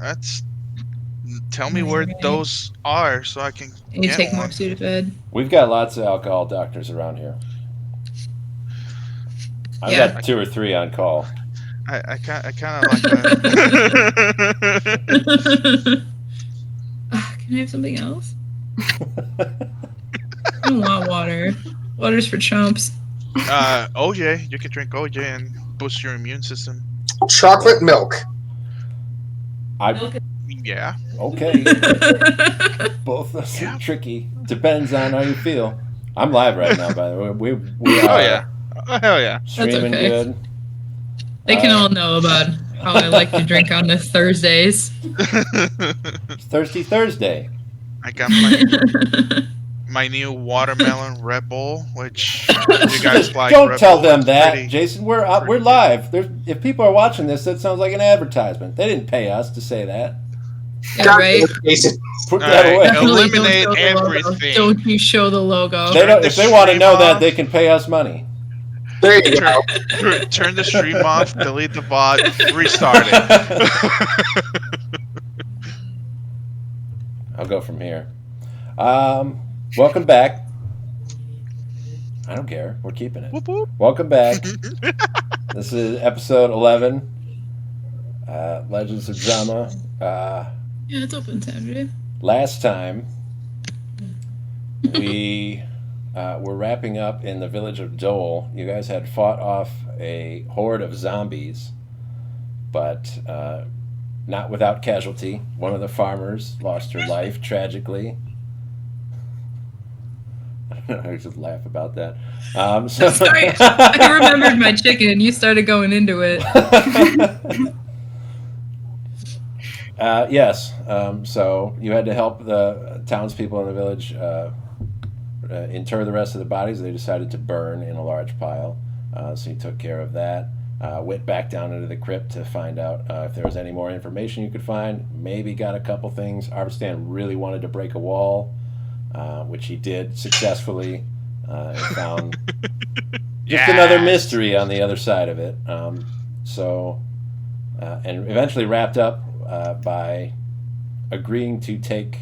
That's. Tell me where Right. those are so I can You get take more one. Sudafed. We've got lots of alcohol doctors around here. I've Yeah. got I, 2 or 3 on call. I kind of like that. Can I have something else? I don't want water. Water's for chumps. OJ, you can drink OJ and boost your immune system. Chocolate milk. I Yeah, okay. Both of them yeah. tricky. Depends on how you feel. I'm live right now, by the way. We Oh yeah. are Oh hell yeah. That's streaming okay. good. They can all know about how I like to drink on the Thursdays. It's Thirsty Thursday. I got my new watermelon Red Bull, which you guys like Don't Red tell Bull. them It's that, Jason. We're pretty good. live. If people are watching this, that sounds like an advertisement. They didn't pay us to say that. Yeah, God, right. Jason. Put All that right, away. Definitely don't eliminate show the logo. everything. Don't you show the logo. They Turn don't. the If they want to stream know that, off. they can pay us money. There you Turn, go. turn the stream off. Delete the bot. Restart it. I'll go from here. Welcome back. I don't care. We're keeping it. Whoop, whoop. Welcome back. This is episode 11. Legends of Drauma. Yeah, it's open Saturday. Last time, we were wrapping up in the village of Dole. You guys had fought off a horde of zombies, but not without casualty. One of the farmers lost her life tragically. I just laugh about that. Sorry, I remembered my chicken and you started going into it. Yes. So you had to help the townspeople in the village inter the rest of the bodies. They decided to burn in a large pile. So you took care of that. Went back down into the crypt to find out if there was any more information you could find. Maybe got a couple things. Arvastan really wanted to break a wall, which he did successfully. And found just another mystery on the other side of it. And eventually wrapped up by agreeing to take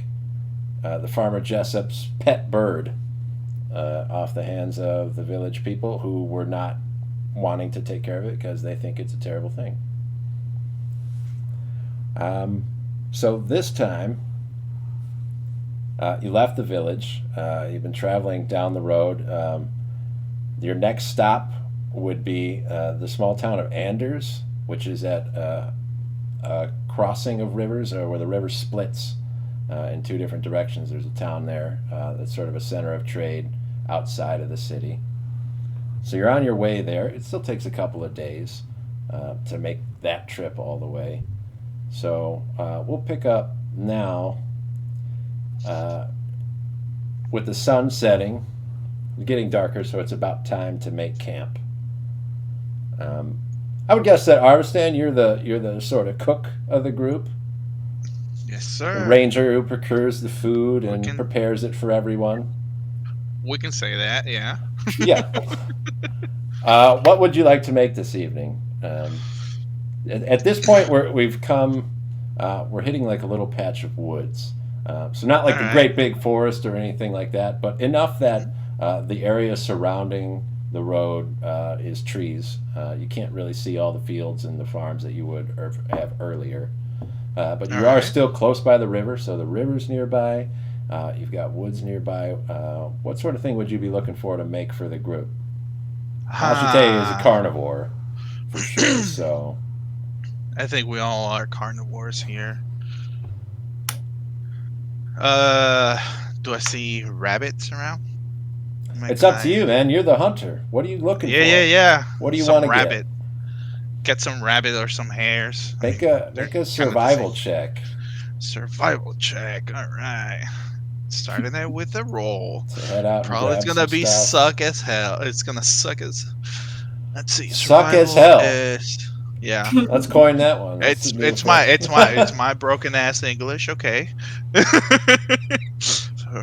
the farmer Jessup's pet bird off the hands of the village people who were not wanting to take care of it because they think it's a terrible thing. So this time, you left the village. You've been traveling down the road. Your next stop would be the small town of Anders, which is at a crossing of rivers, or where the river splits in 2 different directions. There's a town there that's sort of a center of trade outside of the city. So you're on your way there. It still takes a couple of days to make that trip all the way. So we'll pick up now with the sun setting. It's getting darker, so it's about time to make camp. I would guess that Arvastan, you're the sort of cook of the group. Yes, sir. The ranger who procures the food and prepares it for everyone. We can say that, yeah. Yeah. What would you like to make this evening? At this point, we've come. We're hitting like a little patch of woods. So not like a great big forest or anything like that, but enough that the area surrounding the road is trees. You can't really see all the fields and the farms that you would have earlier. But you are still close by the river, so the river's nearby. You've got woods nearby. What sort of thing would you be looking for to make for the group? Ashite is a carnivore, for sure, so... I think we all are carnivores here. Do I see rabbits around? It's up to you, man. You're the hunter. What are you looking for? Yeah. What do you want to get? Get some rabbit or some hares. Make a survival check. Survival check. All right. Starting it with a roll. So head out. Probably it's gonna be stuff. suck as hell. It's gonna suck as. Let's see. Suck as hell. Yeah. Let's coin that one. It's my broken ass English. Okay.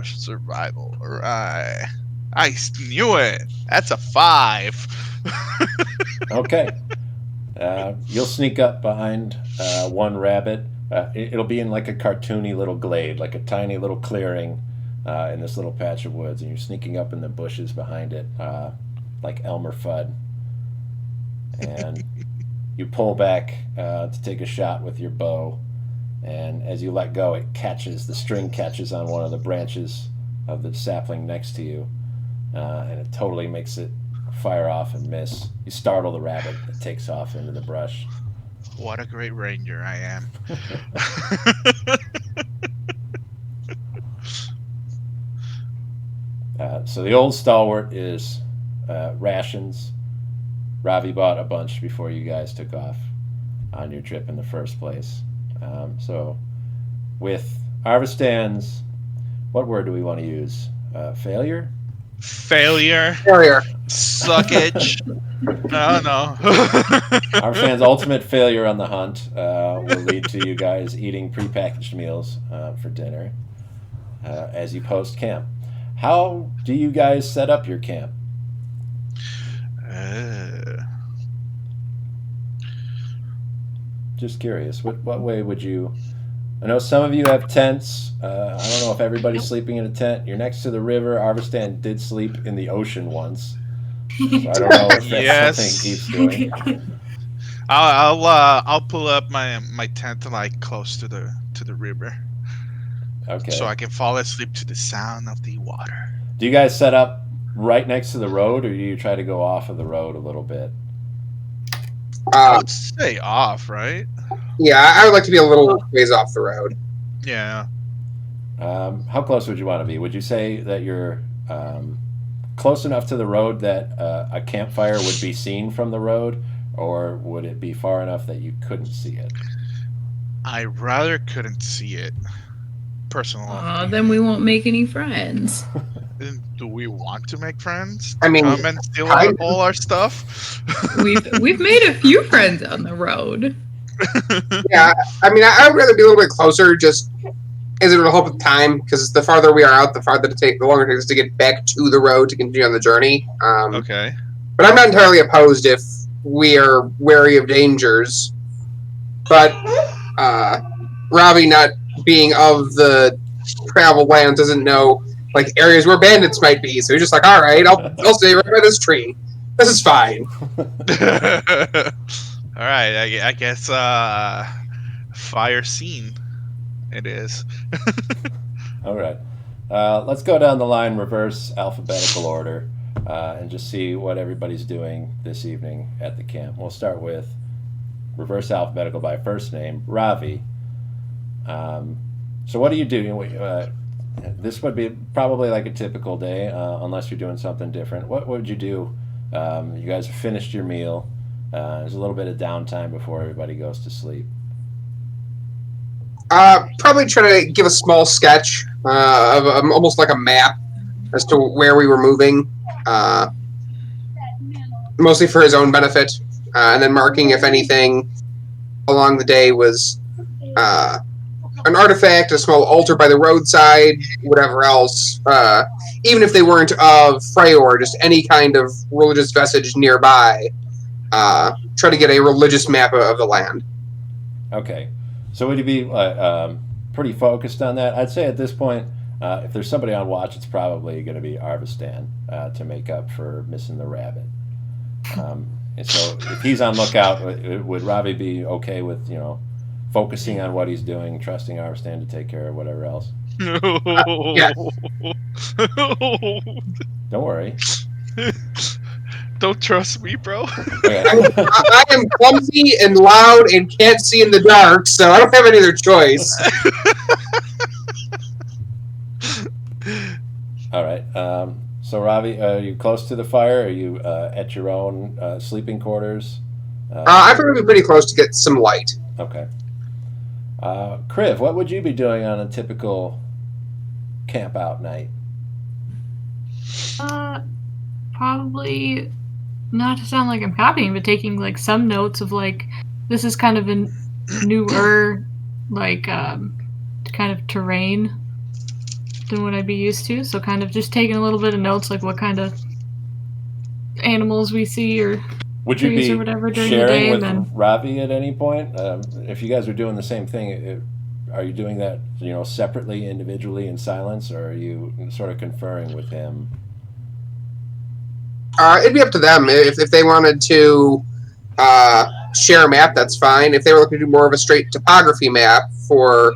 Survival. All right. I knew it. That's a 5. Okay. You'll sneak up behind one rabbit It'll be in like a cartoony little glade, like a tiny little clearing in this little patch of woods, and you're sneaking up in the bushes behind it, like Elmer Fudd. And you pull back to take a shot with your bow, and as you let go, the string catches on one of the branches of the sapling next to you, and it totally makes it fire off and miss. You startle the rabbit. It takes off into the brush. What a great ranger I am. So the old stalwart is rations. Ravi bought a bunch before you guys took off on your trip in the first place. So with Arvastan's, what word do we want to use? Failure? Failure. Carrier. Suckage. No. Arvastan's ultimate failure on the hunt will lead to you guys eating prepackaged meals for dinner as you post camp. How do you guys set up your camp? Just curious, what way would you... I know some of you have tents. I don't know if everybody's sleeping in a tent. You're next to the river. Arvastan did sleep in the ocean once. So I don't know if that's something he's doing. I'll pull up my tent like close to the river. Okay. So I can fall asleep to the sound of the water. Do you guys set up right next to the road, or do you try to go off of the road a little bit? I would say off, right? Yeah, I would like to be a little ways off the road. Yeah. How close would you want to be? Would you say that you're close enough to the road that a campfire would be seen from the road, or would it be far enough that you couldn't see it? I rather couldn't see it, personally. Then we won't make any friends. Do we want to make friends? I mean, Come and steal all our stuff? We've made a few friends on the road. Yeah, I mean, I would rather be a little bit closer, just as it would help with time, because the farther we are out, the longer it takes to get back to the road to continue on the journey. Okay. But I'm not entirely opposed if we are wary of dangers. But Ravi, not being of the travel land, doesn't know like areas where bandits might be. So he's just like, all right, I'll stay right by this tree. This is fine. All right, I guess fire scene it is. All right. Let's go down the line, reverse alphabetical order, and just see what everybody's doing this evening at the camp. We'll start with reverse alphabetical by first name, Ravi. So what are you doing? This would be probably like a typical day, unless you're doing something different. What would you do? You guys have finished your meal. There's a little bit of downtime before everybody goes to sleep. Probably try to give a small sketch of almost like a map as to where we were moving, mostly for his own benefit, and then marking if anything along the day was an artifact, a small altar by the roadside, whatever else. Even if they weren't of Freyr, just any kind of religious vestige nearby. Try to get a religious map of the land. Okay. So would you be pretty focused on that? I'd say at this point, if there's somebody on watch, it's probably going to be Arvastan to make up for missing the rabbit. And so if he's on lookout, would Ravi be okay with, focusing on what he's doing, trusting Arvastan to take care of whatever else? Yeah. Don't worry. Don't trust me, bro. Okay. I am clumsy and loud and can't see in the dark, so I don't have any other choice. All right. So Ravi, are you close to the fire? Are you at your own sleeping quarters? I'm probably pretty close to get some light. Okay. Kriv, what would you be doing on a typical camp out night? Probably not to sound like I'm copying, but taking like some notes of like this is kind of a newer like kind of terrain than what I'd be used to. So kind of just taking a little bit of notes, like what kind of animals we see or Would you trees be or whatever during the sharing day, with and then Ravi at any point? If you guys are doing the same thing, are you doing that, separately, individually, in silence, or are you sort of conferring with him? It'd be up to them. If they wanted to share a map, that's fine. If they were looking to do more of a straight topography map for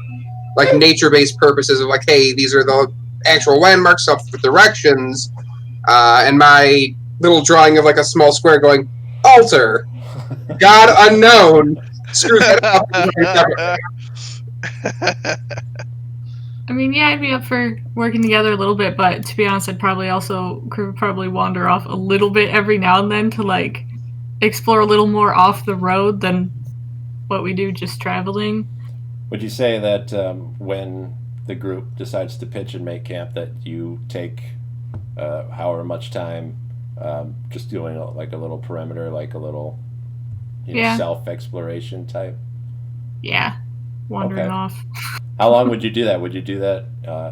like nature-based purposes of like, hey, these are the actual landmarks, stuff with directions, and my little drawing of like a small square going altar, God unknown, screws that up. I mean, yeah, I'd be up for working together a little bit, but to be honest, I'd probably wander off a little bit every now and then to like explore a little more off the road than what we do just traveling. Would you say that when the group decides to pitch and make camp, that you take however much time just doing like a little perimeter, like a little Yeah. self-exploration type? Yeah, wandering Okay. off. How long would you do that? Would you do that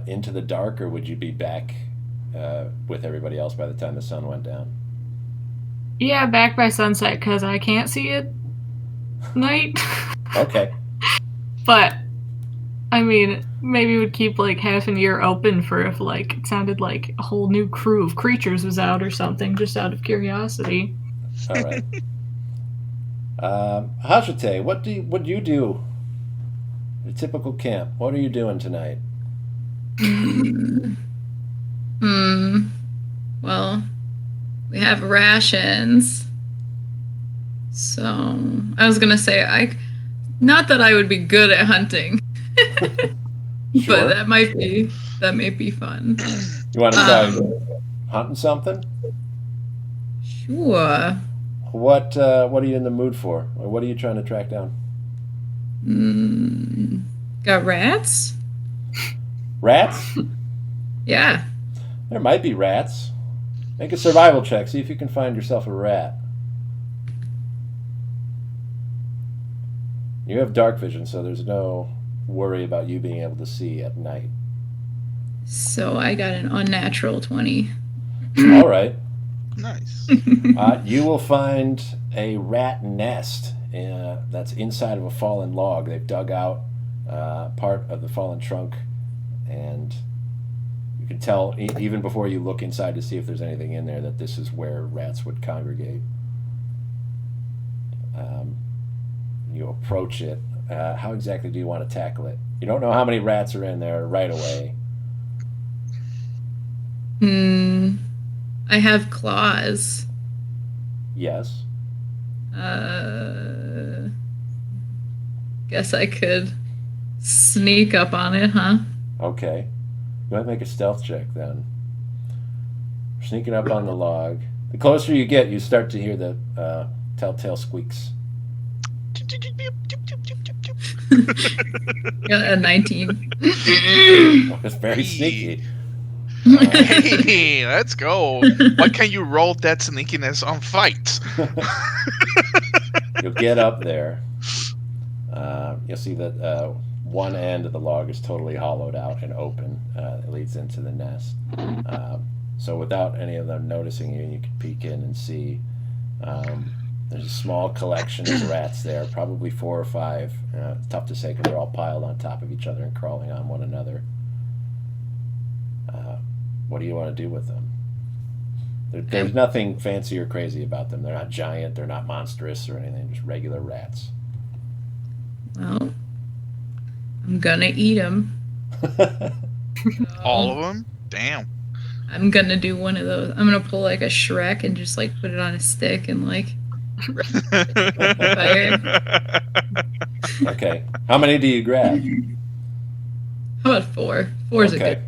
into the dark, or would you be back with everybody else by the time the sun went down? Yeah, back by sunset because I can't see at night. Okay. But I mean, maybe we'd keep like half an ear open for if like it sounded like a whole new crew of creatures was out or something, just out of curiosity. All right. Hajate, what do you do? A typical camp. What are you doing tonight? Well, we have rations. So I was gonna say not that I would be good at hunting, Sure. but that may be fun. You want to try hunting something? Sure. What are you in the mood for? Or what are you trying to track down? Got rats? Rats? Yeah. There might be rats. Make a survival check. See if you can find yourself a rat. You have dark vision, so there's no worry about you being able to see at night. So I got an unnatural 20. All right. Nice. You will find a rat nest that's inside of a fallen log. They've dug out part of the fallen trunk, and you can tell even before you look inside to see if there's anything in there that this is where rats would congregate. You approach it. How exactly do you want to tackle it? You don't know how many rats are in there right away. I have claws. Yes. Guess I could sneak up on it, huh? Okay. You might make a stealth check then. You're sneaking up on the log. The closer you get, you start to hear the telltale squeaks. Yeah, a 19. It's very sneaky. Hey, let's go. Why can't you roll that sneakiness on fights? You'll get up there. You'll see that one end of the log is totally hollowed out and open. It leads into the nest. So without any of them noticing you, you can peek in and see there's a small collection of rats there, probably 4 or 5. It's tough to say because they're all piled on top of each other and crawling on one another. What do you want to do with them? There's nothing fancy or crazy about them. They're not giant, they're not monstrous or anything, just regular rats. Well, I'm gonna eat them. All of them? Damn. I'm gonna do one of those. I'm gonna pull like a Shrek and just like put it on a stick and like fire. Okay. How many do you grab? How about 4? 4 is a good.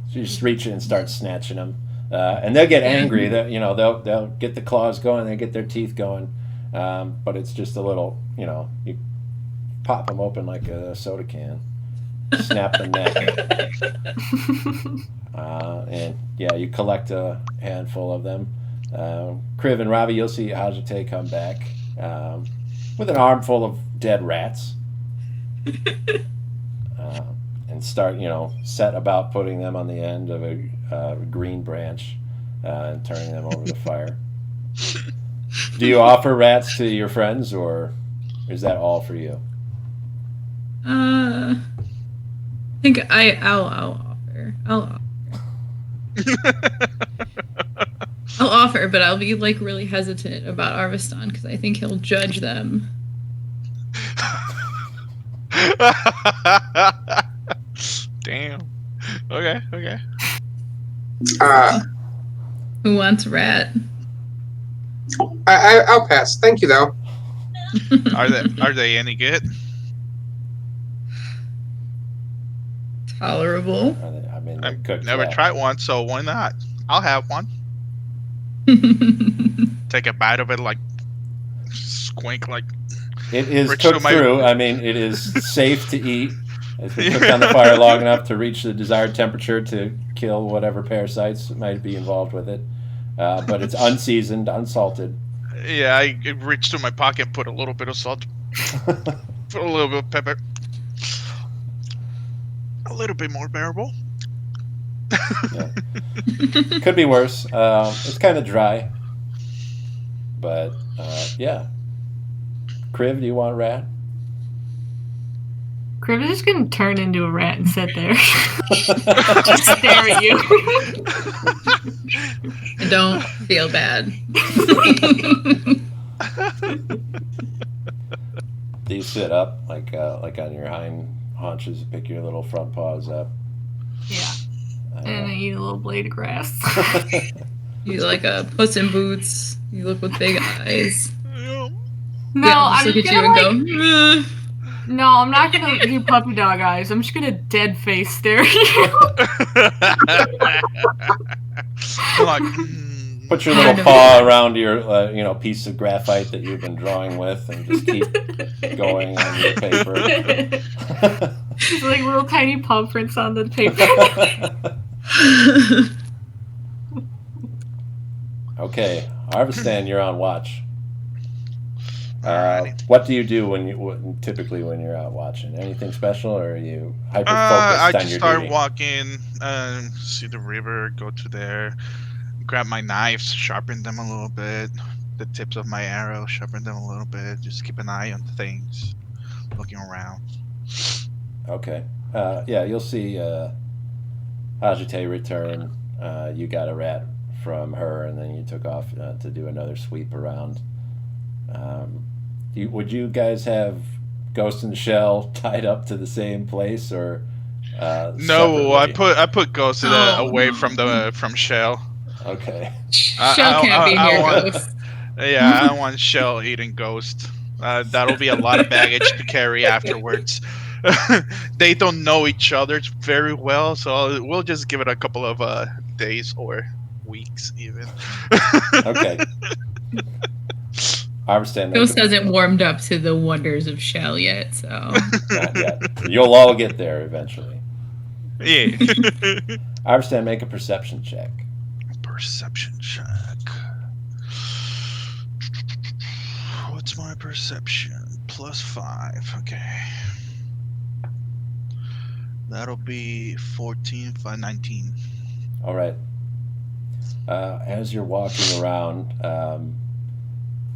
So you just reach in and start snatching them. And they'll get angry. They'll get the claws going, they get their teeth going. But it's just a little, you pop them open like a soda can, snap the neck. And yeah, you collect a handful of them. Kriv and Ravi, you'll see Hajate come back with an armful of dead rats. And start, set about putting them on the end of a green branch and turning them over the fire. Do you offer rats to your friends, or is that all for you? I think I'll offer. I'll offer, but I'll be like really hesitant about Arvastan because I think he'll judge them. Damn. Okay. Who wants rat? I'll pass. Thank you, though. Are they any good? Tolerable. I mean, I've cooked never rat. tried one, so why not? I'll have one. Take a bite of it, like squink, like. It is Rich cooked to my- through. I mean, it is safe to eat. It's been cooked on the fire long enough to reach the desired temperature to kill whatever parasites might be involved with it. But it's unseasoned, unsalted. Yeah, I reached to my pocket and put a little bit of salt, put a little bit of pepper. A little bit more bearable. Yeah. Could be worse. It's kind of dry. But, yeah. Kriv, do you want rat? Crib is just gonna turn into a rat and sit there. Just stare at you. I don't feel bad. Do you sit up, like on your hind haunches, pick your little front paws up? Yeah. And I eat a little blade of grass. You like a Puss in Boots. You look with big eyes. No, Yeah, I'm just look at gonna you like. and go. "Ugh." No, I'm not gonna do puppy dog eyes. I'm just gonna dead face stare at you. Like, Put your little paw around your, piece of graphite that you've been drawing with, and just keep going on your paper. There's like little tiny paw prints on the paper. Okay, Arvastan, you're on watch. Alrighty. What do you do typically when you're out watching? Anything special, or are you hyper focused I on just your start duty? walking, see the river, go to there, grab my knives, sharpen them a little bit, the tips of my arrow, sharpen them a little bit, just keep an eye on things, looking around. Okay. Yeah, you'll see Ajite return. You got a rat from her, and then you took off to do another sweep around. Would you guys have Ghost in the Shell tied up to the same place, or No, I separately? put Ghost Oh, away no. from Shell. Okay. Shell can't be near want, Ghost. Yeah, I don't want Shell eating Ghost. That'll be a lot of baggage to carry afterwards. They don't know each other very well, so we'll just give it a couple of days or weeks, even. Okay. Arvastan, Ghost hasn't warmed up to the wonders of Shell yet, so. not yet. You'll all get there eventually. Yeah. Arvastan, make a perception check. Perception check. What's my perception? +5. Okay. That'll be 14, 5, 19. All right. As you're walking around,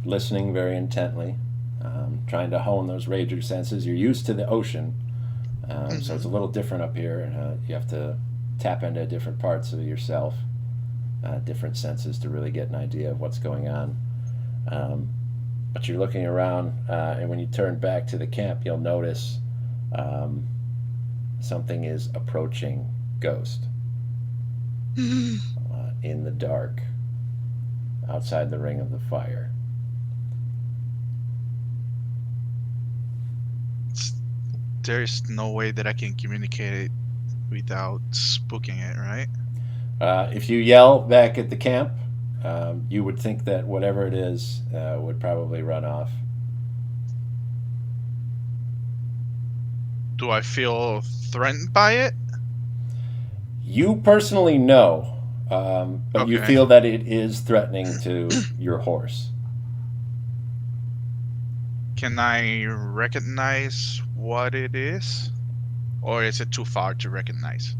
listening very intently, trying to hone those ranger senses, you're used to the ocean, so it's a little different up here. You have to tap into different parts of yourself, different senses to really get an idea of what's going on. But you're looking around, and when you turn back to the camp, you'll notice something is approaching Ghost in the dark outside the ring of the fire. There's no way that I can communicate it without spooking it, right? If you yell back at the camp, you would think that whatever it is would probably run off. Do I feel threatened by it? You personally know, but you Okay. feel that it is threatening to your horse. Can I recognize what it is? Or is it too far to recognize?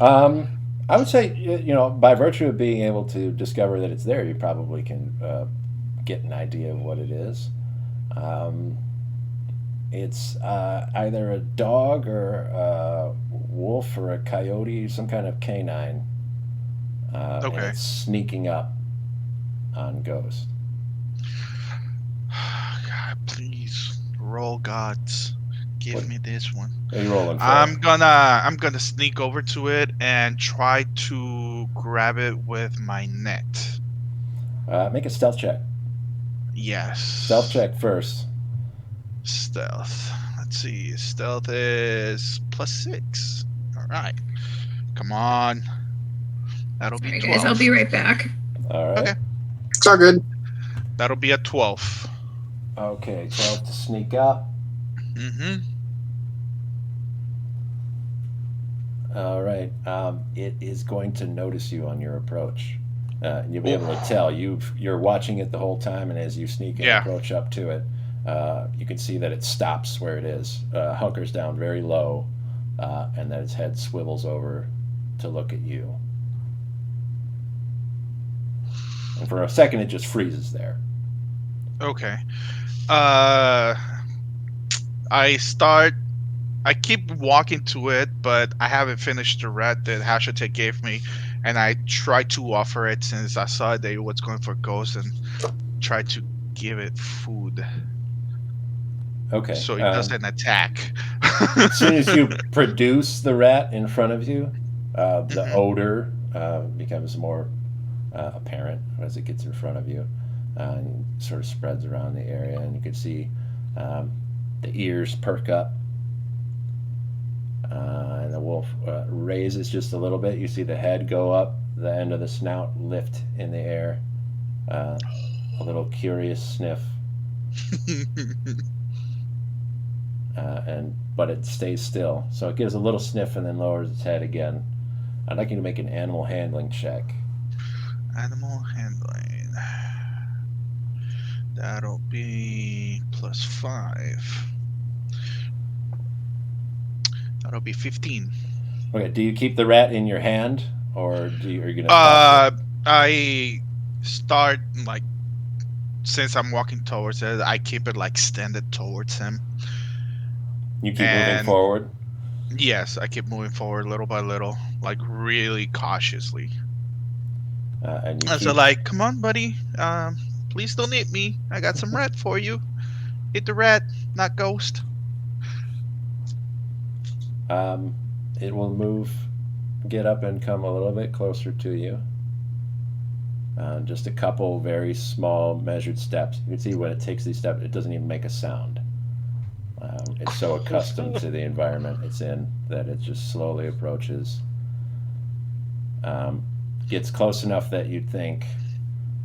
I would say, by virtue of being able to discover that it's there, you probably can get an idea of what it is. It's either a dog or a wolf or a coyote, some kind of canine, and Okay. it's sneaking up on Ghost. God, please roll gods. Give What me this one. are you rolling for? I'm gonna sneak over to it and try to grab it with my net. Make a stealth check. Yes. Stealth check first. Stealth. Let's see. Stealth is +6. All right. Come on. That'll be Sorry, 12. guys. I'll be right back. All right. Okay. It's all good. That'll be a 12. Okay, 12 to sneak up. Mm-hmm. All right. It is going to notice you on your approach. You'll be able to tell. You're watching it the whole time, and as you sneak and Yeah. approach up to it, you can see that it stops where it is, hunkers down very low, and that its head swivels over to look at you. And for a second, it just freezes there. Okay. I keep walking to it, but I haven't finished the rat that Hashite gave me, and I tried to offer it since I saw that it was going for ghost and tried to give it food Okay. so it doesn't attack. As soon as you produce the rat in front of you, the Mhm. odor becomes more apparent as it gets in front of you, and sort of spreads around the area, and you can see the ears perk up, and the wolf raises just a little bit. You see the head go up, the end of the snout lift in the air, a little curious sniff, but it stays still. So it gives a little sniff and then lowers its head again. I'd like you to make an animal handling check. Animal handling. That'll be +5. That'll be 15. Okay, do you keep the rat in your hand, or are you gonna toss it? I start like since I'm walking towards it, I keep it like extended towards him. You keep moving and- forward. Yes, I keep moving forward little by little, like really cautiously. And you And so keep, like, come on, buddy. Please don't hit me. I got some rat for you. Hit the rat, not ghost. it will move, get up and come a little bit closer to you. Just a couple very small measured steps. You can see when it takes these steps, it doesn't even make a sound. It's so accustomed to the environment it's in that it just slowly approaches. Gets close enough that you'd think,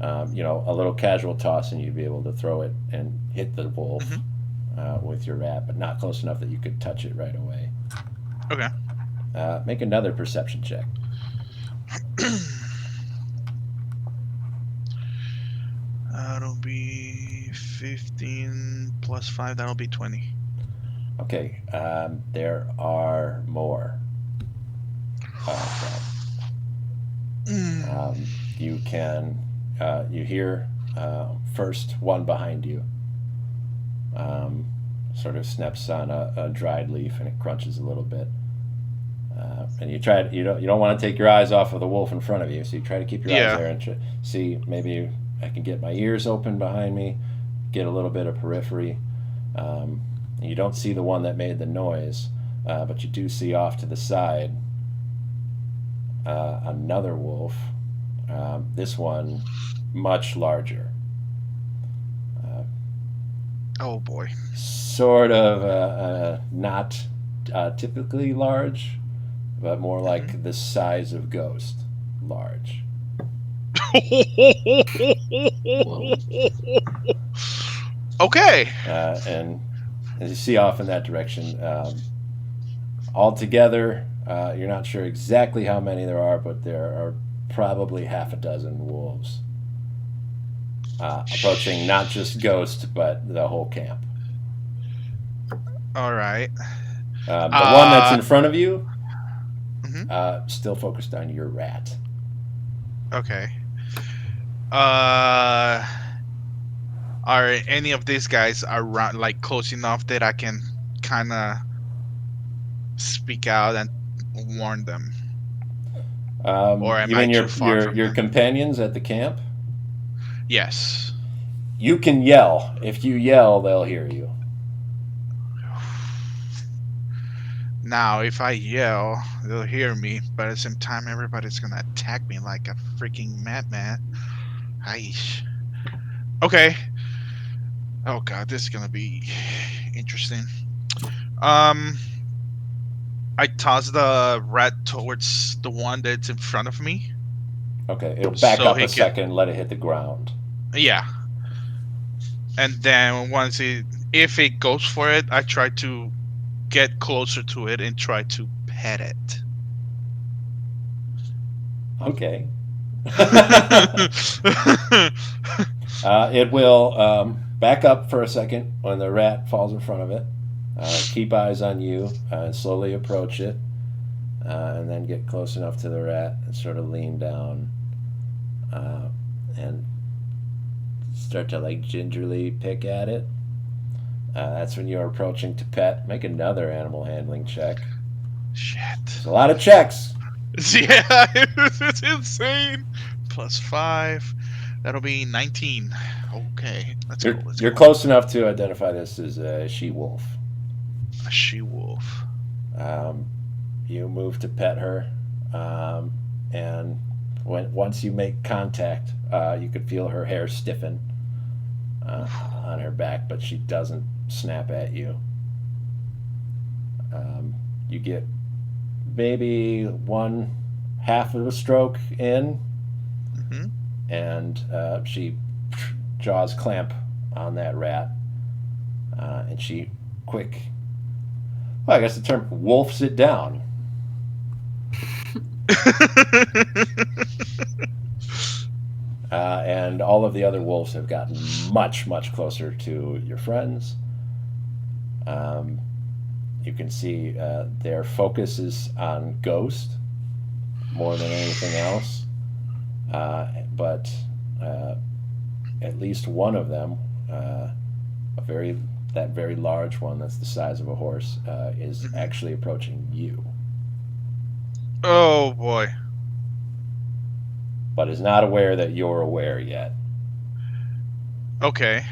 a little casual toss and you'd be able to throw it and hit the wolf with your rat, but not close enough that you could touch it right away. Okay. Make another perception check. That'll be 15 plus 5. That'll be 20. Okay, there are more. You can, you hear first one behind you. Sort of snaps on a dried leaf and it crunches a little bit. And you don't want to take your eyes off of the wolf in front of you, so you try to keep your eyes there and see maybe I can get my ears open behind me, get a little bit of periphery. You don't see the one that made the noise, but you do see off to the side another wolf. This one much larger. Oh boy. Sort of not typically large, but more like the size of Ghost large. Okay. And as you see off in that direction, altogether, you're not sure exactly how many there are, but there are probably half a dozen wolves approaching not just Ghost, but the whole camp. All right. The one that's in front of you, Mhm. still focused on your rat. Okay. Are any of these guys around, like close enough that I can kind of speak out and warn them, or am You I mean too far from your them? companions at the camp? Yes. You can yell. If you yell, they'll hear you. Now, if I yell, they'll hear me, but at the same time, everybody's gonna attack me like a freaking madman. Aish. Okay. Oh god, this is gonna be interesting. Um, I toss the rat towards the one that's in front of me, Okay, it'll back so up he a can. second, let it hit the ground. Yeah, and then once if it goes for it, I try to get closer to it and try to pet it. Okay. It will back up for a second when the rat falls in front of it. Keep eyes on you and slowly approach it, and then get close enough to the rat and sort of lean down and start to like gingerly pick at it. That's when you're approaching to pet. Make another animal handling check. Shit. There's a lot of checks. Yeah, it's insane. +5. That'll be 19. Okay, let's go. Let's You're go. close enough to identify this as a she wolf. A she wolf. Um, you move to pet her, and once you make contact, you could feel her hair stiffen on her back, but she doesn't snap at you. You get maybe one half of a stroke in, Hmm. and she jaws clamp on that rat, and she quick. Well, I guess the term wolfs it down. And all of the other wolves have gotten much, much closer to your friends. You can see their focus is on Ghost more than anything else. But at least one of them, that very large one that's the size of a horse, is Mhm. actually approaching you, Oh boy. but is not aware that you're aware yet. Okay.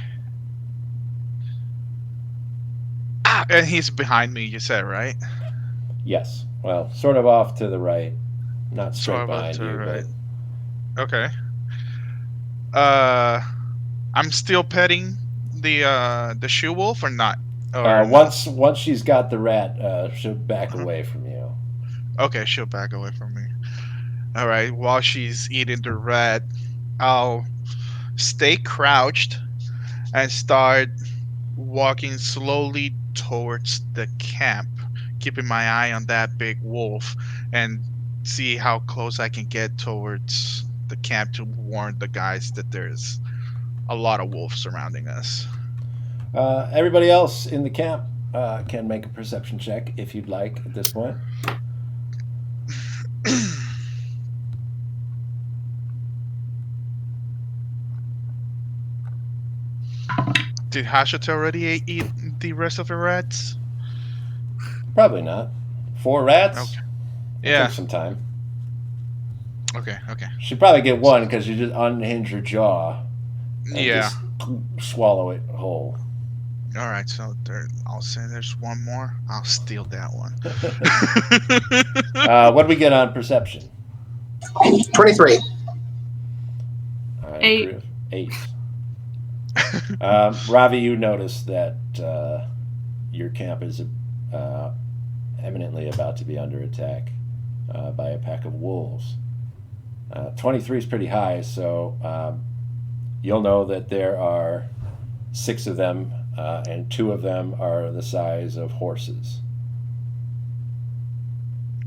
Ah, and he's behind me. You said right? Yes. Well, sort of off to the right, not So straight about behind to you, but right. Okay. Uh, I'm still petting the she wolf or not? Or no? once she's got the rat, she'll back Uh-huh. away from you. Okay, she'll back away from me. All right. While she's eating the rat, I'll stay crouched and start walking slowly towards the camp, keeping my eye on that big wolf and see how close I can get towards the camp to warn the guys that there's a lot of wolves surrounding us. Everybody else in the camp can make a perception check if you'd like at this point. Did Hashut already eat the rest of the rats? Probably not. 4 rats? Okay. It'll take Yeah. some time. Okay. Okay. She'd probably get one because you just unhinge her jaw and Yeah. just swallow it whole. All right. So I'll say there's one more. I'll steal that one. What do we get on perception? 23. I 8. approve. 8. Ravi, you notice that your camp is eminently about to be under attack by a pack of wolves. 23 is pretty high, so you'll know that there are 6 of them, and 2 of them are the size of horses.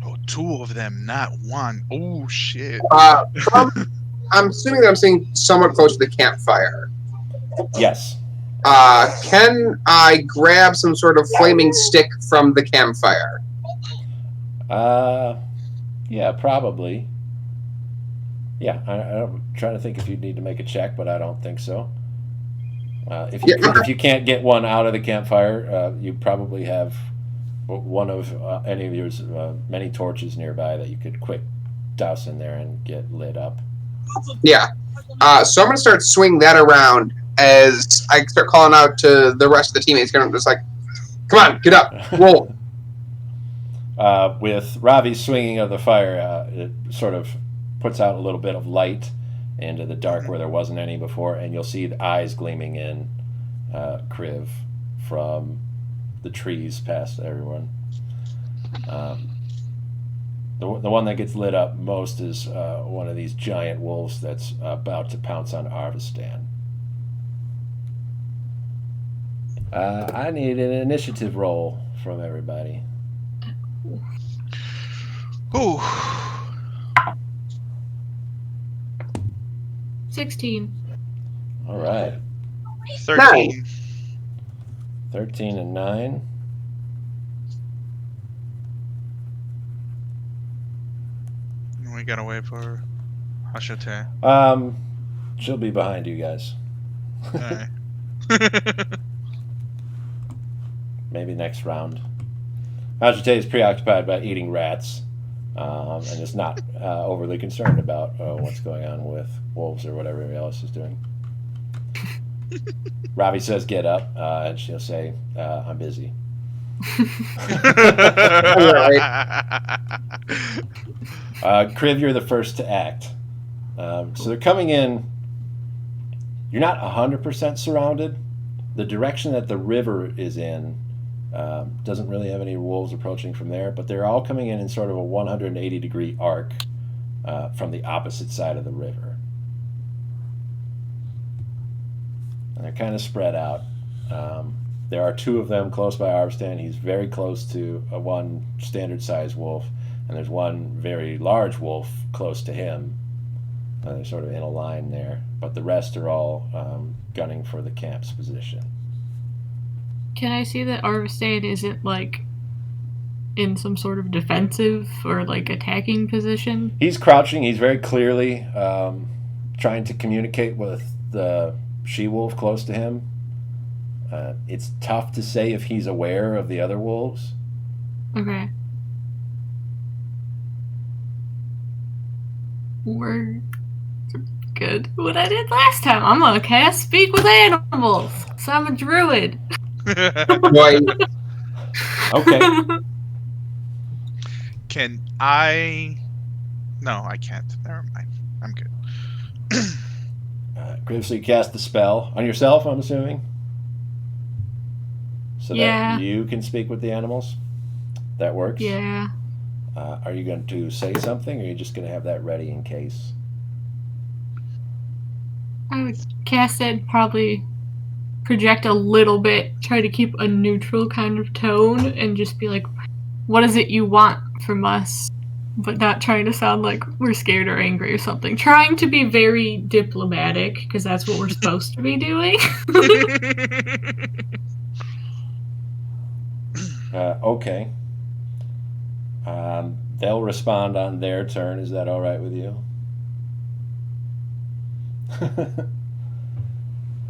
Oh, 2 of them, not one. Oh shit. I'm assuming that I'm seeing somewhat close to the campfire. Yes. Can I grab some sort of flaming stick from the campfire? Yeah, probably. Yeah, I'm trying to think if you'd need to make a check, but I don't think so. If you can't get one out of the campfire, you probably have one of any of your many torches nearby that you could quick douse in there and get lit up. Yeah. So I'm going to start swinging that around as I start calling out to the rest of the teammates. I'm just like, come on, get up, roll. With Ravi's swinging of the fire, it sort of puts out a little bit of light into the dark where there wasn't any before, and you'll see the eyes gleaming in Kriv from the trees past everyone. The one that gets lit up most is one of these giant wolves that's about to pounce on Arvastan. I need an initiative roll from everybody. Ooh. 16. All right. 13. 13 and 9. We gotta wait for Hashate. She'll be behind you guys. Alright. Maybe next round. Hashate is preoccupied by eating rats, and is not overly concerned about what's going on with wolves or whatever else is doing. Ravi says, "Get up," and she'll say, "I'm busy." Kriv, you're the first to act. So they're coming in. You're not 100% surrounded. The direction that the river is in doesn't really have any wolves approaching from there, but they're all coming in sort of a 180-degree arc from the opposite side of the river. And they're kind of spread out. There are two of them close by Arvastan. He's very close to one standard-sized wolf, and there's one very large wolf close to him. They're sort of in a line there, but the rest are all gunning for the camp's position. Can I see that Arvastan isn't, like, in some sort of defensive or, like, attacking position? He's crouching. He's very clearly trying to communicate with the she-wolf close to him. It's tough to say if he's aware of the other wolves. Okay. We're good. What I did last time. I'm gonna cast Speak with Animals. So I'm a druid. Right. Okay. Can I? No, I can't. Never mind. I'm good. Kriv, so you cast the spell on yourself, I'm assuming? So Yeah. that you can speak with the animals? That works? Yeah. Are you going to say something, or are you just going to have that ready in case? I would cast it, probably project a little bit, try to keep a neutral kind of tone, and just be like, what is it you want from us? But not trying to sound like we're scared or angry or something. Trying to be very diplomatic, because that's what we're supposed to be doing. Okay. They'll respond on their turn. Is that all right with you?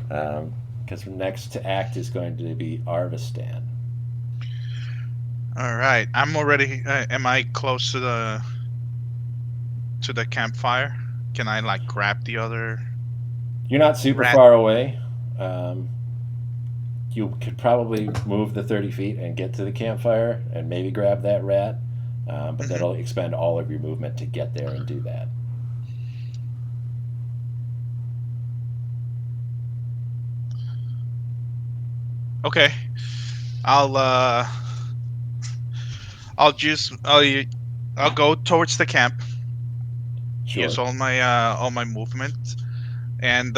Because next to act is going to be Arvastan. All right. I'm already. Am I close to the campfire? Can I like grab the other? You're not super Rat. far away. You could probably move the 30 feet and get to the campfire and maybe grab that rat, but that'll expend all of your movement to get there and do that. Okay. I'll go towards the camp. Sure. Use all my movement and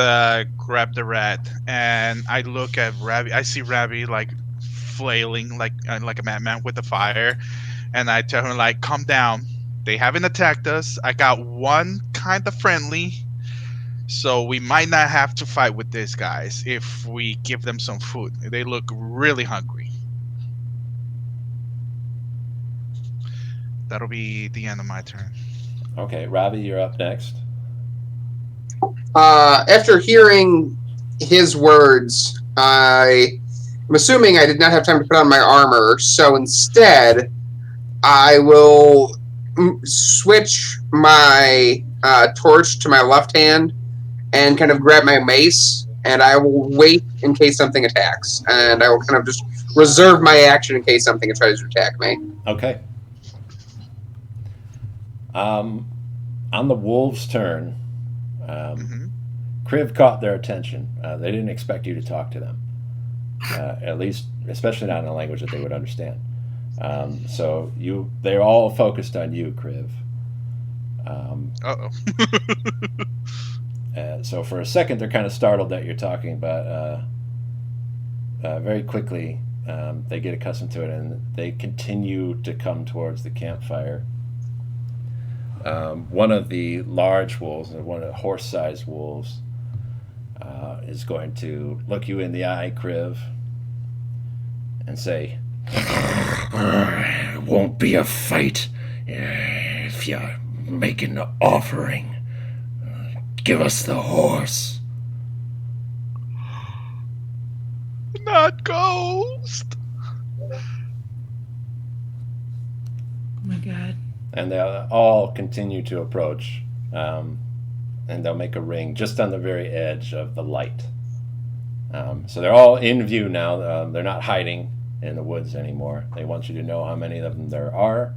grab the rat. And I look at Ravi. I see Ravi like flailing like a madman with the fire, and I tell him like, "Calm down. They haven't attacked us. I got one kind of friendly, so we might not have to fight with these guys if we give them some food. They look really hungry." That'll be the end of my turn. Okay, Ravi, you're up next. After hearing his words, I'm assuming I did not have time to put on my armor, so instead, I will switch my torch to my left hand and kind of grab my mace, and I will wait in case something attacks. And I will kind of just reserve my action in case something tries to attack me. Okay. On the wolves' turn, Kriv caught their attention. They didn't expect you to talk to them, at least, especially not in a language that they would understand. So they're all focused on you, Kriv. Uh-oh. So for a second, they're kind of startled that you're talking, but very quickly they get accustomed to it, and they continue to come towards the campfire. One of the large wolves, one of the horse-sized wolves, is going to look you in the eye, Kriv, and say, "It won't be a fight if you make an offering. Give us the horse." Not Ghost. Oh my god. And they'll all continue to approach, and they'll make a ring just on the very edge of the light. So they're all in view now. They're not hiding in the woods anymore. They want you to know how many of them there are,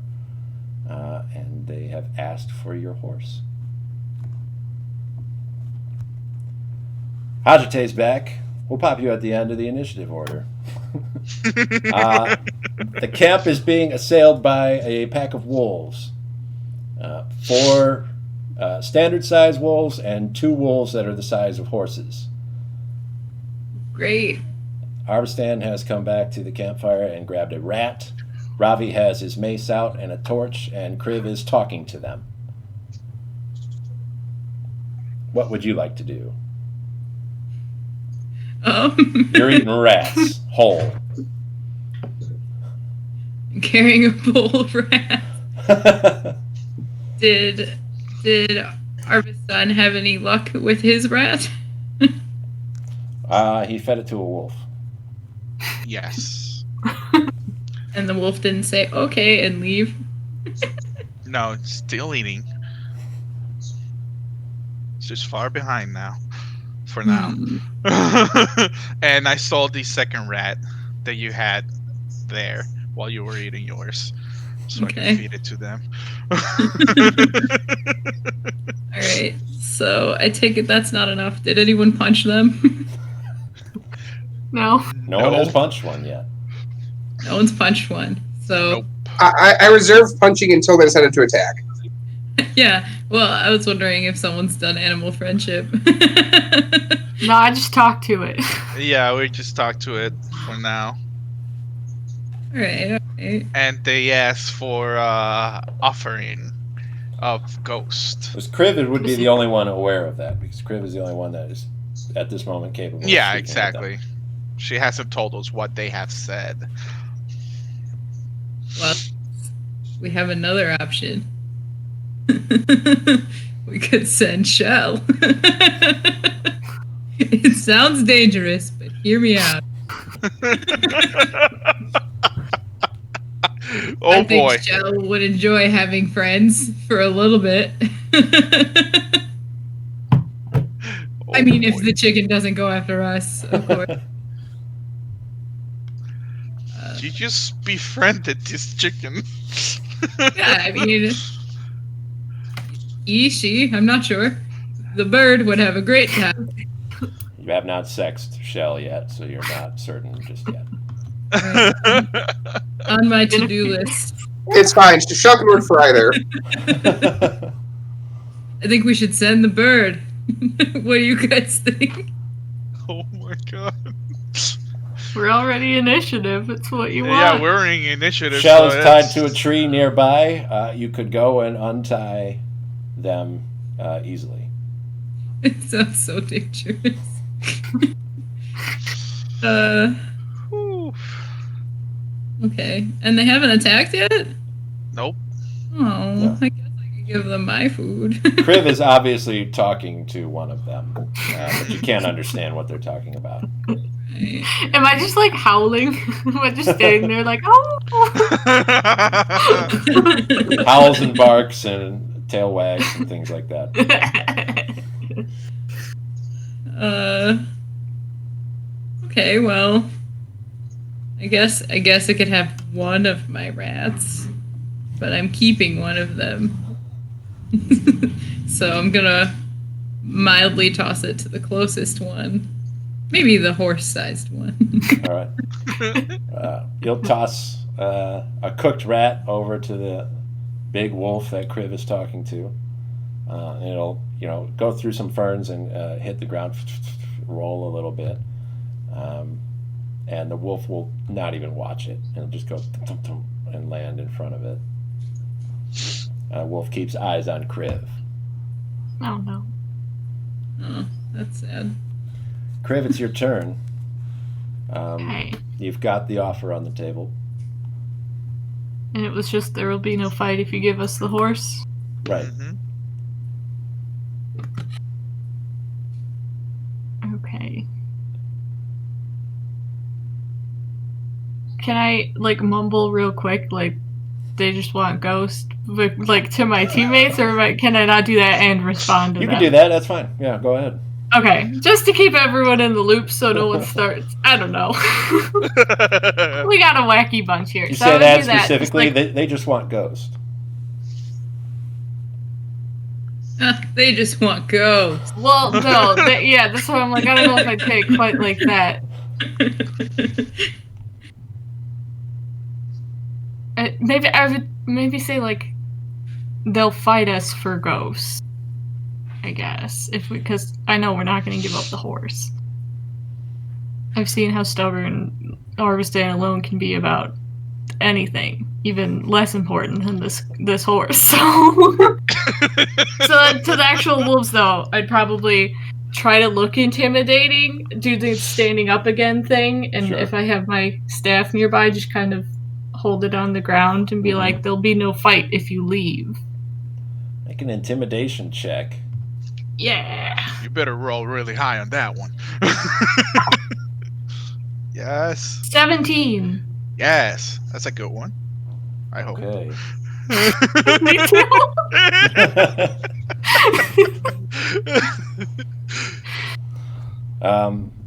and they have asked for your horse. Hajate's back. We'll pop you at the end of the initiative order. The camp is being assailed by a pack of wolves. 4 standard-sized wolves and 2 wolves that are the size of horses. Great. Arvastan has come back to the campfire and grabbed a rat. Ravi has his mace out and a torch, and Kriv is talking to them. What would you like to do? You're eating rats, whole. Carrying a bowl of rats. Did Arvastan have any luck with his rat? He fed it to a wolf. Yes. And the wolf didn't say okay and leave. No, it's still eating. It's just far behind now. For now. And I saw the second rat that you had there while you were eating yours. So I can feed it to them. Alright, so I take it that's not enough. Did anyone punch them? No. No one has punched one yet. No one's punched one. So Nope. I reserve punching until they decided to attack. yeah, well, I was wondering if someone's done animal friendship. No, I just talked to it. Yeah, we just talked to it for now. Alright. And they asked for offering of Ghost. Because Kriv would be the only one aware of that, because Kriv is the only one that is at this moment capable. Yeah, of speaking with them. exactly. She hasn't told us what they have said. Well, we have another option. We could send Shell. It sounds dangerous, but hear me out. Oh I think boy. Shell would enjoy having friends for a little bit. I mean, if the chicken doesn't go after us, of course. You just befriended this chicken. Yeah, I mean, she, I'm not sure. The bird would have a great time. You have not sexed Shell yet, so you're not certain just yet. On my to-do list. It's fine. Shell can work for either. I think we should send the bird. What do you guys think? Oh my god. We're already initiative. It's what you want. Yeah, we're in initiative. Shell so is tied it's- to a tree nearby. You could go and untie them easily. It sounds so dangerous. Whew. Okay. And they haven't attacked yet? Nope. Oh, No. I guess I can give them my food. Kriv is obviously talking to one of them, but you can't understand what they're talking about. Am I just like howling? Am I just standing there like, oh? Howls and barks and tail wags and things like that. Okay, well, I guess I could have one of my rats, but I'm keeping one of them. So I'm gonna mildly toss it to the closest one. Maybe the horse-sized one. All right. You'll toss a cooked rat over to the big wolf that Kriv is talking to. And it'll, go through some ferns and hit the ground, roll a little bit. And the wolf will not even watch it. It'll just go thump, and land in front of it. Wolf keeps eyes on Kriv. Oh, no. Oh, that's sad. Kriv, it's your turn. Okay. You've got the offer on the table. And it was just, there will be no fight if you give us the horse. Right. Okay. Can I, mumble real quick, they just want Ghost, to my teammates, or can I not do that and respond to You them? can do that. That's fine. Yeah, go ahead. Okay, just to keep everyone in the loop so no one starts. I don't know. We got a wacky bunch here. You so say I would that do that, specifically. just They just want Ghost. They just want ghosts. well, no, yeah, that's why I'm like, I don't know if I'd take it quite like that. Maybe I would say they'll fight us for Ghosts. I guess because I know we're not going to give up the horse. I've seen how stubborn Arvastan alone can be about anything, even less important than this horse. So, to the actual wolves though, I'd probably try to look intimidating, do the standing up again thing, and Sure. if I have my staff nearby, just kind of hold it on the ground and be like, "There'll be no fight if you leave." Make an intimidation check. Yeah. You better roll really high on that one. Yes. 17. Yes. That's a good one. I hope. Okay. Me too.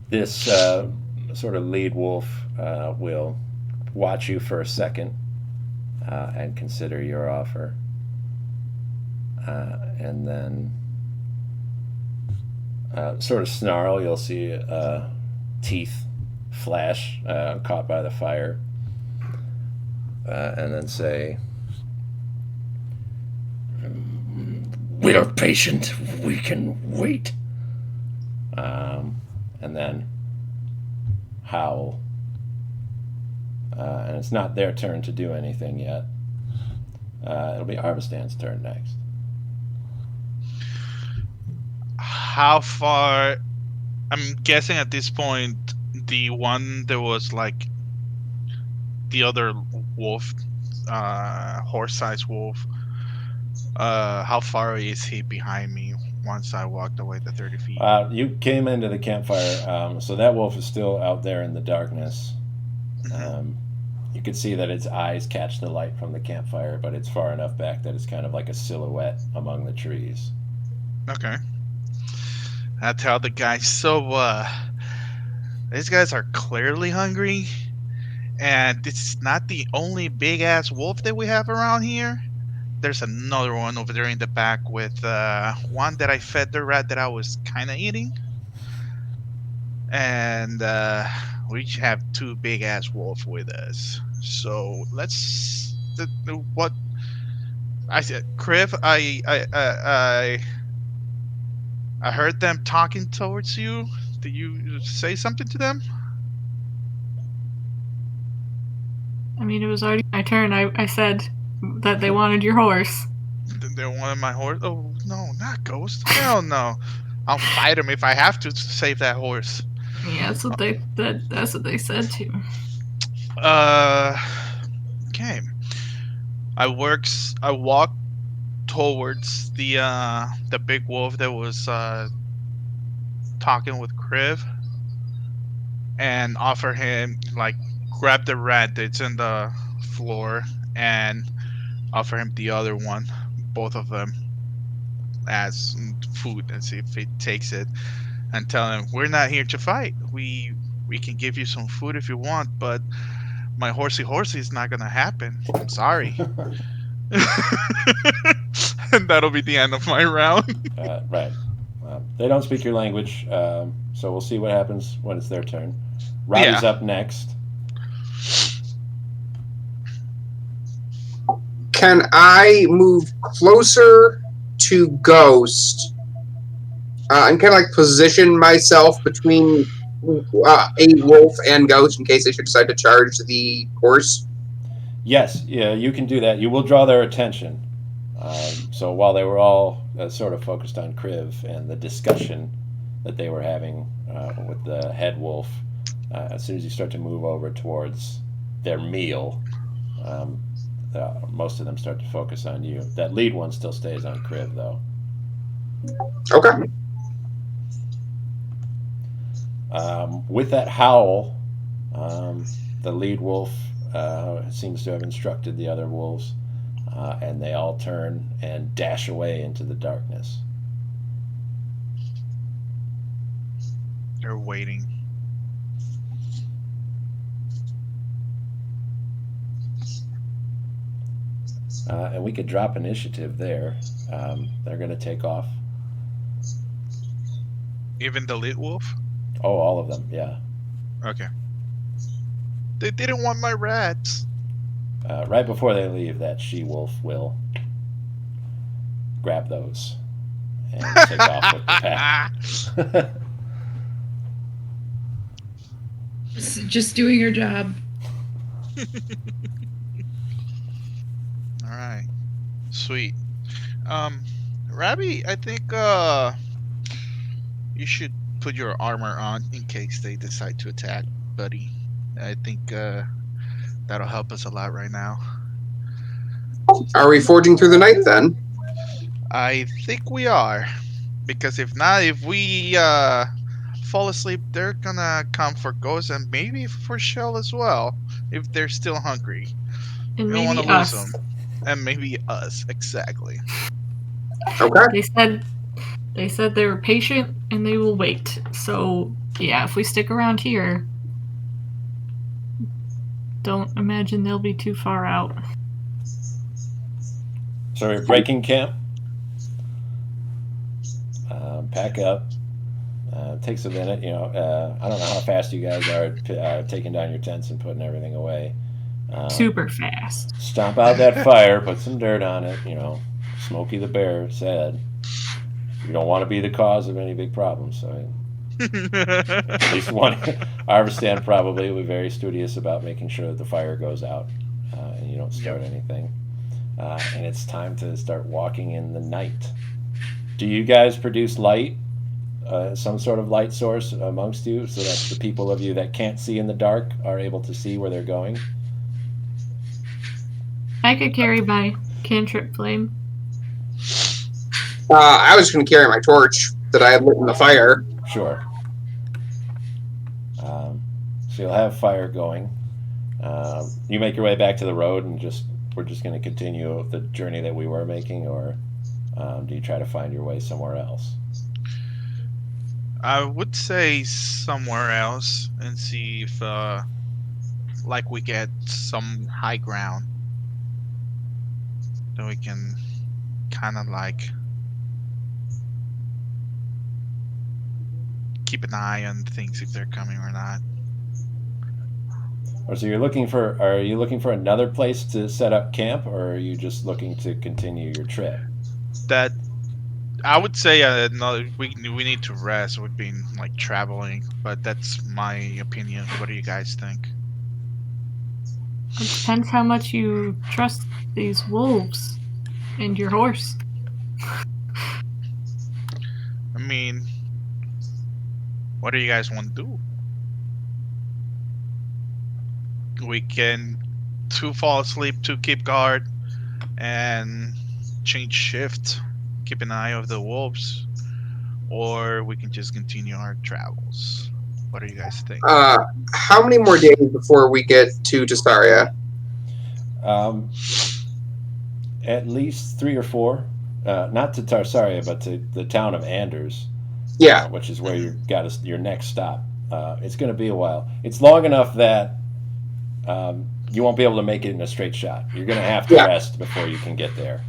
This sort of lead wolf will watch you for a second and consider your offer. And then sort of snarl. You'll see teeth flash caught by the fire. And then say, "We are patient. We can wait." And then howl. And it's not their turn to do anything yet. It'll be Arvastan's turn next. How far? I'm guessing at this point, the one that was the other wolf, horse-sized wolf. How far is he behind me once I walked away the 30 feet? You came into the campfire, so that wolf is still out there in the darkness. You can see that its eyes catch the light from the campfire, but it's far enough back that it's kind of like a silhouette among the trees. Okay. I tell the guys, so these guys are clearly hungry, and this is not the only big ass wolf that we have around here. There's another one over there in the back with one that I fed the rat that I was kind of eating, and we have two big ass wolves with us. So let's what I said, Kriv. I heard them talking towards you. Did you say something to them? I mean, it was already my turn. I said that they wanted your horse. They wanted my horse? Oh, no, not Ghost. Hell no. I'll fight him if I have to save that horse. Yeah, that's what they said too. Okay. I walk towards the big wolf that was talking with Kriv, and offer him, like, grab the rat that's in the floor and offer him the other one, both of them, as food, and see if he takes it, and tell him, we're not here to fight. We can give you some food if you want, but my horsey is not gonna happen. I'm sorry. And that'll be the end of my round. Right. They don't speak your language, so we'll see what happens when it's their turn. Robbie's Yeah. up next. Can I move closer to Ghost and kind of like position myself between a wolf and Ghost in case they should decide to charge the horse? Yes, yeah, you can do that. You will draw their attention. So while they were all sort of focused on Kriv and the discussion that they were having with the head wolf, as soon as you start to move over towards their meal, most of them start to focus on you. That lead one still stays on Kriv, though. Okay. With that howl, the lead wolf seems to have instructed the other wolves, and they all turn and dash away into the darkness. They're waiting. And we could drop initiative there. They're going to take off. Even the lead wolf? Oh, all of them, yeah. Okay. They didn't want my rats. Right before they leave, that she-wolf will grab those and take off with the pack. Just doing your job. Alright. Sweet. Rabbi, I think you should put your armor on in case they decide to attack, buddy. I think that'll help us a lot right now. Are we forging through the night then? I think we are. Because if not, if we fall asleep, they're gonna come for Ghost and maybe for Shell as well, if they're still hungry. And We don't want maybe to lose us. them. And maybe us, exactly. Okay. They said they were patient and they will wait. So yeah, if we stick around here, don't imagine they'll be too far out. So we're breaking camp. Pack up. Takes a minute, you know. I don't know how fast you guys are taking down your tents and putting everything away. Super fast. Stomp out that fire, put some dirt on it, you know. Smokey the Bear said, you don't want to be the cause of any big problems. So at least one, Arvastan probably will be very studious about making sure that the fire goes out and you don't start anything. And it's time to start walking in the night. Do you guys produce light? Some sort of light source amongst you so that the people of you that can't see in the dark are able to see where they're going? I could carry my cantrip flame. I was going to carry my torch that I had lit in the fire. Sure. So you'll have fire going. You make your way back to the road and we're just going to continue the journey that we were making, or do you try to find your way somewhere else? I would say somewhere else and see if, like, we get some high ground. Then we can kind of, like, keep an eye on things if they're coming or not. Or so are you looking for another place to set up camp, or are you just looking to continue your trip? That I would say no, we need to rest. We've been, like, traveling, but that's my opinion. What do you guys think? It depends how much you trust these wolves and your horse. I mean, what do you guys want to do? We can two fall asleep, two keep guard, and change shift, keep an eye of the wolves, or we can just continue our travels. What do you guys think? How many more days before we get to Tastaria? Um, at least 3 or 4. Not to Tarsaria, but to the town of Anders, Yeah. which is where you got your next stop. It's going to be a while. It's long enough that you won't be able to make it in a straight shot. You're going to have to Yeah. rest before you can get there.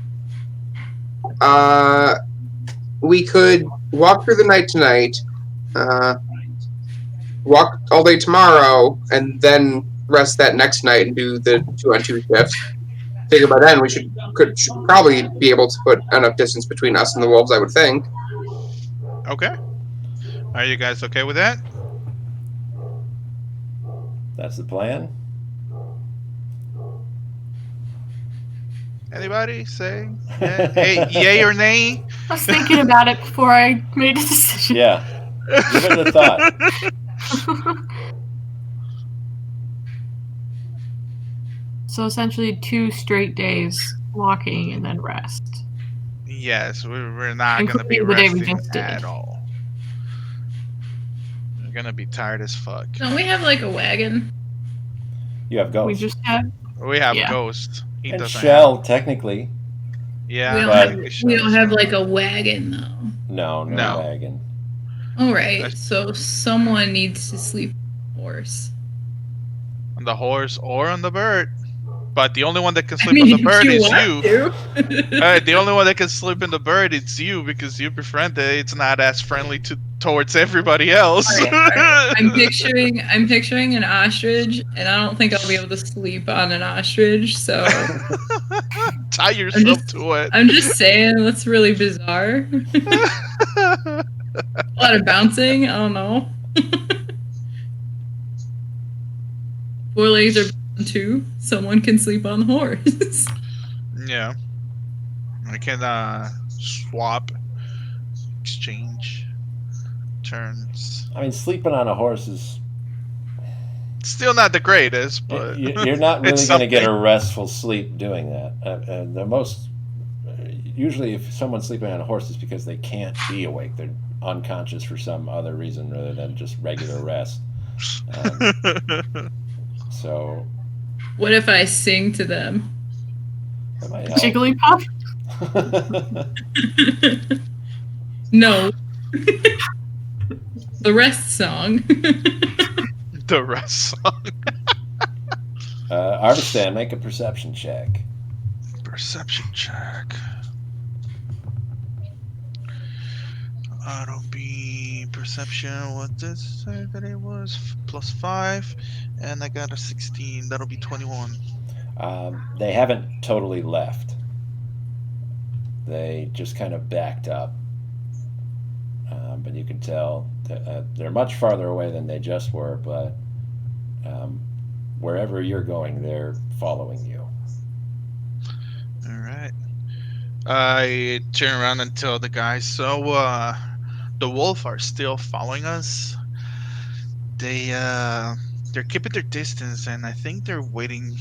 We could walk through the night tonight, walk all day tomorrow, and then rest that next night and do the 2-on-2 shift. Figure by then we should probably be able to put enough distance between us and the wolves, I would think. Okay. Are you guys okay with that? That's the plan. Anybody say yeah? Hey, yay or nay? I was thinking about it before I made a decision. Yeah. Give it a thought. So essentially 2 straight days walking and then rest. Yes, we're not going to be Including the day we resting just did. at all. We're going to be tired as fuck. Don't we have like a wagon? You have We ghosts. just had We have Yeah. Ghost. He And doesn't Shell, technically. have. Yeah, we don't but- have. Shell We don't is have not. like a wagon though. No No. wagon. All right, That's- so someone needs to sleep on the horse. On the horse or on the bird. But the only one that can I sleep mean, on the bird if is want you. to. The only one that can sleep in the bird is you because you befriend it. It's not as friendly towards everybody else. All right. I'm picturing an ostrich, and I don't think I'll be able to sleep on an ostrich. So Tie yourself just- to it. I'm just saying that's really bizarre. A lot of bouncing. I don't know. 4 legs are bound too. Someone can sleep on the horse. Yeah. I can swap, exchange turns. I mean, sleeping on a horse is. Still not the greatest, but You're not really it's going to get a something. restful sleep doing that. The most. Usually, if someone's sleeping on a horse, it's because they can't be awake. They're unconscious for some other reason rather than just regular rest. So. What if I sing to them? That might help. Jigglypuff. No. The rest song. The rest song. Arvastan, make a perception check. Perception check. That'll be perception. What did it say that it was? +5, and I got a 16. That'll be 21. They haven't totally left. They just kind of backed up. But you can tell they're much farther away than they just were, but wherever you're going, they're following you. All right. I turn around and tell the guys, so the wolf are still following us. They're keeping their distance, and I think they're waiting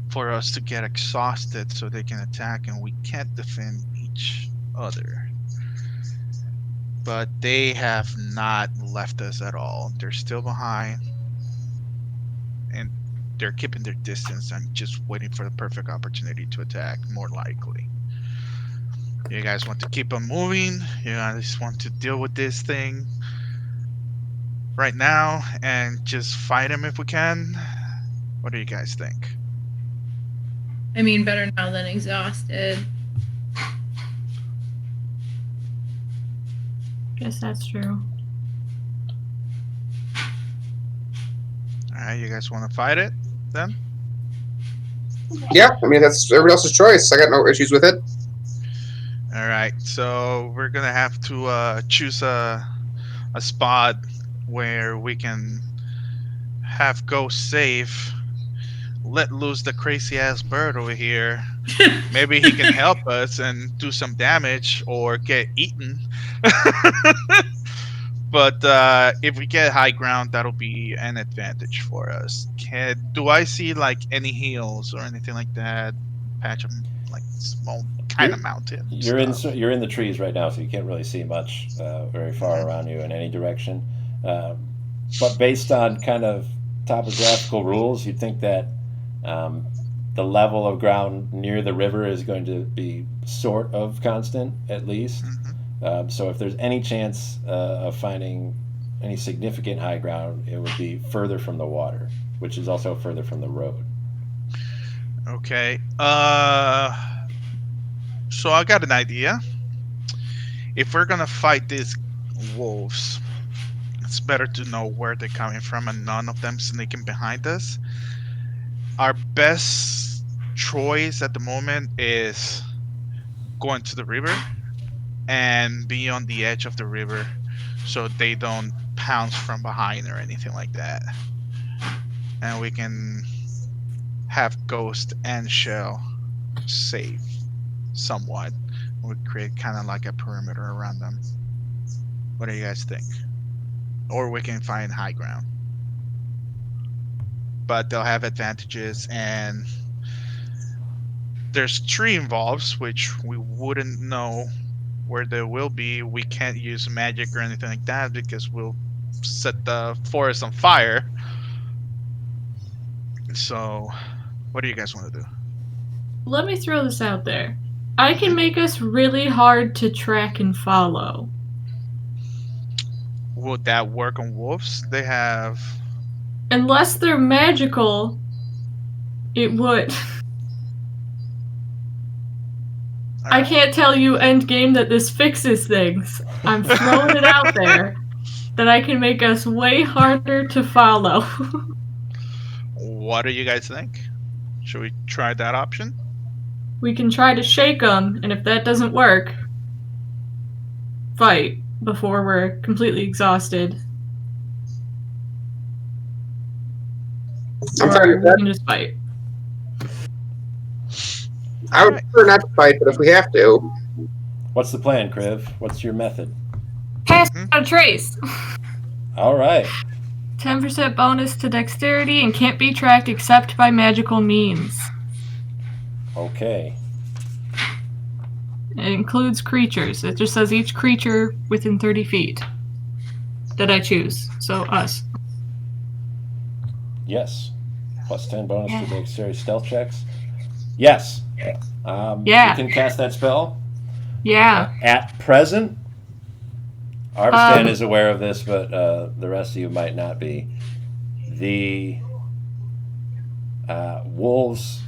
for us to get exhausted so they can attack, and we can't defend each other. But they have not left us at all. They're still behind, and they're keeping their distance. I'm just waiting for the perfect opportunity to attack, more likely. You guys want to keep on moving? You guys want to deal with this thing right now and just fight him if we can? What do you guys think? I mean, better now than exhausted. Guess that's true. Alright, you guys want to fight it then? Yeah, I mean, that's everybody else's choice. I got no issues with it. Alright, so we're gonna have to choose a spot where we can have Ghost safe, let loose the crazy ass bird over here. Maybe he can help us and do some damage or get eaten. But if we get high ground, that'll be an advantage for us. Do I see like any heals or anything like that? Patch them. like small kind of mountain. You're stuff. in the trees right now, so you can't really see much very far around you in any direction. But based on kind of topographical rules, you'd think that um, the level of ground near the river is going to be sort of constant, at least. So if there's any chance of finding any significant high ground, it would be further from the water, which is also further from the road. Okay. So I got an idea. If we're gonna fight these wolves, it's better to know where they're coming from and none of them sneaking behind us. Our best choice at the moment is going to the river and be on the edge of the river so they don't pounce from behind or anything like that. And we can have Ghost and Shell safe somewhat. We create kind of like a perimeter around them. What do you guys think? Or we can find high ground. But they'll have advantages, and there's tree involved, which we wouldn't know where there will be. We can't use magic or anything like that because we'll set the forest on fire. So, what do you guys want to do? Let me throw this out there. I can make us really hard to track and follow. Would that work on wolves? They have. Unless they're magical, it would. I can't tell you endgame that this fixes things. I'm throwing it out there that I can make us way harder to follow. What do you guys think? Should we try that option? We can try to shake them, and if that doesn't work, fight before we're completely exhausted. I'm Or fine with we that. can just fight. I would prefer not to fight, but if we have to, What's the plan, Kriv? What's your method? Pass a trace! All right. 10% bonus to dexterity and can't be tracked except by magical means. Okay. It includes creatures. It just says each creature within 30 feet that I choose. So us. Yes. Plus 10 bonus to dexterity stealth checks. Yes. Yeah. You can cast that spell. Yeah. At present, Arvastan is aware of this, but the rest of you might not be. The wolves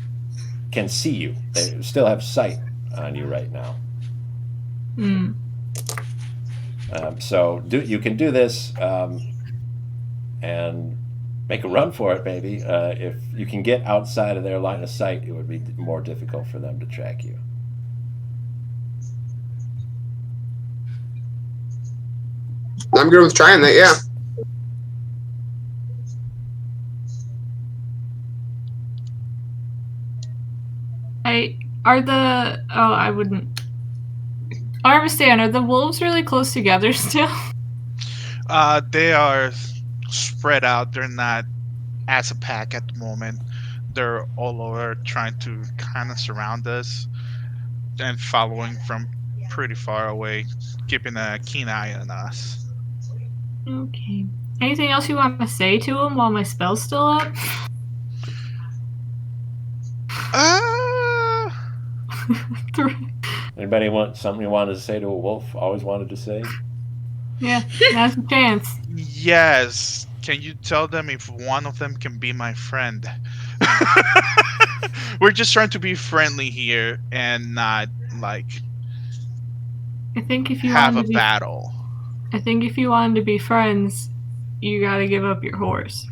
can see you. They still have sight on you right now. Mm. So you can do this and make a run for it, maybe. If you can get outside of their line of sight, it would be more difficult for them to track you. I'm good with trying that, yeah. I wouldn't. Arvastan, are the wolves really close together still? They are spread out. They're not as a pack at the moment. They're all over trying to kind of surround us and following from pretty far away, keeping a keen eye on us. Okay. Anything else you want to say to him while my spell's still up? Anybody want something you wanted to say to a wolf? Always wanted to say? Yeah, that's a chance. Yes. Can you tell them if one of them can be my friend? We're just trying to be friendly here and not like I think if you have a wanted to be, battle. I think if you wanted to be friends, you gotta give up your horse.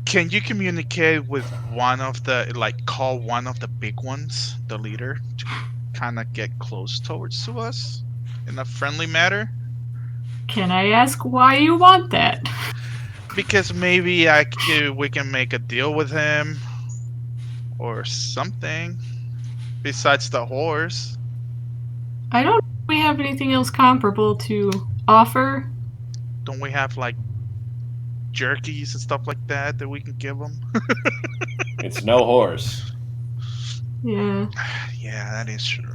Can you communicate with one of the call one of the big ones, the leader, to kind of get close towards to us in a friendly manner? Can I ask why you want that? Because maybe we can make a deal with him or something besides the horse. I don't think we have anything else comparable to offer. Don't we have like jerkies and stuff like that we can give him? It's no horse. Yeah. Yeah, that is true.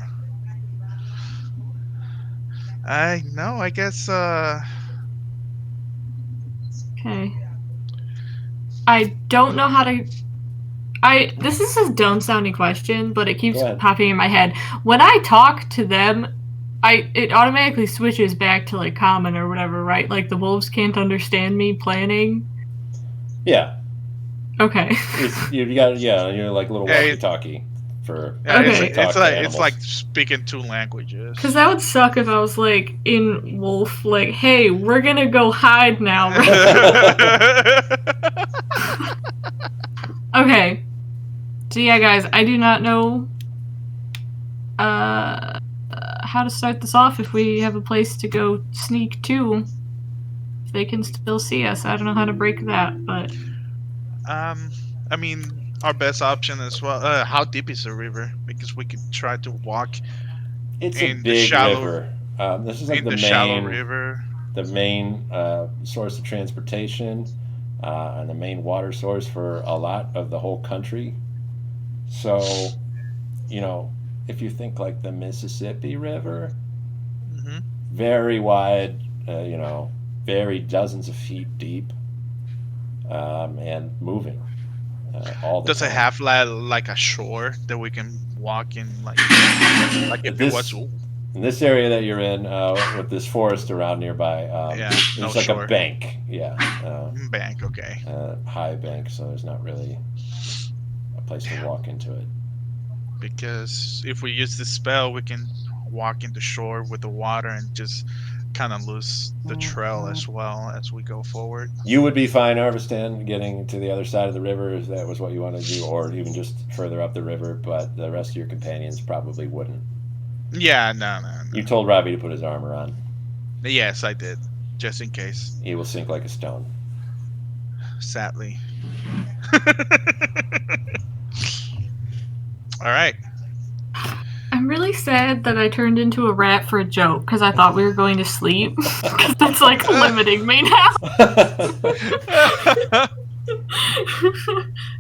I guess Okay. I don't know how to. This is a dumb sounding question, but it keeps Go ahead. popping in my head. When I talk to them, it automatically switches back to like common or whatever, right? Like the wolves can't understand me planning. Yeah, Okay. you got you're like a little Yeah, walkie-talkie for yeah, when Okay. you talk to it's animals. like speaking two languages. Because that would suck if I was like in wolf, like, hey, we're gonna go hide now. Okay. So yeah, guys, I do not know how to start this off if we have a place to go sneak to. If they can still see us. I don't know how to break that, but I mean, our best option as well. How deep is the river? Because we could try to walk It's a in the big shallow river. This is like in the shallow river. the main source of transportation, and the main water source for a lot of the whole country. So, you know, if you think like the Mississippi River, Hmm. very wide, very dozens of feet deep, and moving all the Does it time. have like a shore that we can walk in, like if it was? This Ooh, in this area that you're in, with this forest around nearby, yeah, no there's like a shore. bank, yeah, Bank, okay. high bank, so there's not really a place to walk into it. Because if we use this spell, we can walk into shore with the water and just kind of lose the trail as well as we go forward. You would be fine, Arvastan, getting to the other side of the river if that was what you wanted to do, or even just further up the river, but the rest of your companions probably wouldn't. Yeah, no, no, You told Robbie to put his armor on. no. Yes, I did, just in case. He will sink like a stone. Sadly. All right. I'm really sad that I turned into a rat for a joke because I thought we were going to sleep. Because that's like limiting me now.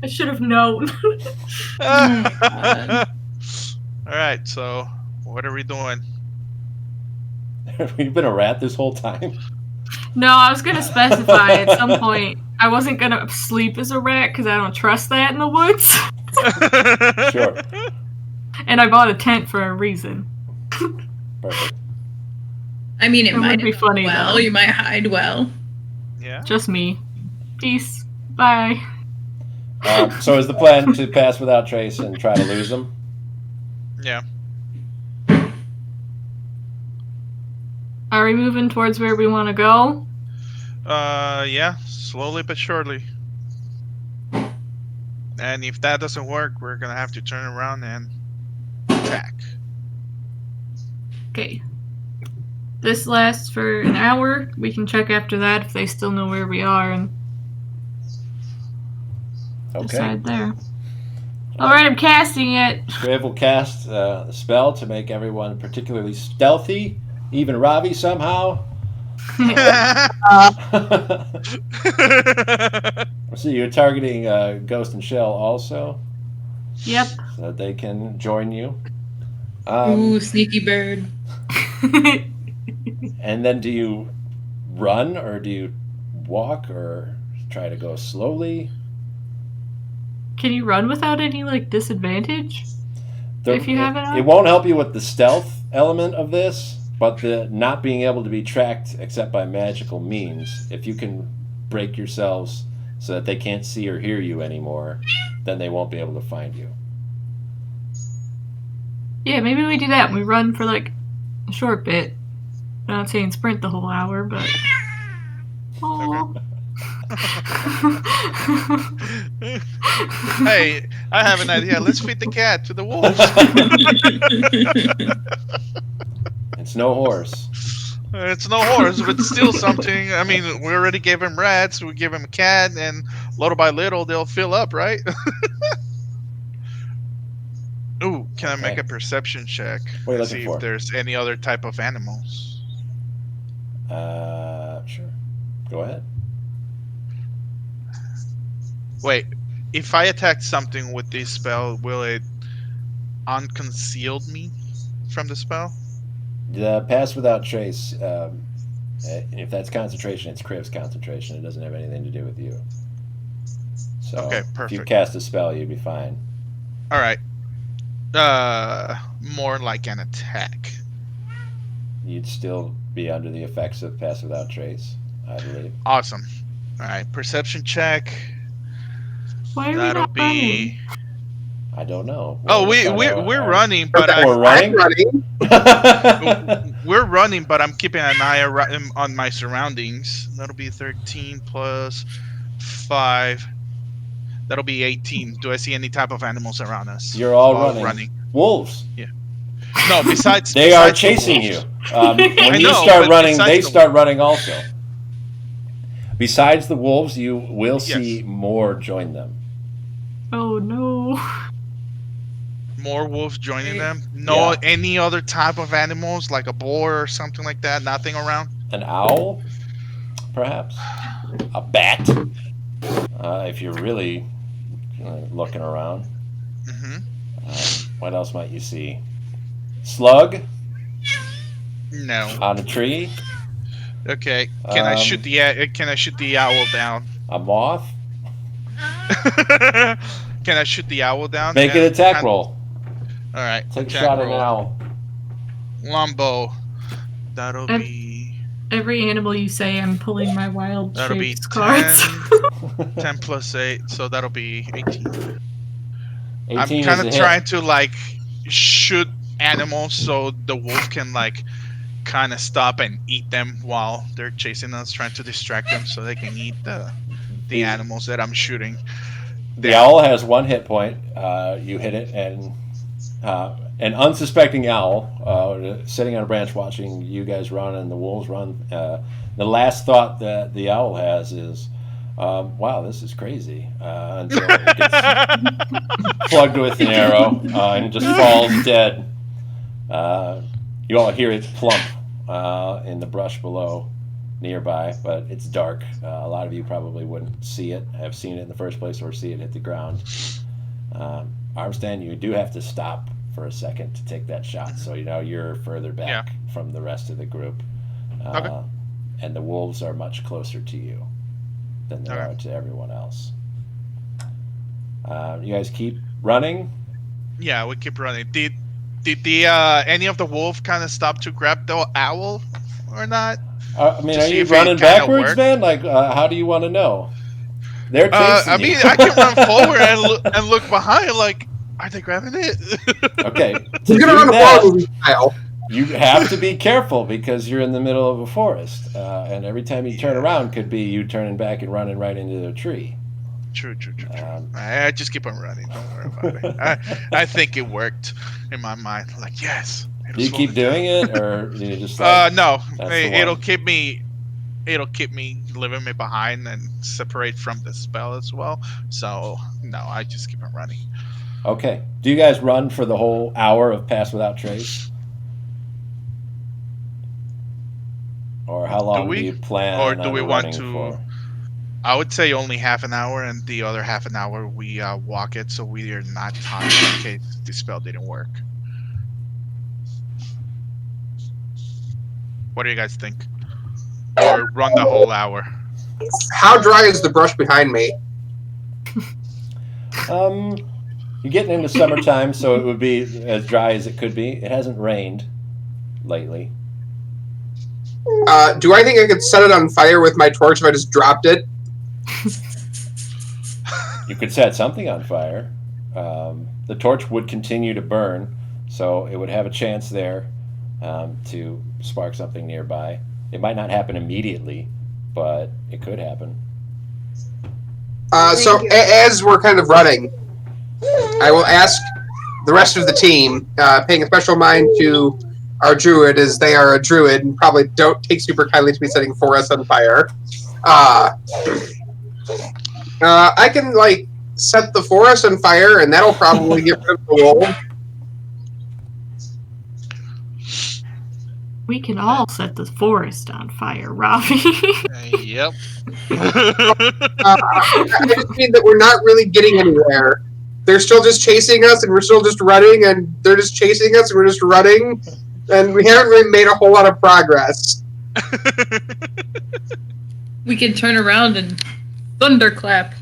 I should have known. God. All right. So, what are we doing? Have you been a rat this whole time? No, I was gonna specify at some point. I wasn't gonna sleep as a rat because I don't trust that in the woods. Sure. And I bought a tent for a reason. Perfect. I mean, it It might would be funny, well. though. You might hide well. Yeah. Just me. Peace. Bye. So is the plan to pass without trace and try to lose them? Yeah. Are we moving towards where we want to go? Yeah. Slowly but surely. And if that doesn't work, we're gonna have to turn around and attack. Okay. This lasts for an hour. We can check after that if they still know where we are and Okay. decide there. Alright, I'm casting it. Scriv will cast a spell to make everyone particularly stealthy, even Ravi somehow. So you're targeting Ghost and Shell also, Yep. so that they can join you. Ooh, sneaky bird. And then do you run or do you walk or try to go slowly? Can you run without any like disadvantage? If you have it on? It won't help you with the stealth element of this, but the not being able to be tracked except by magical means. If you can break yourselves so that they can't see or hear you anymore, then they won't be able to find you. Yeah, maybe we do that. We run for like a short bit. I'm not saying sprint the whole hour, but. Oh. Hey, I have an idea. Let's feed the cat to the wolves. It's no horse. It's no horse, but still something. I mean, we already gave him rats. We give him a cat, and little by little they'll fill up, right? Ooh, can I make Okay. a perception check? What are you and looking see for? if there's any other type of animals. Sure. Go ahead. Wait, if I attack something with this spell, will it unconcealed me from the spell? The pass without trace. If that's concentration, it's Crib's concentration. It doesn't have anything to do with you. So Okay, if you perfect. cast a spell, you'd be fine. All right. More like an attack. You'd still be under the effects of pass without trace, I believe. Awesome. All right, perception check. Why are we That'll not be. I don't know. Oh, We'll find out we're our- running, but We're I'm running. running. we're running, but I'm keeping an eye on my surroundings. That'll be 13 plus 5. That'll be 18. Do I see any type of animals around us? You're all while running. Wolves. No, besides They are besides the chasing you. wolves. When I you know, start but running, besides they the start running also. Besides the wolves, you will Yes. see more join them. Oh no. More wolves joining them. No, Yeah. any other type of animals like a boar or something like that. Nothing around. An owl, perhaps. A bat, if you're really looking around. Hmm. What else might you see? Slug No. on a tree. Okay. Can I shoot the owl down? A moth. Can I shoot the owl down? Make an And attack kind- roll. All right. Take a attack shot at an roll. owl. Lombo. That'll And- be Every animal you say, I'm pulling my wild that'll be shapes 10, cards. 10 plus 8, so that'll be 18. 18 I'm is kind a of hit. trying to like shoot animals so the wolf can like kind of stop and eat them while they're chasing us, trying to distract them so they can eat the animals that I'm shooting. The owl has 1 hit point. You hit it, and an unsuspecting owl sitting on a branch watching you guys run and the wolves run. The last thought that the owl has is, wow, this is crazy. Until it gets plugged with an arrow and just falls dead. You all hear it plump in the brush below nearby, but it's dark. A lot of you probably wouldn't see it, have seen it in the first place, or see it hit the ground. Arvastan, you do have to stop for a second to take that shot, so you know you're further back from the rest of the group. Okay. And the wolves are much closer to you than they are to everyone else. You guys keep running. Yeah, we keep running. Did the any of the wolf kind of stop to grab the owl or not? I mean, To are see you if it running kinda backwards, worked? man? Like, how do you want to know? They're chasing I you. mean, I can run forward and look behind. Like, are they grabbing it? Okay. You're To gonna do run a that, horror movie style. you have to be careful because you're in the middle of a forest, and every time you turn around could be you turning back and running right into a tree. True. Um, I just keep on running. Don't worry about it. I think it worked in my mind. Like, yes. Do you keep doing it, or do you just? No. That's the It'll one. keep me. It'll keep me leaving me behind and separate from the spell as well. So no, I just keep on running. Okay. Do you guys run for the whole hour of Pass Without Trace? Or how long do, we? you plan Or do on we want running to- for? I would say only half an hour, and the other half an hour we walk it, so we are not tired in case the spell didn't work. What do you guys think? Or run the whole hour? How dry is the brush behind me? You're getting into summertime, so it would be as dry as it could be. It hasn't rained lately. Do I think I could set it on fire with my torch if I just dropped it? You could set something on fire. The torch would continue to burn, so it would have a chance there to spark something nearby. It might not happen immediately, but it could happen. So as we're kind of running, I will ask the rest of the team, paying a special mind to our druid, as they are a druid and probably don't take super kindly to me setting forests on fire. I can like set the forest on fire, and that'll probably get rid of the wolf. We can all set the forest on fire, Robbie. Yep. I just mean that we're not really getting anywhere. they're still just chasing us, and we're still just running, and they're just chasing us, and we're just running, and we haven't really made a whole lot of progress. We can turn around and thunderclap.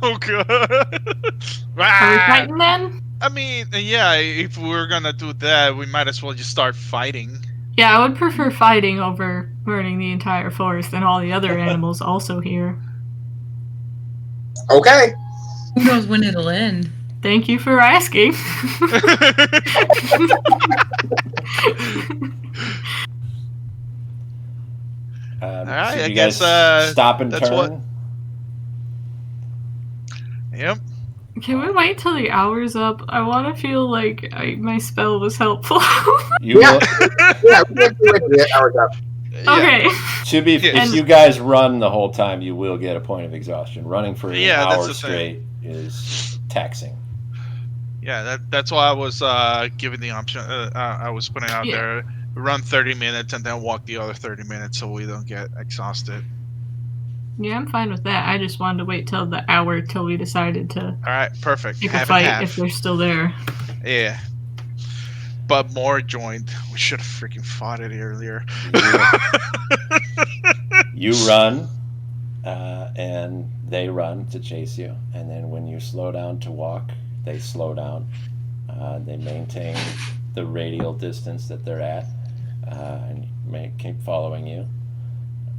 Oh god. Are we Ah, fighting then? I mean, yeah, if we're gonna do that, we might as well just start fighting. Yeah, I would prefer fighting over burning the entire forest and all the other animals also here. Okay. Who knows when it'll end? Thank you for asking. All So right, I you guess guys stop and that's turn. what. Yep. Can we wait till the hour's up? I want to feel like my spell was helpful. You Yeah. will, Yeah, we have to wait for the hours up. Yeah. Okay. should be Yeah. if you guys run the whole time, you will get a point of exhaustion. Running for an Yeah, that's hour the straight is taxing. Yeah, that's why I was giving the option. I was putting out Yeah. there: run 30 minutes and then walk the other 30 minutes, so we don't get exhausted. Yeah, I'm fine with that. I just wanted to wait till the hour till we decided to All right, perfect. pick a Half fight and if half. they're still there. Yeah. But more joined. We should have freaking fought it earlier. You run, and they run to chase you. And then when you slow down to walk, they slow down. They maintain the radial distance that they're at, and may keep following you.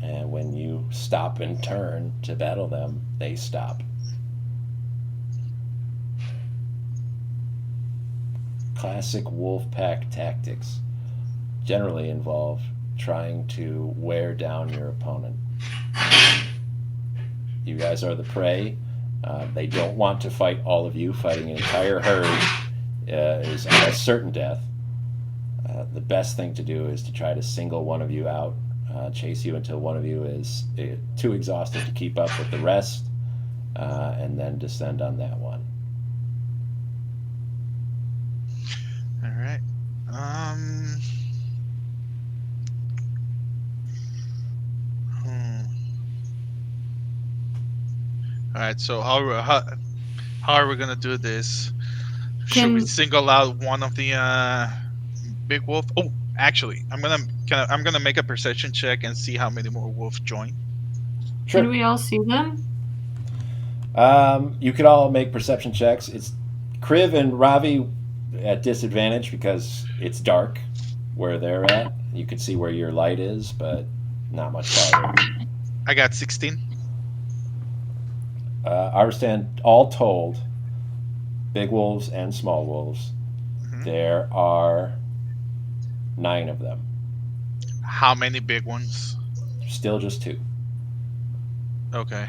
And when you stop and turn to battle them, they stop. Classic wolf pack tactics generally involve trying to wear down your opponent. You guys are the prey. They don't want to fight all of you. Fighting an entire herd is a certain death. The best thing to do is to try to single one of you out, chase you until one of you is too exhausted to keep up with the rest, and then descend on that one. All right. All right. So how are we gonna do this? Should we Can- single out one of the big wolf? Oh, actually, I'm gonna make a perception check and see how many more wolves join. Sure. Can we all see them? You could all make perception checks. It's Kriv and Ravi at disadvantage because it's dark where they're at. You can see where your light is, but not much farther. I got 16. Arvastan, all told, big wolves and small wolves, Mhm. there are 9 of them. How many big ones? Still just 2. Okay.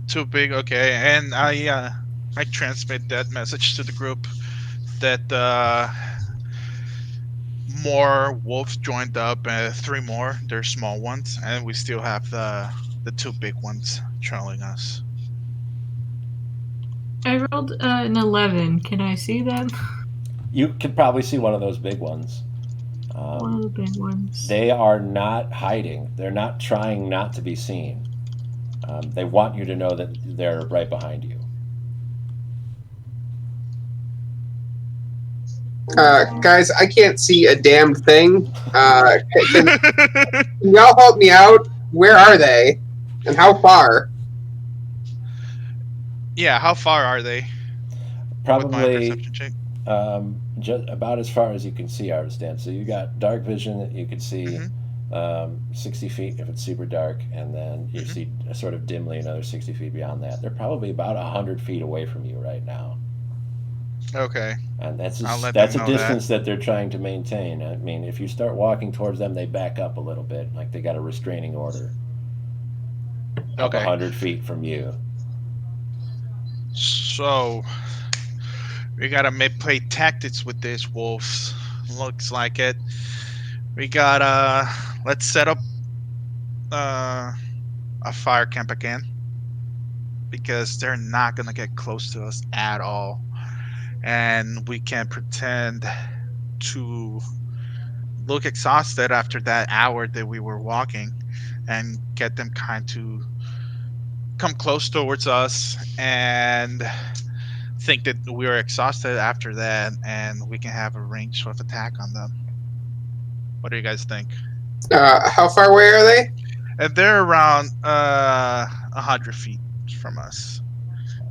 Too big. Okay, and I transmit that message to the group that more wolves joined up, 3 more. They're small ones, and we still have the 2 big ones trailing us. I rolled an 11. Can I see them? You could probably see one of those big ones. One of the big ones. They are not hiding. They're not trying not to be seen. They want you to know that they're right behind you. Guys, I can't see a damn thing. Can y'all help me out? Where are they? And how far? Yeah, how far are they? With my Probably perception check. just about as far as you can see, Arvastan. So you got dark vision that you can see 60 feet if it's super dark, and then you see sort of dimly another 60 feet beyond that. They're probably about 100 feet away from you right now. Okay. And that's I'll let that's them a know distance that they're trying to maintain. I mean, if you start walking towards them, they back up a little bit, like they got a restraining order of Okay. 100 feet from you. So we gotta play tactics with these wolves. Looks like it. We gotta let's set up a fire camp again, because they're not gonna get close to us at all, and we can pretend to look exhausted after that hour that we were walking, and get them kind to come close towards us and think that we're exhausted after that, and we can have a range of attack on them. What do you guys think? How far away are they? And they're around 100 feet from us.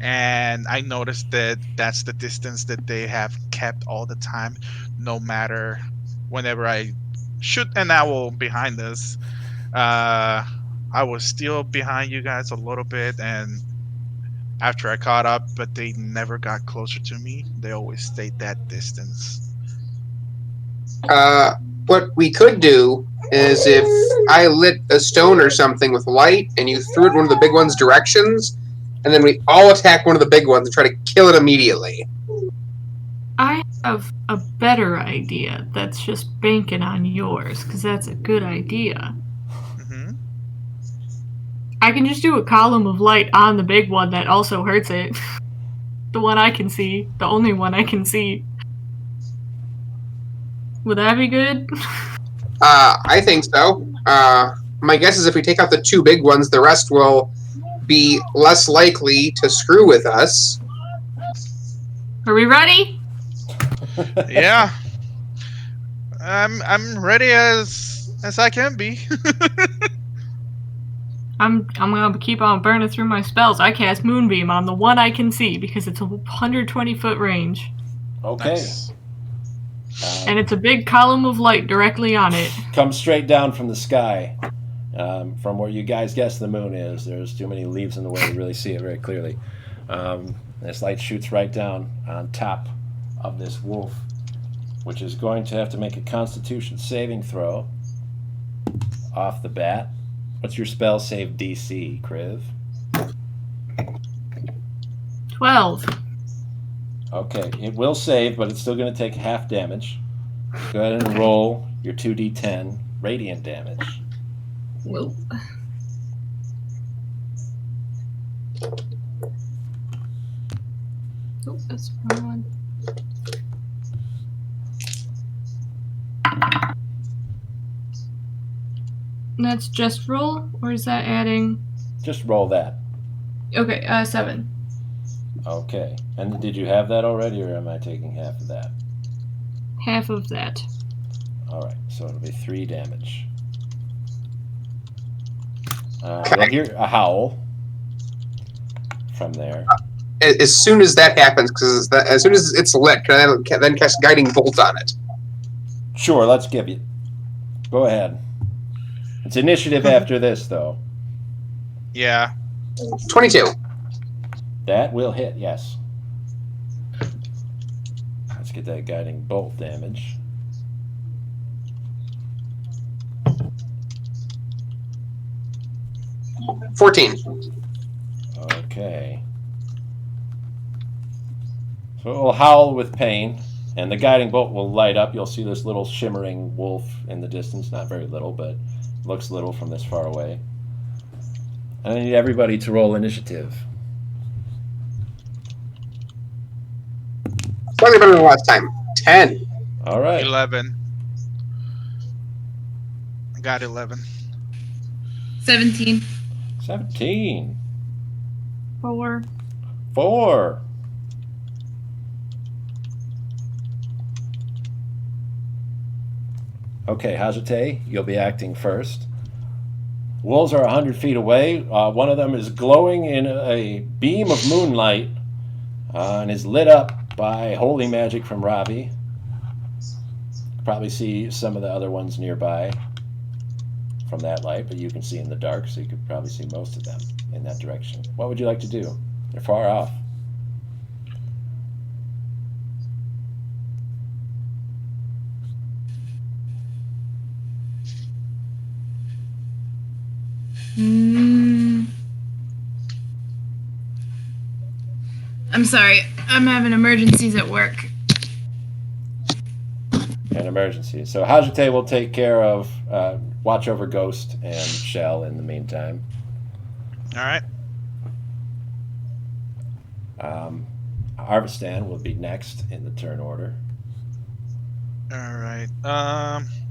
And I noticed that that's the distance that they have kept all the time, no matter whenever I shoot an owl behind us. I was still behind you guys a little bit, and after I caught up, but they never got closer to me. They always stayed that distance. What we could do is if I lit a stone or something with light and you threw it one of the big one's directions, and then we all attack one of the big ones and try to kill it immediately. I have a better idea that's just banking on yours, because that's a good idea. Hmm. I can just do a column of light on the big one that also hurts it. The one I can see. The only one I can see. Would that be good? I think so. My guess is if we take out the two big ones, the rest will be less likely to screw with us. Are we ready? Yeah, I'm ready as I can be. I'm gonna keep on burning through my spells. I cast Moonbeam on the one I can see because it's a 120-foot range. Okay. Nice. And it's a big column of light directly on it. Comes straight down from the sky, from where you guys guess the moon is. There's too many leaves in the way to really see it very clearly. This light shoots right down on top of this wolf, which is going to have to make a Constitution saving throw off the bat. What's your spell save DC, Kriv? 12. Okay, it will save, but it's still going to take half damage. Go ahead and roll your 2d10 radiant damage. Whoa. Oh, that's the wrong one. And that's just roll, or is that adding? Just roll that. Okay, 7. Okay. And did you have that already, or am I taking half of that? Half of that. All right, so it'll be 3 damage. You'll hear a howl from there. As soon as that happens, because as soon as it's lit, can I then cast Guiding Bolt on it? Sure, let's give you. Go ahead. It's initiative after this, though. Yeah. 22. That will hit, yes. Let's get that guiding bolt damage. $14. Okay. So it will howl with pain, and the guiding bolt will light up. You'll see this little shimmering wolf in the distance. Not very little, but looks little from this far away. And I need everybody to roll initiative. Slightly better than last time. 10. All right. 11. I got 11. 17. 17. 4. 4. Okay, Hajite, you'll be acting first. Wolves are 100 feet away. One of them is glowing in a beam of moonlight and is lit up by holy magic from Ravi. Probably see some of the other ones nearby from that light, but you can see in the dark, so you could probably see most of them in that direction. What would you like to do? They're far off. I'm sorry. I'm having emergencies at work. An emergency. So Hajite will take care of watch over Ghost and Shell in the meantime. All right. Arvastan will be next in the turn order. All right.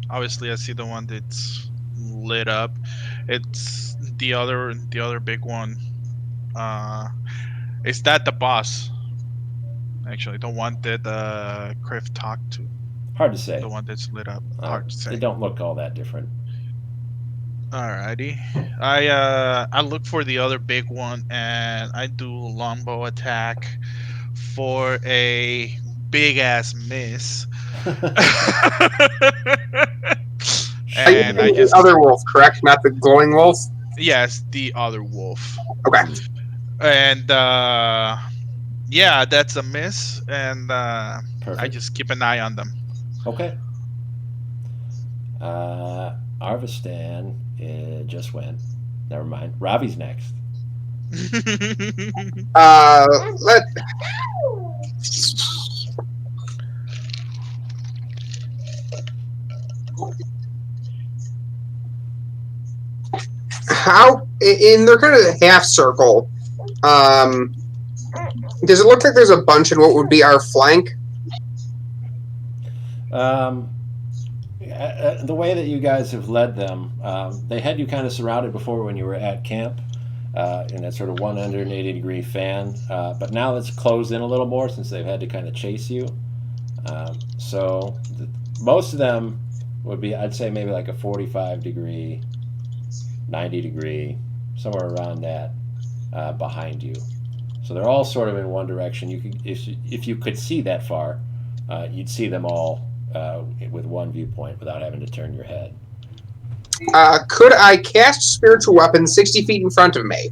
Obviously, I see the one that's lit up. It's the other big one. Uh, is that the boss? Actually, the one that Criff talked to, Hard to say. the one that's lit up. Hard to They say. don't look all that different. Alrighty. I look for the other big one and I do longbow attack for a big ass miss. Are you And I thinking the just other wolf, correct? Not the glowing wolf? yes, the other wolf. Okay. And yeah, that's a miss and I Perfect. just keep an eye on them. Okay. Arvastan just went. Never mind. Ravi's next. Let how in their kind of half circle. Does it look like there's a bunch in what would be our flank? The way that you guys have led them, they had you kind of surrounded before when you were at camp in that sort of 180-degree fan. But now it's closed in a little more since they've had to kind of chase you. Most of them would be, I'd say, maybe like a 45-degree, 90-degree, somewhere around that behind you. So they're all sort of in one direction. You could, if you could see that far, you'd see them all with one viewpoint without having to turn your head. Could I cast spiritual weapon 60 feet in front of me,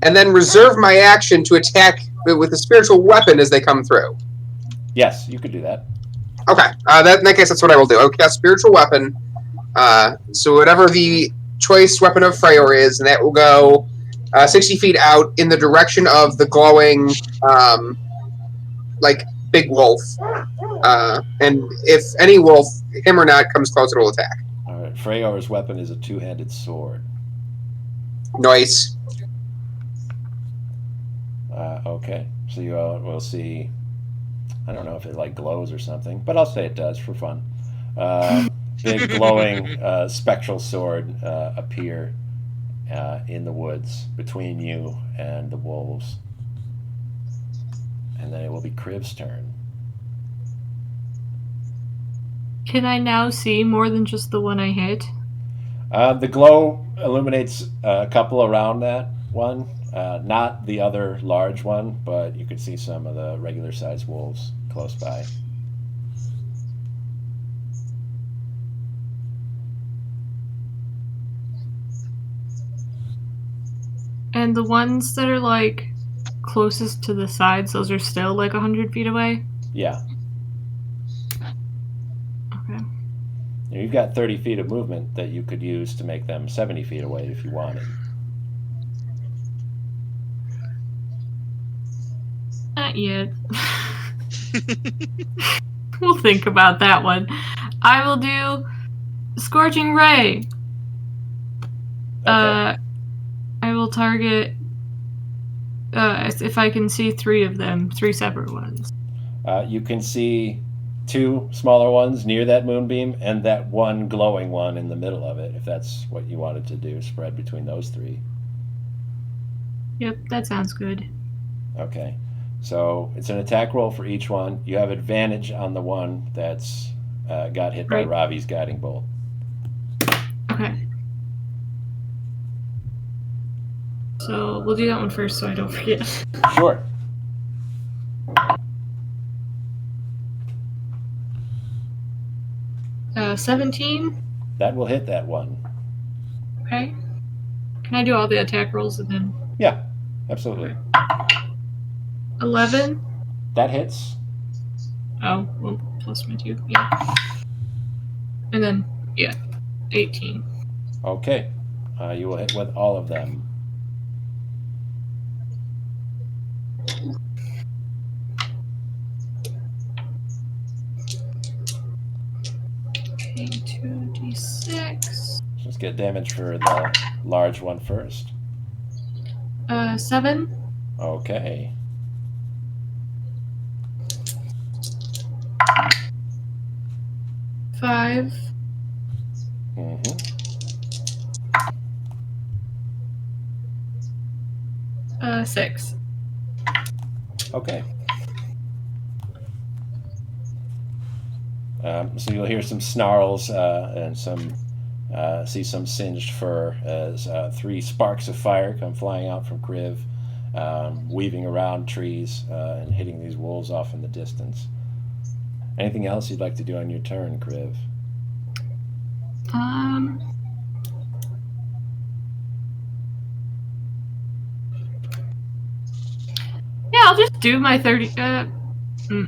and then reserve my action to attack with a spiritual weapon as they come through? Yes, you could do that. Okay, in that case, that's what I will do. I'll cast spiritual weapon. So whatever the choice weapon of Freyr is, and that will go 60 feet out in the direction of the glowing, like, big wolf. And if any wolf, him or not, comes close, it will attack. All right. Freyor's weapon is a two-handed sword. Nice. Okay, so you will see. I don't know if it like glows or something, but I'll say it does for fun. Big glowing spectral sword appear in the woods between you and the wolves, and then it will be Criv's turn. Can I now see more than just the one I hit? The glow illuminates a couple around that one, not the other large one, but you could see some of the regular sized wolves close by. And the ones that are like closest to the sides, those are still like 100 feet away? Yeah. Okay. You've got 30 feet of movement that you could use to make them 70 feet away if you wanted. Not yet. We'll think about that one. I will do Scorching Ray. Okay. I will target if I can see three of them, three separate ones. You can see two smaller ones near that moonbeam and that one glowing one in the middle of it, if that's what you wanted to do, spread between those three. Yep, that sounds good. Okay. So it's an attack roll for each one. You have advantage on the one that's got hit by Right. Ravi's guiding bolt. Okay. So we'll do that one first so I don't forget. Sure. Uh, 17. That will hit that one. Okay. Can I do all the attack rolls and then Yeah, absolutely. 11? That hits. Oh, well, plus my 2. Yeah. And then, yeah, 18. Okay. You will hit with all of them. Okay, 2d6. Let's get damage for the large one first. 7. Okay. Five, Mm-hmm. 6. Okay. So you'll hear some snarls and see some singed fur as 3 sparks of fire come flying out from Kriv, weaving around trees and hitting these wolves off in the distance. Anything else you'd like to do on your turn, Kriv? Yeah, I'll just do my 30.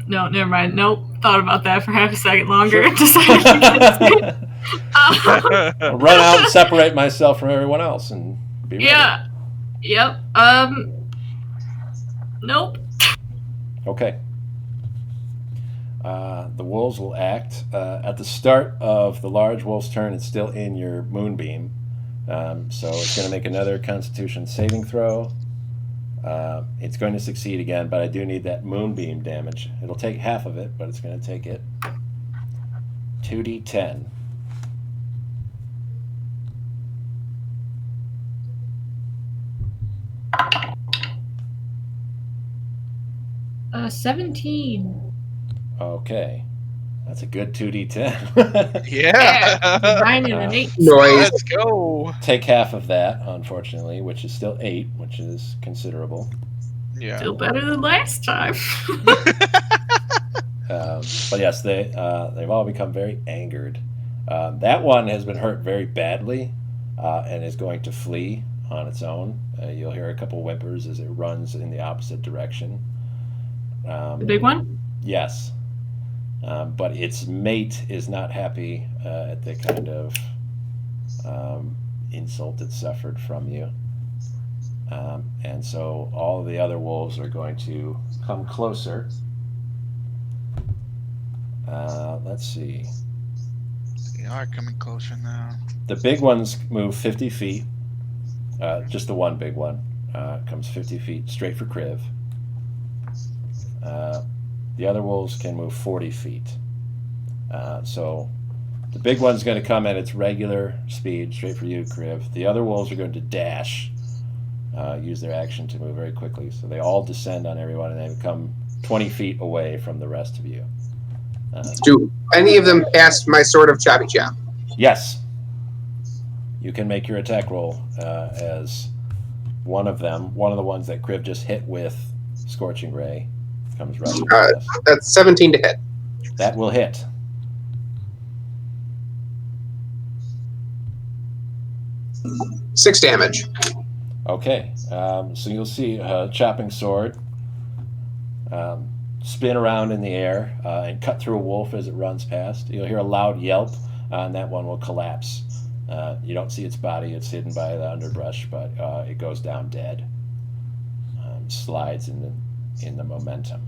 No, never mind. Nope. Thought about that for half a second longer. Decided to I'll run out and separate myself from everyone else and be ready. Yeah. Yep. Nope. Okay. The wolves will act. At the start of the large wolf's turn, it's still in your moonbeam. So it's going to make another Constitution saving throw. It's going to succeed again, but I do need that moonbeam damage. It'll take half of it, but it's going to take it. 2d10. Uh, 17. Okay. That's a good 2d10. Yeah. 9 and an 8. Noise. Let's go. Take half of that, unfortunately, which is still 8, which is considerable. Yeah. Still better than last time. But yes, they've all become very angered. That one has been hurt very badly and is going to flee on its own. You'll hear a couple whimpers as it runs in the opposite direction. The big one? Yes. But its mate is not happy at the kind of insult it suffered from you. And so all of the other wolves are going to come closer. Let's see. They are coming closer now. The big ones move 50 feet. Just the one big one comes 50 feet straight for Kriv. The other wolves can move 40 feet. So the big one's going to come at its regular speed straight for you, Kriv. The other wolves are going to dash, use their action to move very quickly. So they all descend on everyone and they come 20 feet away from the rest of you. Do any of them pass my sword of choppy chop? Yes. You can make your attack roll as one of the ones that Kriv just hit with Scorching Ray comes rushing. That's 17 to hit. That will hit. Six damage. Okay. So you'll see a chopping sword spin around in the air and cut through a wolf as it runs past. You'll hear a loud yelp, and that one will collapse. You don't see its body. It's hidden by the underbrush, but it goes down dead. Slides in the momentum.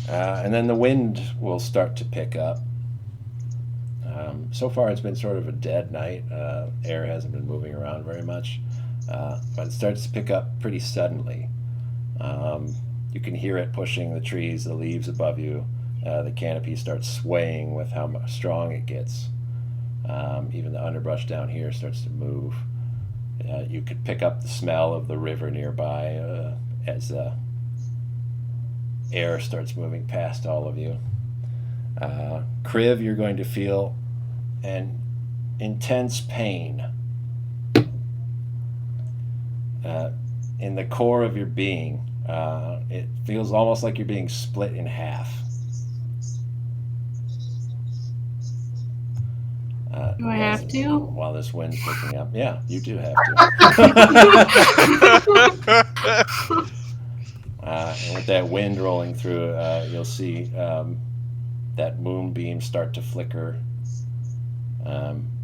And then the wind will start to pick up. So far it's been sort of a dead night. Air hasn't been moving around very much, but it starts to pick up pretty suddenly. You can hear it pushing the trees, the leaves above you. The canopy starts swaying with how strong it gets. Even the underbrush down here starts to move. You could pick up the smell of the river nearby as the air starts moving past all of you. Kriv, you're going to feel an intense pain in the core of your being. It feels almost like you're being split in half. Do I have to? While this wind's picking up. Yeah, you do have to. And with that wind rolling through, you'll see that moonbeam start to flicker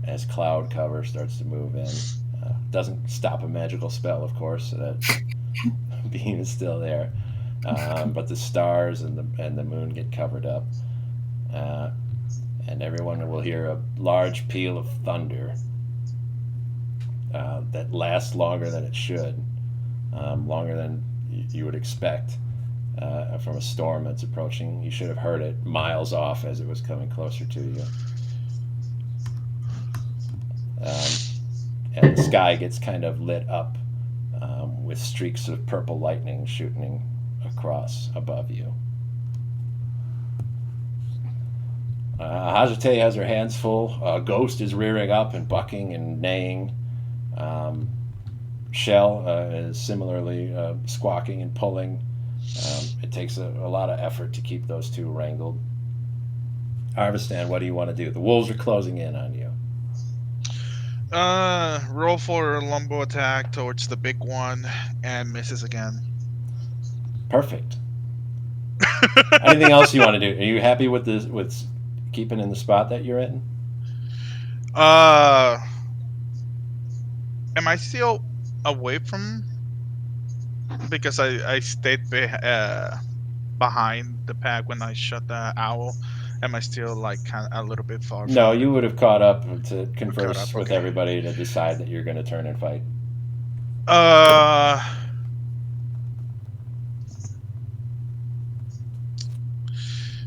as cloud cover starts to move in. Doesn't stop a magical spell, of course. So that beam is still there. But the stars and the moon get covered up. And everyone will hear a large peal of thunder that lasts longer than it should, longer than you would expect from a storm that's approaching. You should have heard it miles off as it was coming closer to you. and the sky gets kind of lit up with streaks of purple lightning shooting across above you. Hajite has her hands full. Ghost is rearing up and bucking and neighing. Shell is similarly squawking and pulling. It takes a lot of effort to keep those two wrangled. Arvastan, what do you want to do? The wolves are closing in on you. Roll for a lumbo attack towards the big one and misses again. Perfect. Anything else you want to do? Are you happy with this? With keeping in the spot that you're in? Am I still away from? Because I stayed behind the pack when I shot the owl. Am I still like kind of a little bit far? No, from you would have caught up to converse Caught up, with okay. everybody to decide that you're going to turn and fight.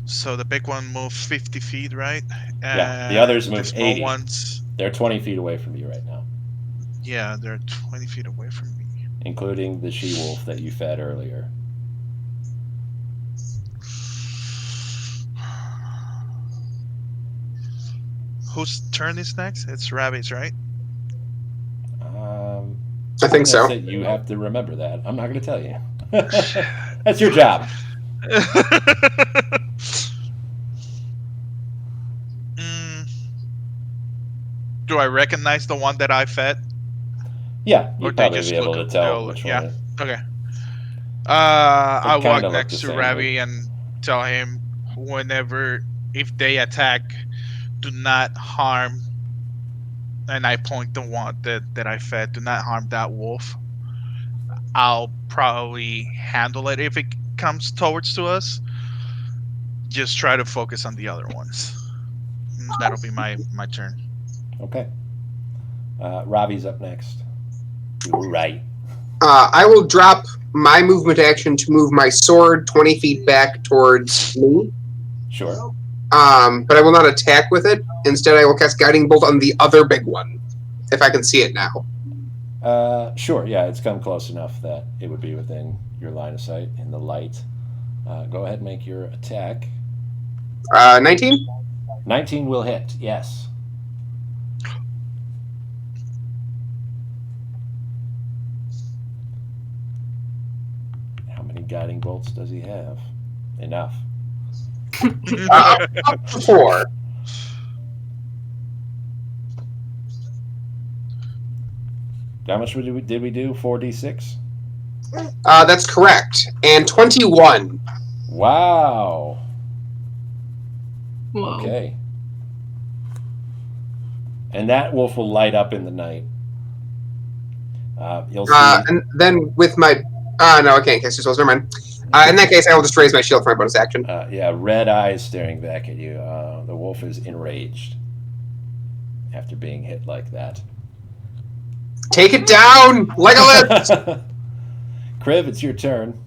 So the big one moved 50 feet, right? Yeah, the others The move small 80. ones, They're 20 feet away from you right now, yeah, they're 20 feet away from me. including the she-wolf that you fed earlier. Whose turn is next? It's Rabbit's, right? I think so. That's it. You have to remember that. I'm not going to tell you. That's your job. Do I recognize the one that I fed? Yeah, Or you'd they probably just be able look to tell up- which yeah. one. Okay. I kinda walk look next the to same, Ravi and tell him if they attack, do not harm. And I point the one that I fed. Do not harm that wolf. I'll probably handle it if it comes towards to us. Just try to focus on the other ones. That'll be my turn. Okay. Ravi's up next. You're right. I will drop my movement action to move my sword 20 feet back towards me. Sure. But I will not attack with it. Instead, I will cast Guiding Bolt on the other big one, if I can see it now. Sure, yeah, it's come close enough that it would be within your line of sight in the light. Go ahead and make your attack. 19? 19 will hit, yes. How many guiding bolts does he have? Enough. Up to 4. How much did we do? 4d6? That's correct. And 21. Wow. Whoa. Okay. And that wolf will light up in the night. You'll see. And then with my... no, I can't cast two spells. Never mind. In that case, I will just raise my shield for my bonus action. Yeah, red eyes staring back at you. The wolf is enraged after being hit like that. Take it down! Legolas! Kriv, it's your turn.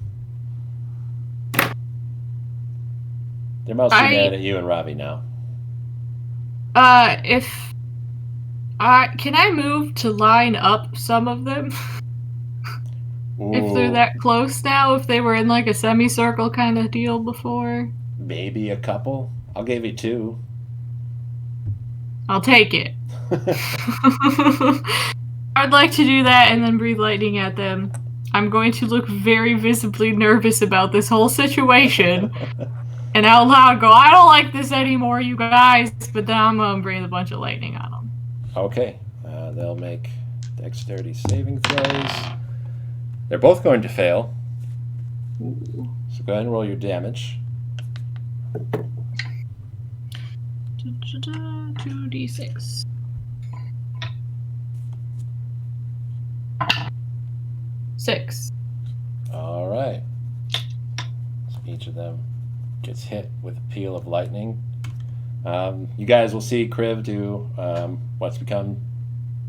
They're mostly mad at you and Ravi now. Can I move to line up some of them? If they're Ooh, that close now, if they were in like a semicircle kind of deal before, maybe a couple. I'll give you 2. I'll take it. I'd like to do that and then breathe lightning at them. I'm going to look very visibly nervous about this whole situation. And out loud go, I don't like this anymore, you guys. But then I'm going to breathe a bunch of lightning on them. Okay. They'll make dexterity saving throws. They're both going to fail. So go ahead and roll your damage. 2d6. 6. All right. So each of them gets hit with a peal of lightning. You guys will see Kriv do what's become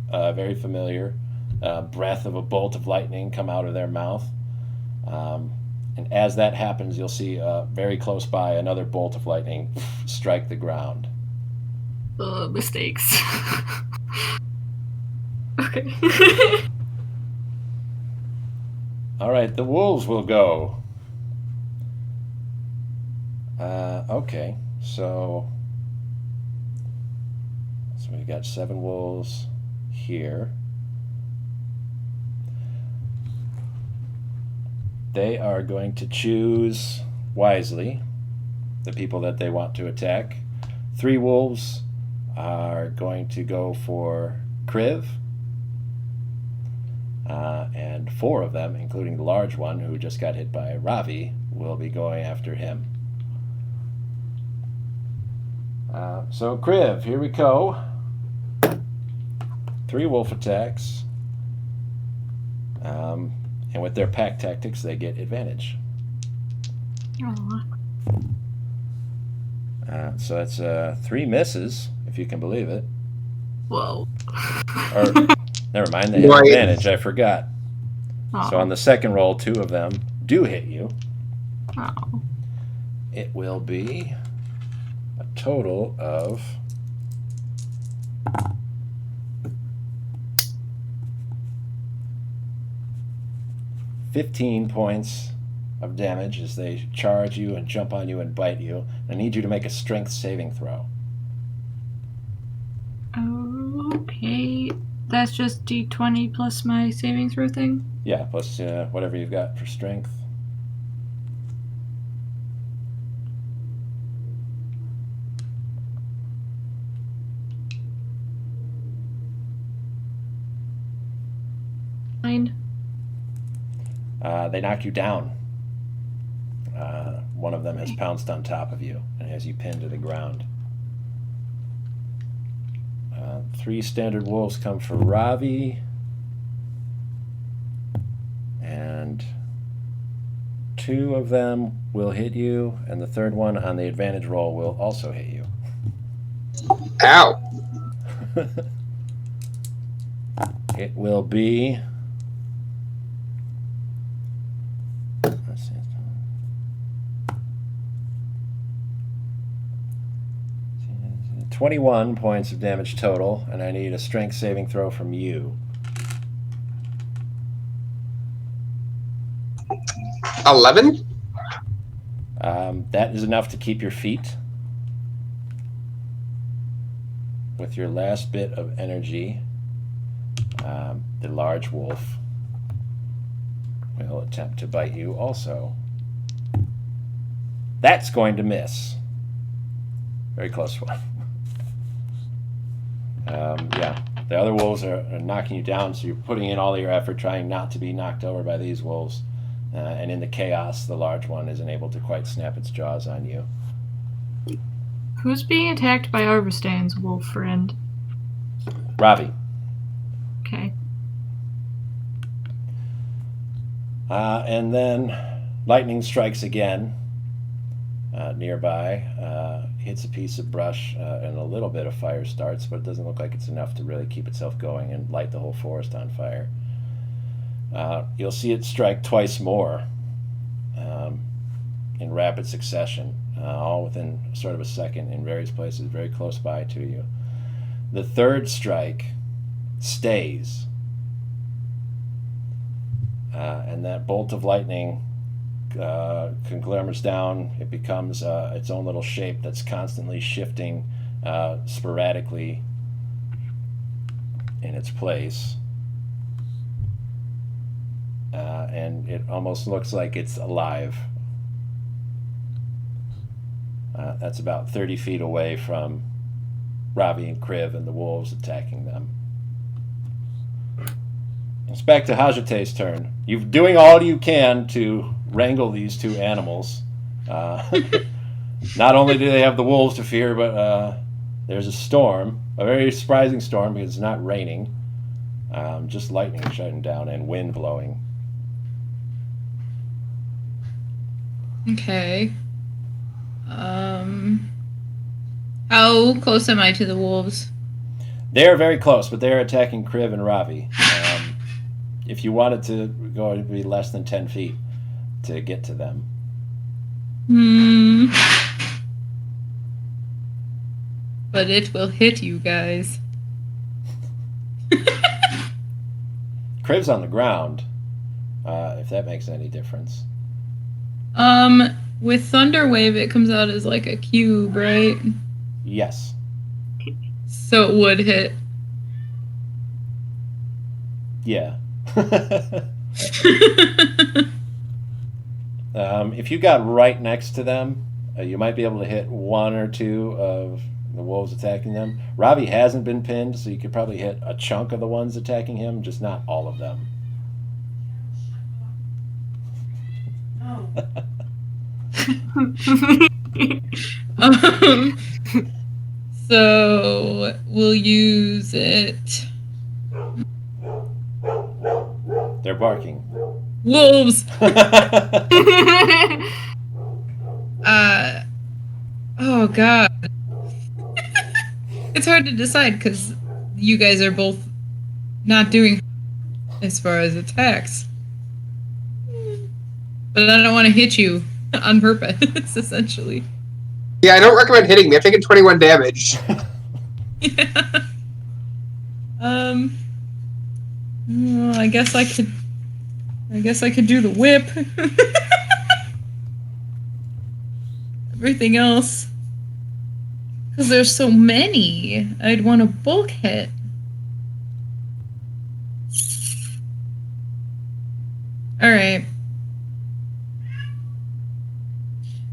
very familiar breath of a bolt of lightning come out of their mouth. And as that happens, you'll see very close by another bolt of lightning strike the ground. Mistakes. Okay. All right, the wolves will go. Okay, so we've got 7 wolves here. They are going to choose wisely the people that they want to attack. 3 wolves are going to go for Kriv, and 4 of them, including the large one who just got hit by Ravi, will be going after him. So Kriv, here we go. 3 wolf attacks. And with their pack tactics, they get advantage. Aw. So that's 3 misses, if you can believe it. Whoa. Or, never mind, they have Right. advantage. I forgot. Aw. So on the second roll, 2 of them do hit you. Aw. It will be a total of 15 points of damage as they charge you and jump on you and bite you. I need you to make a strength saving throw. Okay. That's just d20 plus my saving throw thing? Yeah, plus whatever you've got for strength. Fine. They knock you down. One of them has pounced on top of you and has you pinned to the ground. 3 standard wolves come for Ravi. And 2 of them will hit you, and the third one on the advantage roll will also hit you. Ow. It will be... let's see, 21 points of damage total, and I need a strength saving throw from you. 11? That is enough to keep your feet. With your last bit of energy, the large wolf will attempt to bite you also. That's going to miss. Very close one. Yeah, the other wolves are knocking you down, so you're putting in all your effort trying not to be knocked over by these wolves. And in the chaos, the large one isn't able to quite snap its jaws on you. Who's being attacked by Arvastan's wolf friend? Ravi. Okay. And then lightning strikes again nearby, hits a piece of brush, and a little bit of fire starts, but it doesn't look like it's enough to really keep itself going and light the whole forest on fire. You'll see it strike twice more in rapid succession, all within sort of a second in various places very close by to you. The third strike stays, and that bolt of lightning conglomerates down. It becomes its own little shape that's constantly shifting sporadically in its place. And it almost looks like it's alive. That's about 30 feet away from Ravi and Kriv and the wolves attacking them. It's back to Hajate's turn. You're doing all you can to wrangle these 2 animals. Not only do they have the wolves to fear, but there's a storm, a very surprising storm because it's not raining, just lightning shutting down and wind blowing. Okay. How close am I to the wolves? They're very close, but they're attacking Kriv and Ravi. If you wanted to go, it would be less than 10 feet to get to them. But it will hit you guys. Crib's on the ground. If that makes any difference. With Thunderwave, it comes out as like a cube, right? Yes. So it would hit. Yeah. If you got right next to them, you might be able to hit one or two of the wolves attacking them. Ravi hasn't been pinned, so you could probably hit a chunk of the ones attacking him, just not all of them. um, so we'll use it. They're barking. Wolves. Oh god. It's hard to decide because you guys are both not doing as far as attacks. But I don't want to hit you on purpose, essentially. Yeah, I don't recommend hitting me. I've taken 21 damage. Yeah. Well, I guess I could do the whip. Everything else, because there's so many, I'd want a bulk hit. All right.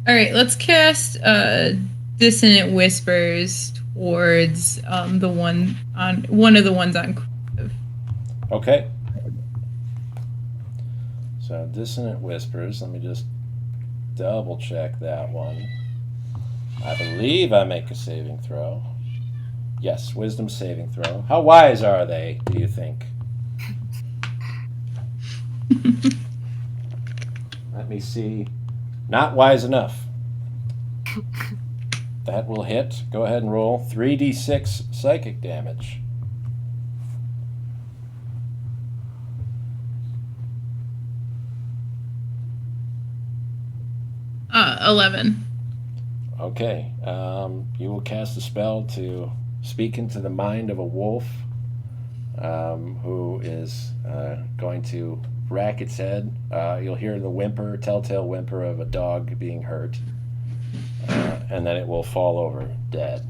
Let's cast Dissonant Whispers towards one of the ones on Kriv. Okay. So Dissonant Whispers, let me just double check that one. I believe I make a saving throw. Yes, wisdom saving throw. How wise are they, do you think? Let me see. Not wise enough. That will hit. Go ahead and roll 3d6 psychic damage. Uh, 11. Okay. You will cast a spell to speak into the mind of a wolf who is going to rack its head. You'll hear the telltale whimper of a dog being hurt. And then it will fall over dead.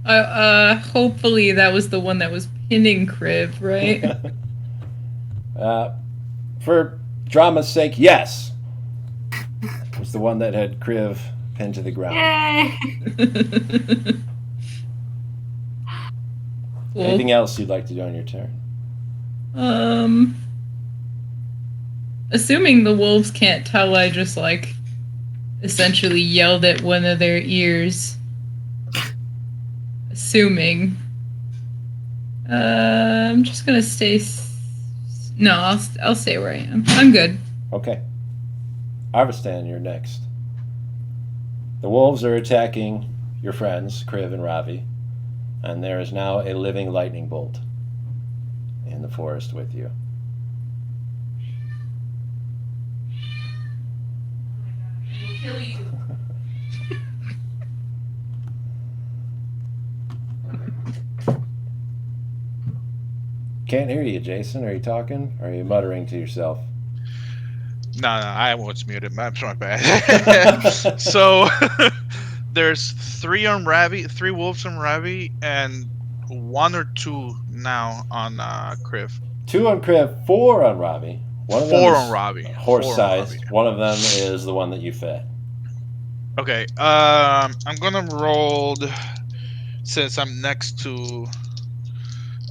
Hopefully that was the one that was pinning Kriv, right? For drama's sake, yes. It was the one that had Kriv pinned to the ground. Yay! Cool. Anything else you'd like to do on your turn? Assuming the wolves can't tell, I just essentially yelled at one of their ears. Assuming. I'm just gonna stay. No, I'll stay where I am. I'm good. Okay. Arvastan, you're next. The wolves are attacking your friends, Kriv and Ravi, and there is now a living lightning bolt in the forest with you. Kill you. Can't hear you, Jason. Are you talking? Or are you muttering to yourself? No, I was muted. I'm sorry, bad. So there's three wolves on Ravi, and one or two now on Kriv. 2 on Kriv, 4 on Ravi. One of them Four is on Ravi. horse Four on size. Ravi. One of them is the one that you fed. Okay. I'm gonna roll since I'm next to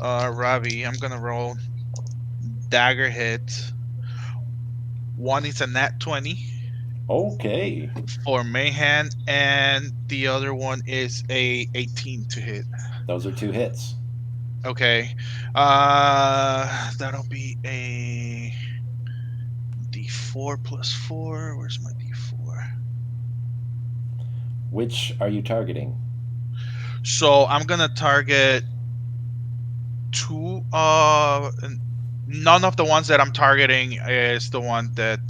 Ravi. I'm gonna roll dagger hit. One is a nat 20 Okay. for Mayhem, and the other one is a 18 to hit. Those are 2 hits. Okay. That'll be a D4 plus 4. Where's my D4? Which are you targeting? So I'm gonna target 2. None of the ones that I'm targeting is the one that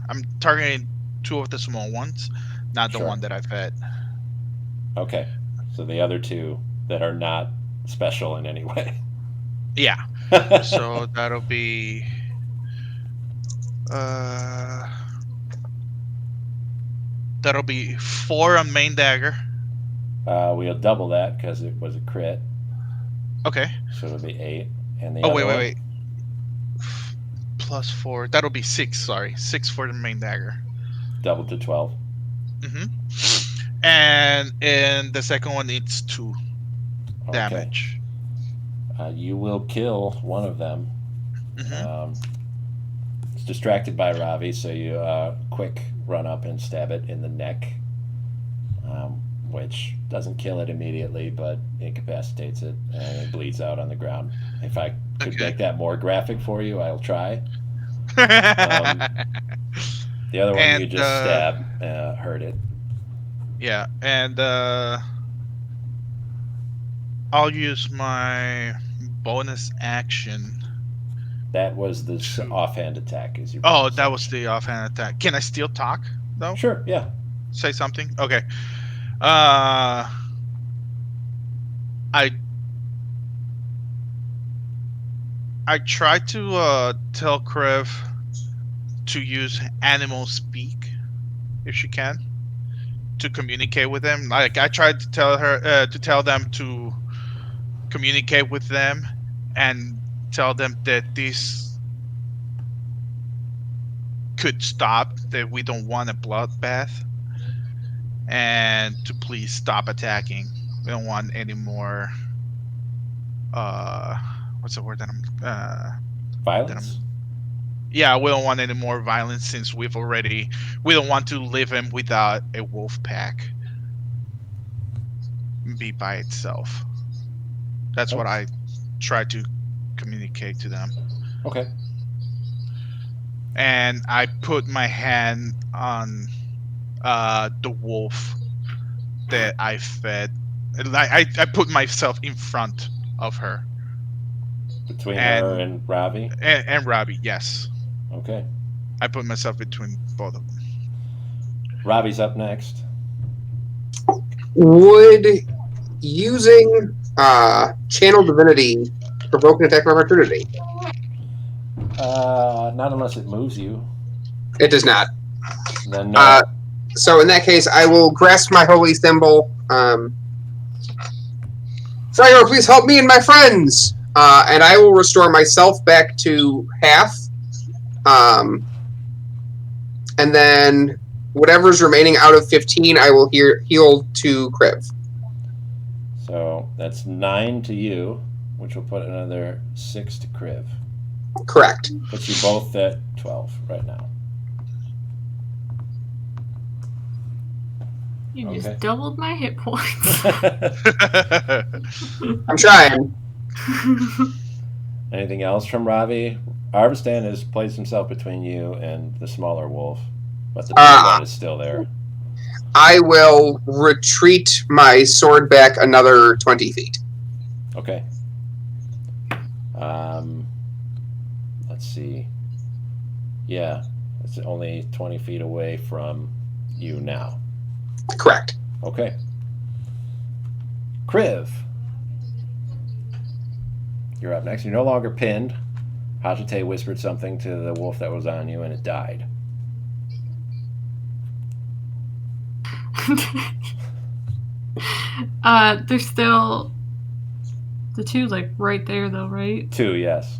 I'm targeting 2 of the small ones, not the Sure. one that I fed. Okay. So the other two that are not special in any way. Yeah. So that'll be uh that'll be 4 on main dagger. We'll double that because it was a crit, Okay. so it'll be 8. And the Oh, other one, wait. Plus 4. That'll be 6. Sorry, 6 for the main dagger. doubled to 12. And the second one needs 2 Okay. damage. You will kill one of them. Mhm. It's distracted by Ravi, so you quick run up and stab it in the neck, which doesn't kill it immediately, but incapacitates it, and it bleeds out on the ground. If I could Okay. make that more graphic for you, I'll try. The other one you And, just stab hurt it. Yeah, and I'll use my bonus action. That was the Two. offhand attack. Is your Oh, bonus that was action. the offhand attack. Can I still talk though? Sure, yeah. Say something. Okay. I tried to tell Krev to use animal speak if she can to communicate with them. Like I tried to tell her to tell them to communicate with them and tell them that this could stop, that we don't want a bloodbath, and to please stop attacking. We don't want any more what's the word that Violence? yeah, we don't want any more violence since we don't want to leave him without a wolf pack. Be by itself. That's what I try to communicate to them. Okay. And I put my hand on the wolf that I fed. I put myself in front of her. Between her and Ravi? And Robbie, yes. Okay. I put myself between both of them. Ravi's up next. Would using channel divinity provoke an attack of opportunity? Not unless it moves you. It does not. Then no. So in that case, I will grasp my holy symbol. Friar, please help me and my friends. And I will restore myself back to half. And then whatever's remaining out of 15, I will heal to Kriv. So that's 9 to you, which will put another 6 to Kriv. Correct. Puts you both at 12 right now. You Okay. just doubled my hit points. I'm trying. Anything else from Ravi? Arvastan has placed himself between you and the smaller wolf, but the big one is still there. I will retreat my sword back another 20 feet. Okay. Let's see. Yeah, it's only 20 feet away from you now. Correct. Okay. Kriv, you're up next. You're no longer pinned. Hajite whispered something to the wolf that was on you, and it died. There's still the two, like, right there, though, right? 2, yes.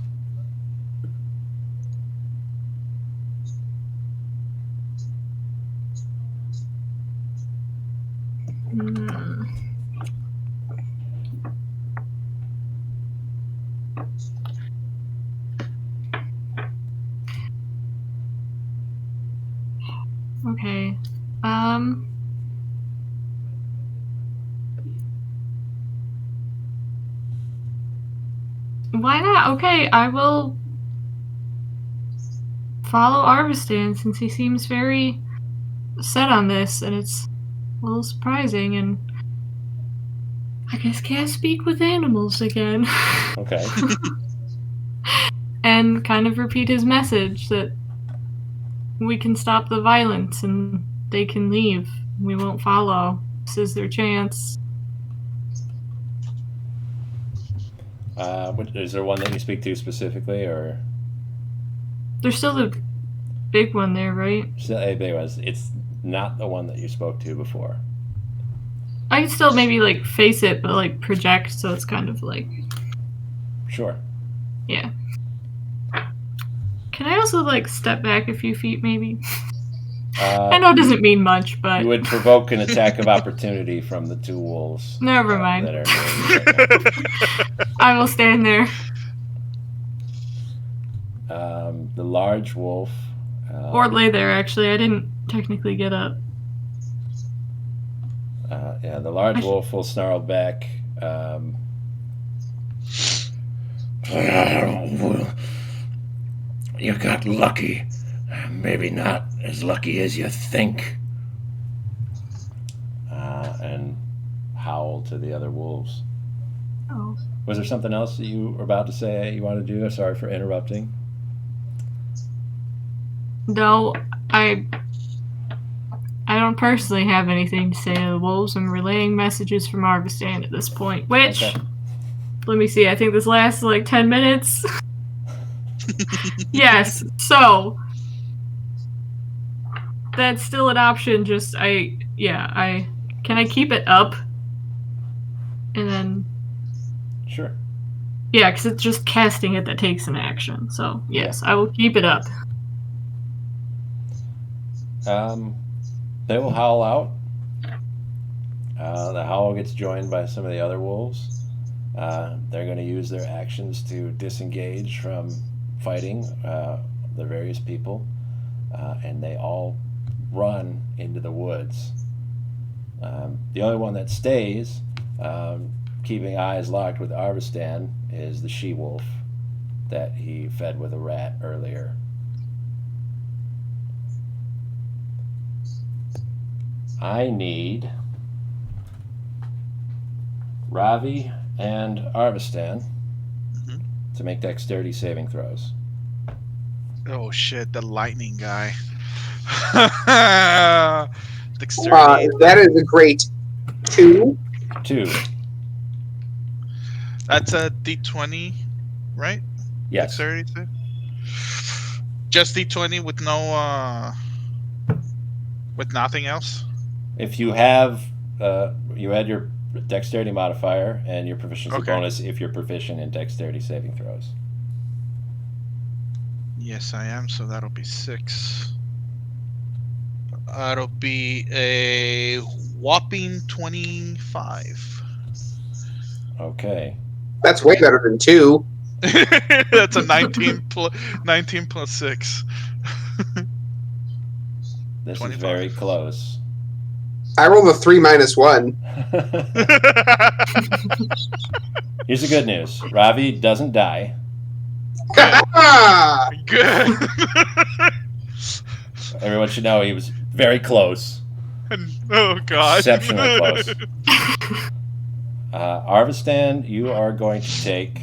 Hmm. Okay. Why not? Okay, I will follow Arvastan since he seems very set on this, and it's a little surprising, and I guess can't speak with animals again. Okay. And kind of repeat his message that we can stop the violence and they can leave. We won't follow. This is their chance. Is there one that you speak to specifically, or There's still the big one there, right? still a big one? It's not the one that you spoke to before. I can still maybe like face it, but like project, so it's kind of like Sure. yeah. Can I also like step back a few feet, maybe? I know it doesn't mean much, but You would provoke an attack of opportunity from the two wolves. Never mind. That are near you right now. I will stand there. The large wolf. Or lay there, actually. I didn't technically get up. Yeah, the large wolf will snarl back. You got lucky. Maybe not as lucky as you think. And howl to the other wolves. Oh. Was there something else that you were about to say you want to do? Sorry for interrupting. No, I don't personally have anything to say to the wolves. I'm relaying messages from Arvastan at this point. Which, Okay. let me see, I think this lasts like 10 minutes. Yes, so that's still an option. Just can I keep it up? And then Sure. yeah, because it's just casting it that takes an action. So yes, I will keep it up. They will howl out. The howl gets joined by some of the other wolves. They're going to use their actions to disengage from fighting the various people, and they all run into the woods. The only one that stays, keeping eyes locked with Arvastan, is the she-wolf that he fed with a rat earlier. I need Ravi and Arvastan to make dexterity saving throws. Oh shit, the lightning guy. Dexterity. That is a great 2. 2. That's a D20, right? Yes. Dexterity save? Just D20 with no with nothing else? If you have, you add your dexterity modifier and your proficiency Okay. bonus if you're proficient in dexterity saving throws. Yes, I am, so that'll be 6. That'll be a whopping 25. Okay. That's way better than 2. That's a 19 plus 6. This 25. is very close. I rolled a 3 minus 1. Here's the good news. Ravi doesn't die. Good. Everyone should know he was very close. Oh god. Exceptionally close. Arvastan, you are going to take,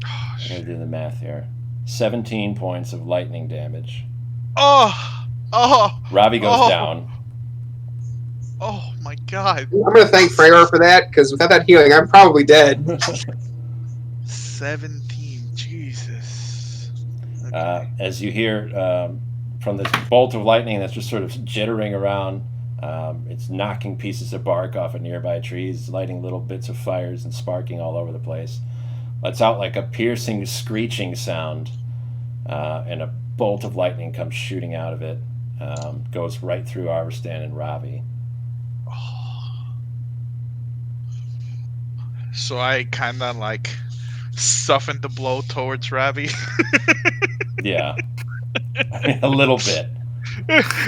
I'm going to do the math here, 17 points of lightning damage. Oh, Ravi goes down. oh my god. I'm going to thank Freyr for that, because without that healing, I'm probably dead. 17, Jesus. Okay. As you hear from this bolt of lightning that's just sort of jittering around, it's knocking pieces of bark off of nearby trees, lighting little bits of fires and sparking all over the place. Lets out like a piercing, screeching sound, and a bolt of lightning comes shooting out of it. Goes right through Arvastan and Ravi. So I kind of like softened the blow towards Ravi. Yeah. A little bit.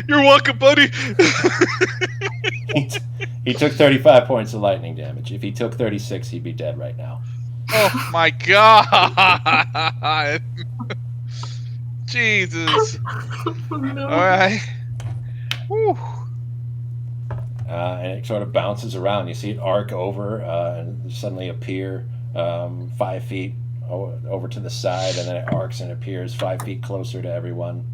You're welcome, buddy. He took 35 points of lightning damage. If he took 36, he'd be dead right now. Oh my god. Jesus. No. All right. Whew. And it sort of bounces around. You see it arc over and suddenly appear 5 feet over to the side, and then it arcs and appears 5 feet closer to everyone.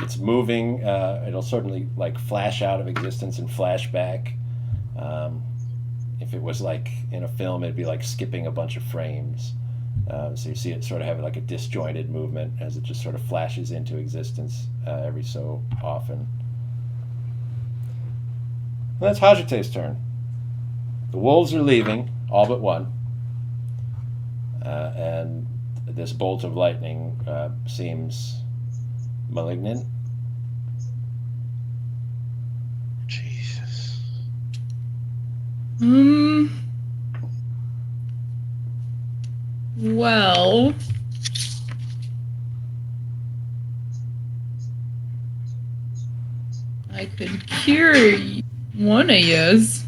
It's moving. It'll certainly like flash out of existence and flash back. If if it was like in a film, it'd be like skipping a bunch of frames. So you see it sort of having like a disjointed movement as it just sort of flashes into existence every so often. And that's Hajate's turn. The wolves are leaving, all but one. And this bolt of lightning seems malignant. Jesus. Well, I could cure one of yous.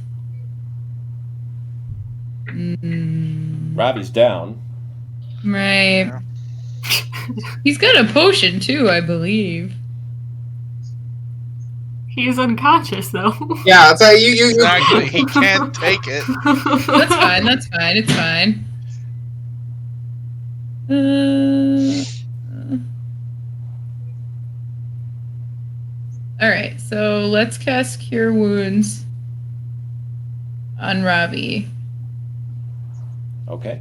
Robbie's down. Right. Yeah. He's got a potion too, I believe. He's unconscious though. Yeah, so you Exactly. He can't take it. That's fine. That's fine. It's fine. All right. So let's cast Cure Wounds on Robbie. Okay.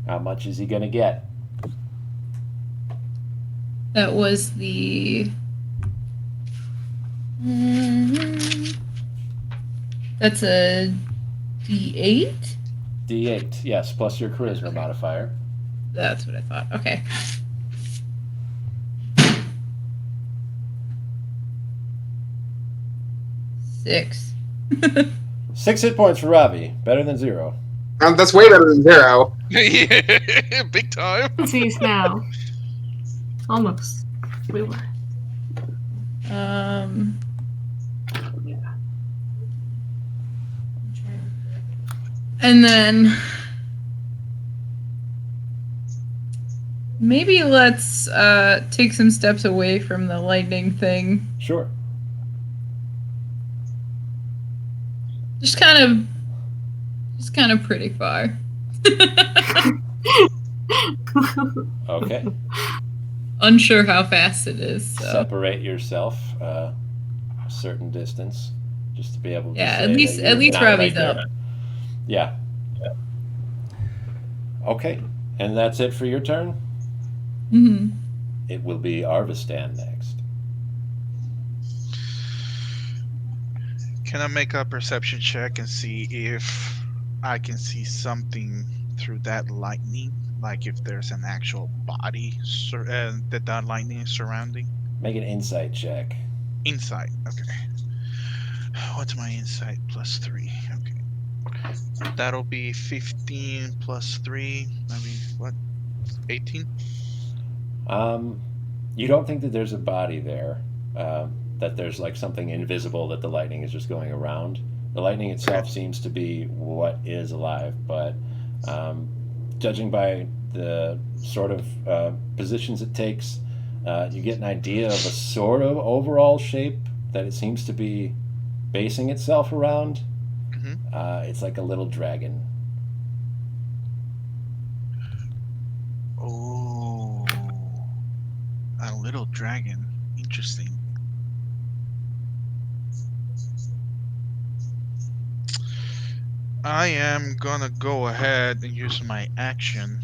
How much is he gonna get? That was the. That's a D8? D8, yes, plus your charisma modifier. That's what I thought. Okay. Six. 6 hit points for Robbie, better than 0. that's way better than 0. Yeah, big time. Cease now. Almost. We were. And then maybe let's take some steps away from the lightning thing. Sure. Just kind of pretty far. Okay. Unsure how fast it is. So. Separate yourself a certain distance, just to be able to. Yeah, say at least that you're not Robbie's right there. up. Yeah. Okay, and that's it for your turn. Mm-hmm. It will be Arvastan next. Can I make a perception check and see if I can see something through that lightning? Like if there's an actual body that lightning is surrounding? Make an insight check. Insight. Okay. What's my insight? Plus 3. Okay. That'll be 15 plus 3. I mean, what? 18? You don't think that there's a body there, that there's like something invisible that the lightning is just going around. The lightning itself seems to be what is alive, but judging by the sort of positions it takes, you get an idea of a sort of overall shape that it seems to be basing itself around. It's like a little dragon. Oh, a little dragon. Interesting. I am gonna go ahead and use my action.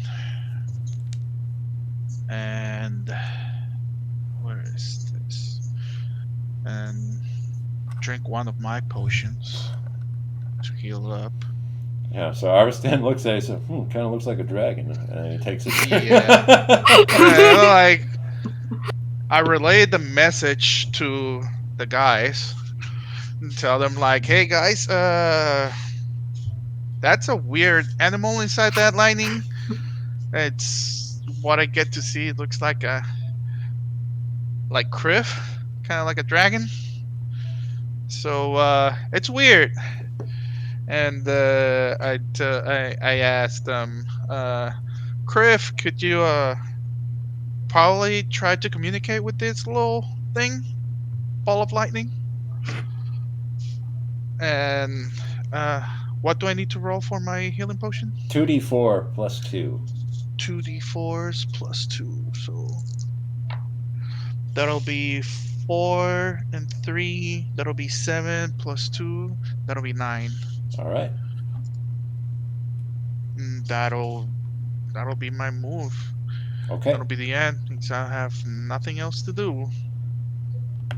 And where is this? And drink one of my potions to heal up. Yeah, so Arvastan looks at it and says, kind of looks like a dragon. And he takes it. Yeah. Like, I relayed the message to the guys and tell them, like, hey guys, that's a weird animal inside that lightning. It's what I get to see. It looks like Criff, kind of like a dragon. So it's weird. And I asked them, Criff, could you probably try to communicate with this little thing, ball of lightning? And what do I need to roll for my healing potion? 2d4 plus 2. 2d4s plus 2, so that'll be 4 and 3. That'll be 7 plus 2. That'll be 9. All right. That'll be my move. Okay. That'll be the end, because I have nothing else to do.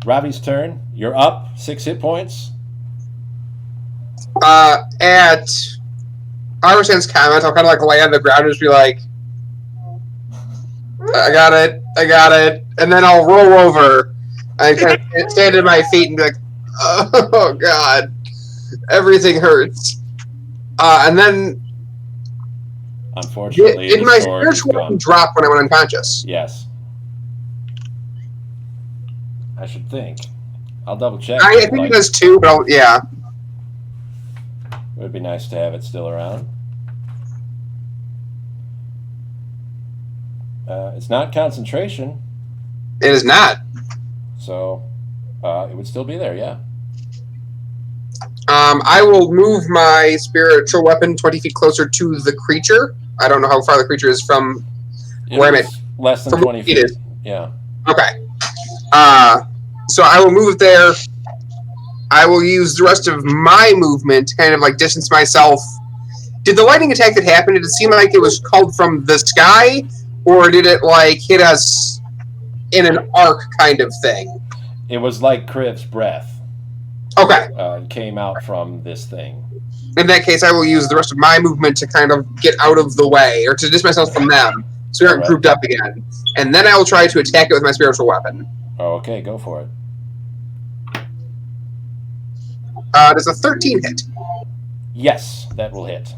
Ravi's turn. You're up 6 hit points. At Arvastan's comment, I'll kind of like lay on the ground and just be like, I got it, and then I'll roll over and kind of stand at my feet and be like, oh god, everything hurts. And then Unfortunately, did the my sword is spiritual weapon gone. drop when I went unconscious? Yes. I should think. I'll double check. I think it does too, but yeah. It would be nice to have it still around. It's not concentration, It is not. so it would still be there, yeah. I will move my spiritual weapon 20 feet closer to the creature. I don't know how far the creature is from where I'm at. Less than From 20 it feet. is. Yeah. Okay. So I will move it there. I will use the rest of my movement to kind of like distance myself. Did the lightning attack that happened, did it seem like it was called from the sky? Or did it like hit us in an arc kind of thing? It was like Kriv's breath. Okay. It came out from this thing. In that case, I will use the rest of my movement to kind of get out of the way, or to distance myself from them, so we aren't Alright. grouped up again. And then I will try to attack it with my spiritual weapon. Okay, go for it. Does a 13 hit? Yes, that will hit.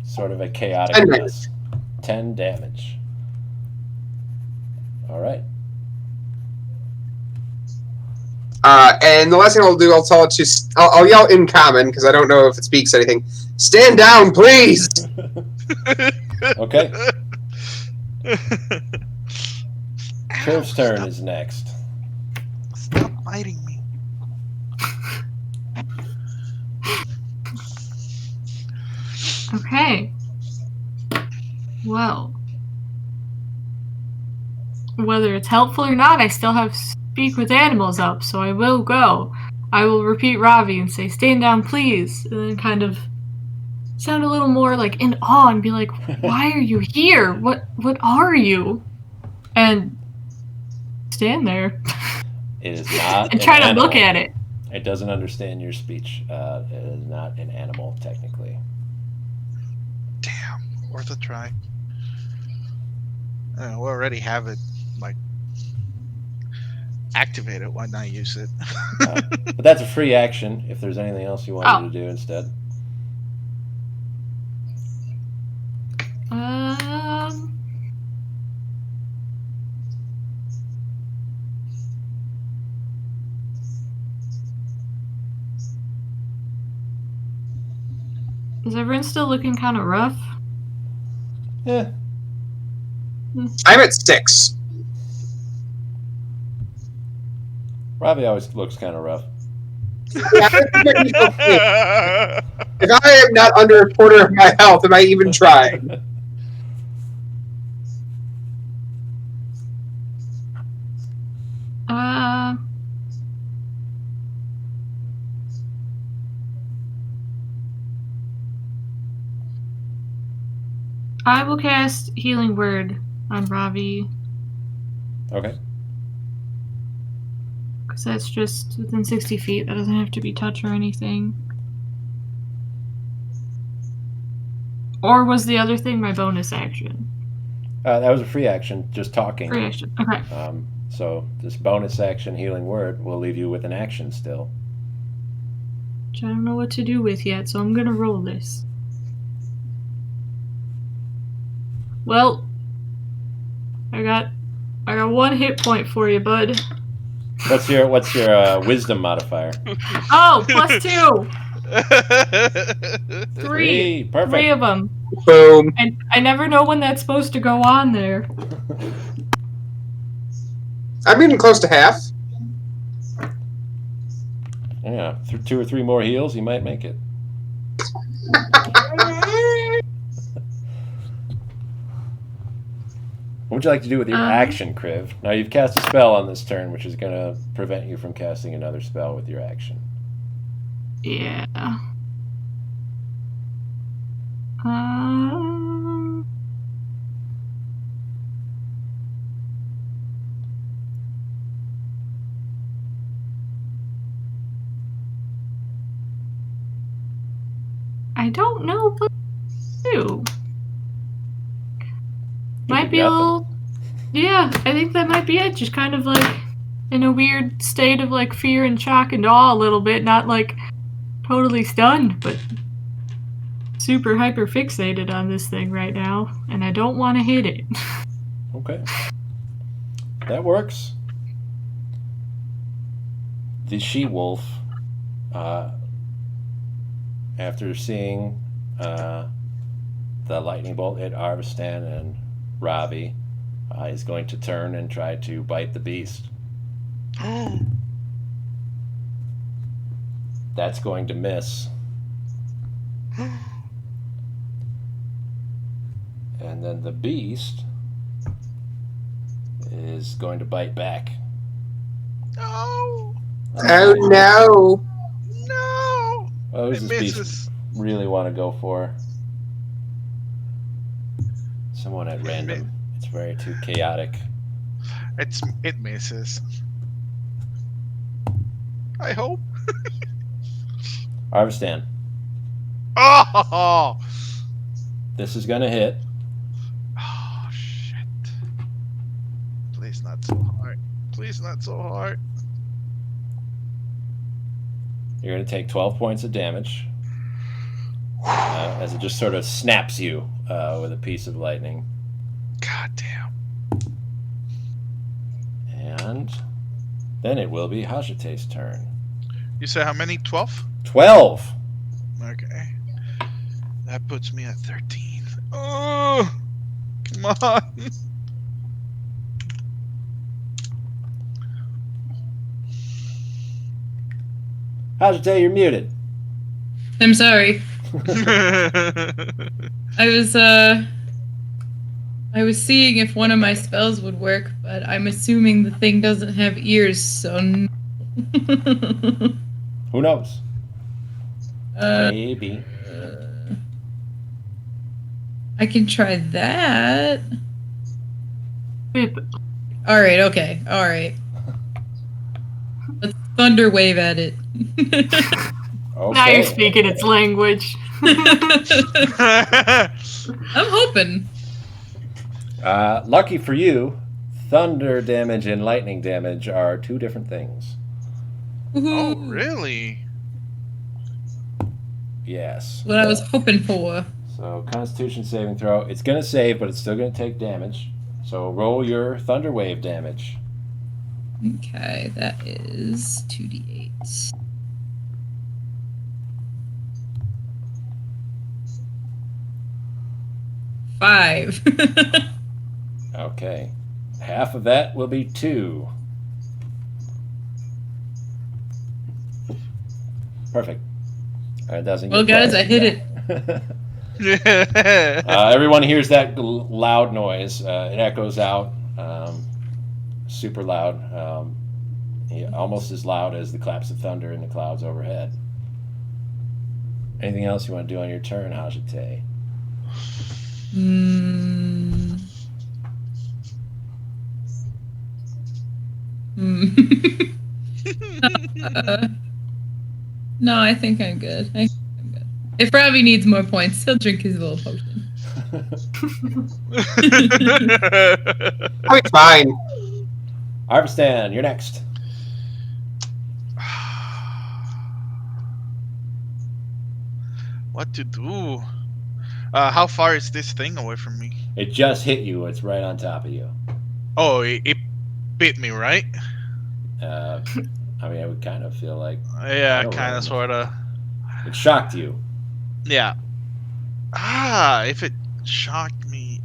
Sort of a chaotic 10 mess. 10 damage. All right. And the last thing I'll do, I'll tell it to... I'll yell in common, because I don't know if it speaks anything. Stand down, please! Okay. Kriv's turn is next. Stop biting me. Okay. Well, whether it's helpful or not, I still have Speak with Animals up, so I will go. I will repeat Ravi and say, stand down, please, and then kind of sound a little more like in awe and be like, why are you here? What are you? And stand there. It is not and an try to animal. look at it. It doesn't understand your speech. It is not an animal, technically. Damn, worth a try. We already have it, like, activated. Why not use it? But that's a free action if there's anything else you wanted to do instead. Is everyone still looking kind of rough? Yeah. I'm at 6. Ravi always looks kind of rough. If I am not under a quarter of my health, am I even trying? I will cast Healing Word on Ravi. Okay. Because that's just within 60 feet. That doesn't have to be touch or anything. Or was the other thing my bonus action? That was a free action, just talking. Free action. Okay. So this bonus action, Healing Word, will leave you with an action still. Which I don't know what to do with yet, so I'm gonna roll this. Well, I got 1 hit point for you, bud. What's your wisdom modifier? Oh, +2. 3. Three. Perfect. 3 of them. Boom. And I never know when that's supposed to go on there. I'm getting close to half. Yeah, 2 or 3 more heals, you might make it. What would you like to do with your Um, action, Kriv? Now you've cast a spell on this turn, which is going to prevent you from casting another spell with your action. Yeah. Um, I don't know what to do. Might be a nothing. little. Yeah, I think that might be it. Just kind of like in a weird state of like fear and shock and awe a little bit. Not like totally stunned, but super hyper fixated on this thing right now. And I don't want to hit it. Okay. That works. The she-wolf, after seeing the lightning bolt hit Arvastan and Ravi, is going to turn and try to bite the beast. That's going to miss. And then the beast is going to bite back. No. Oh no! No. What does It this beast misses. really want to go for? Someone at It random. It's very too chaotic. It misses. I hope. Arvastan, Oh. this is going to hit. Oh shit. Please not so hard. Please not so hard. You're going to take 12 points of damage as it just sort of snaps you with a piece of lightning. God damn. And then it will be Hajite's turn. You said how many? 12? 12! Okay. That puts me at 13. Oh, come on. Hajite, you're muted. I'm sorry. I was seeing if one of my spells would work, but I'm assuming the thing doesn't have ears, so no. Who knows? uh, Maybe. I can try that. Wait, but All right, okay, all right. Let's thunder wave at it. Okay. now you're speaking its language. I'm hoping. Lucky for you, thunder damage and lightning damage are two different things. Oh, Woohoo. really? Yes. What I was hoping for. So, Constitution saving throw. It's going to save, but it's still going to take damage. So, roll your thunder wave damage. Okay, that is 2d8. Five. Okay. Half of that will be 2. Perfect. It doesn't Well, get guys, I hit it. Everyone hears that loud noise. It echoes out, super loud, almost as loud as the claps of thunder in the clouds overhead. Anything else you want to do on your turn, Hajite? Mm. No, I think I'm good. I think I'm good. If Ravi needs more points, he'll drink his little potion. I'll be fine. Arvastan, you're next. What to do? How far is this thing away from me? It just hit you. It's right on top of you. Oh, it bit me, right? I mean, I would kind of feel like Yeah, don't kind know. of, sort of. it shocked you. Yeah. If it shocked me,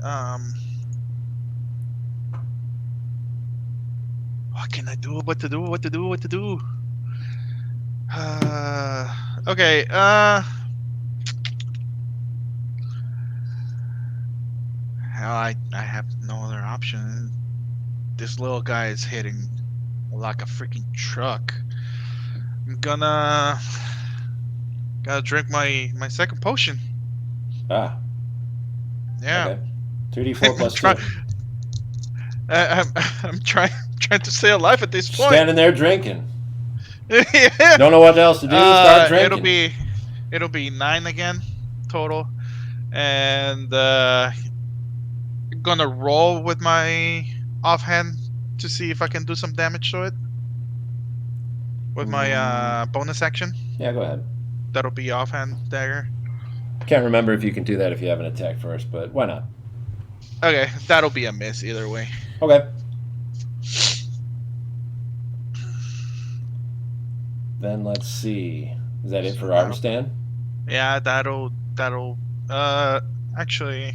what can I do? What to do? What to do? What to do? Okay. I have no other option. This little guy is hitting like a freaking truck. I'm gotta drink my second potion. Ah, Yeah. okay. 2d4 plus Try- 2. I'm trying to stay alive at this Just point. standing there drinking. Yeah. Don't know what else to do. Start drinking. It'll be 9 again total, and gonna roll with my offhand to see if I can do some damage to it with my bonus action. Yeah, go ahead. That'll be offhand dagger. Can't remember if you can do that if you have an attack first, but why not? Okay, that'll be a miss either way. Okay. Then let's see. Is that it for Arvastan? Yeah, that'll actually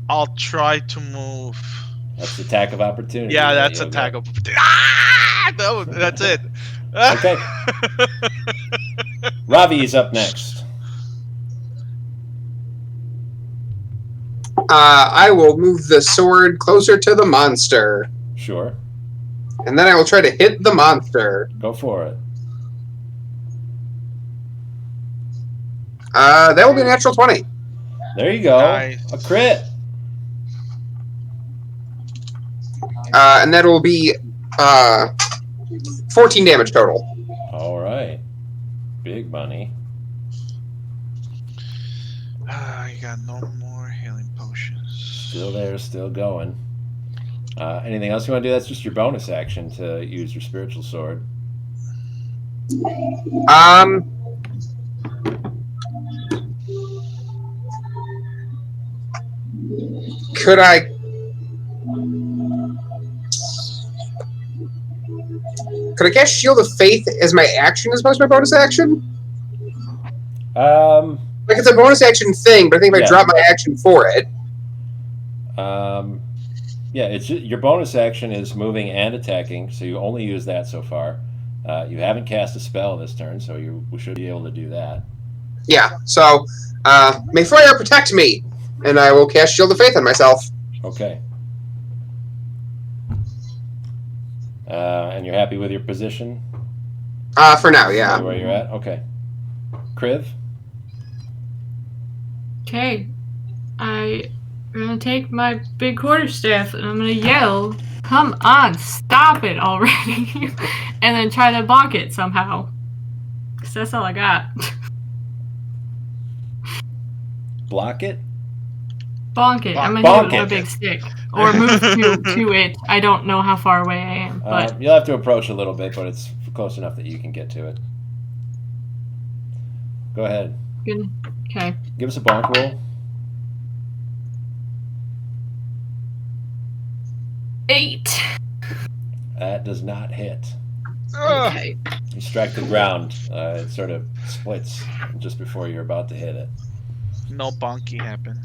I'll try to move. That's attack of opportunity. Yeah, There that's you attack go. of ah! No, that's it. Okay. Ravi's up next. I will move the sword closer to the monster, Sure. and then I will try to hit the monster. Go for it. That will be a natural 20. There you go. Nice. A crit. And that will be 14 damage total. All right. Big money. I got no more healing potions. Still there, still going. Anything else you want to do? That's just your bonus action to use your spiritual sword. Could I cast Shield of Faith as my action as opposed to my bonus action? Like, it's a bonus action thing, but I think if I drop my action for it. Yeah, it's your bonus action is moving and attacking, so you only use that so far. You haven't cast a spell this turn, so we should be able to do that. Yeah, so may Fire protect me, and I will cast Shield of Faith on myself. Okay. And you're happy with your position? For now, yeah. Where you're at? Okay. Kriv? Okay, I'm gonna take my big quarterstaff and I'm gonna yell, "Come on, stop it already!" and then try to bonk it somehow. Cause that's all I got. Block it? Bonk it. I'm gonna Bonk hit it with it. a big stick. Or move to it. I don't know how far away I am, but You'll have to approach a little bit, but it's close enough that you can get to it. Go ahead. good. Okay. Give us a bonk roll. 8. That does not hit. Ugh. Okay. You strike the ground. It sort of splits just before you're about to hit it. No bonky happened.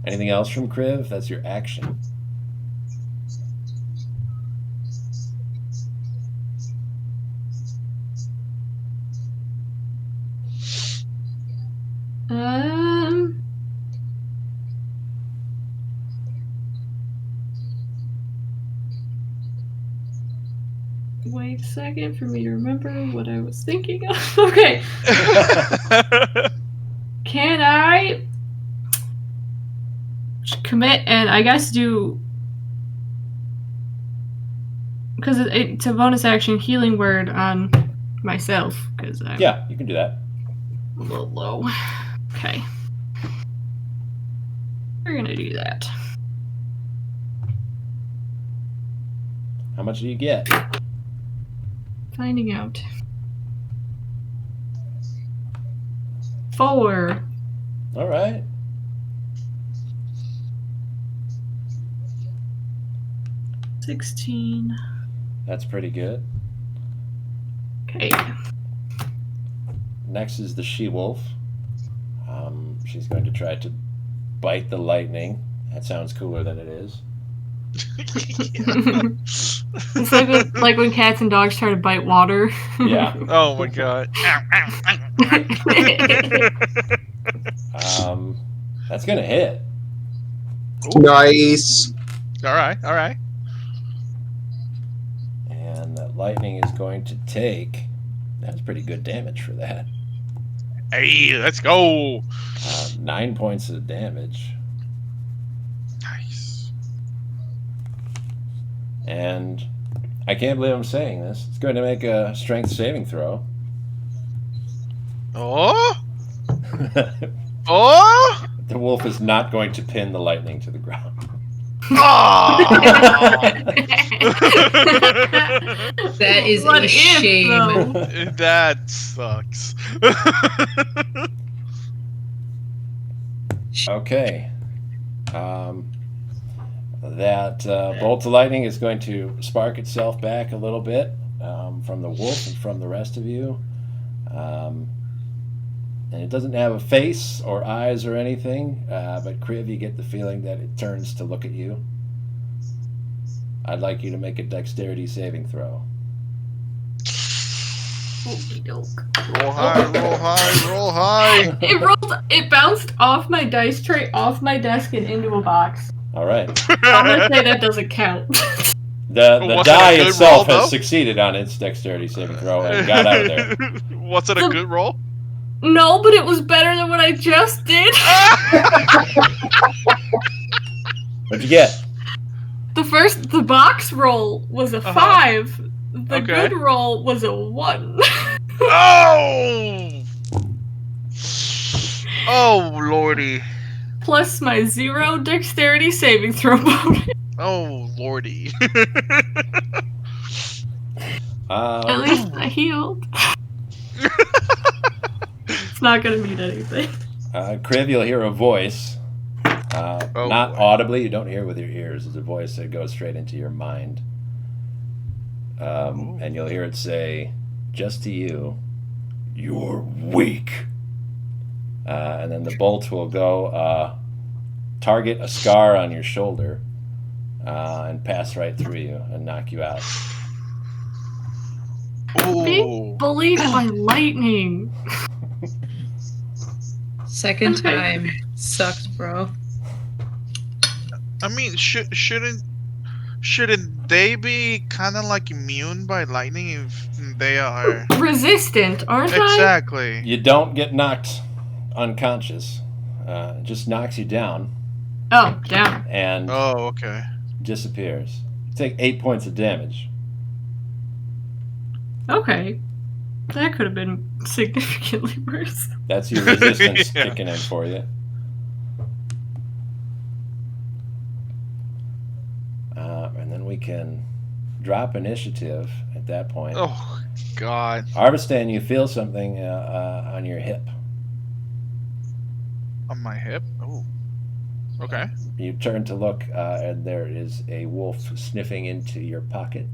Anything else from Kriv? That's your action. Wait a second for me to remember what I was thinking of. Okay. Can I commit and I guess do, because it's a bonus action healing word on myself because I'm Yeah, you can do that. a little low. Okay. We're gonna do that. How much do you get? Finding out. 4. All right. $16. That's pretty good. Okay. Next is the she-wolf. She's going to try to bite the lightning. That sounds cooler than it is. It's like when cats and dogs try to bite water. Yeah. Oh my god. That's going to hit. Nice. All right, all right. And that lightning is going to take. That's pretty good damage for that. Hey, let's go. 9 points of damage. Nice. And I can't believe I'm saying this. It's going to make a strength saving throw. Oh, oh, The wolf is not going to pin the lightning to the ground. oh. That is What a if, shame. though? That sucks. Okay. That bolt of lightning is going to spark itself back a little bit from the wolf and from the rest of you. And it doesn't have a face or eyes or anything, but Kriv, you get the feeling that it turns to look at you. I'd like you to make a dexterity saving throw. Okey-doke. Roll high, roll high, roll high. It bounced off my dice tray, off my desk, and into a box. All right. I'm gonna say that doesn't count. The Was it a die good itself roll, has though? succeeded on its dexterity saving throw and got out of there. Was it a good roll? No, but it was better than what I just did. What'd you get? The box roll was a 5. The Okay. good roll was a 1. Oh! Oh, lordy. Plus my 0 dexterity saving throw bonus. Oh, lordy. At least I healed. It's not gonna mean anything. Kriv, you'll hear a voice. Not boy. audibly, you don't hear it with your ears. It's a voice that goes straight into your mind. And you'll hear it say, just to you, you're weak. And then the bolt will go target a scar on your shoulder and pass right through you and knock you out. Being bullied by lightning. Second time. Sucks, bro. I mean, shouldn't they be kind of like immune by lightning if they are? Resistant, aren't I? Exactly. You don't get knocked unconscious. It just knocks you down Oh, down. and Oh, okay. disappears. You take 8 points of damage. Okay. That could have been significantly worse. That's your resistance Yeah. kicking in for you. And then we can drop initiative at that point. Oh, God. Arvastan, you feel something on your hip. On my hip? Oh. Okay. You turn to look, and there is a wolf sniffing into your pocket.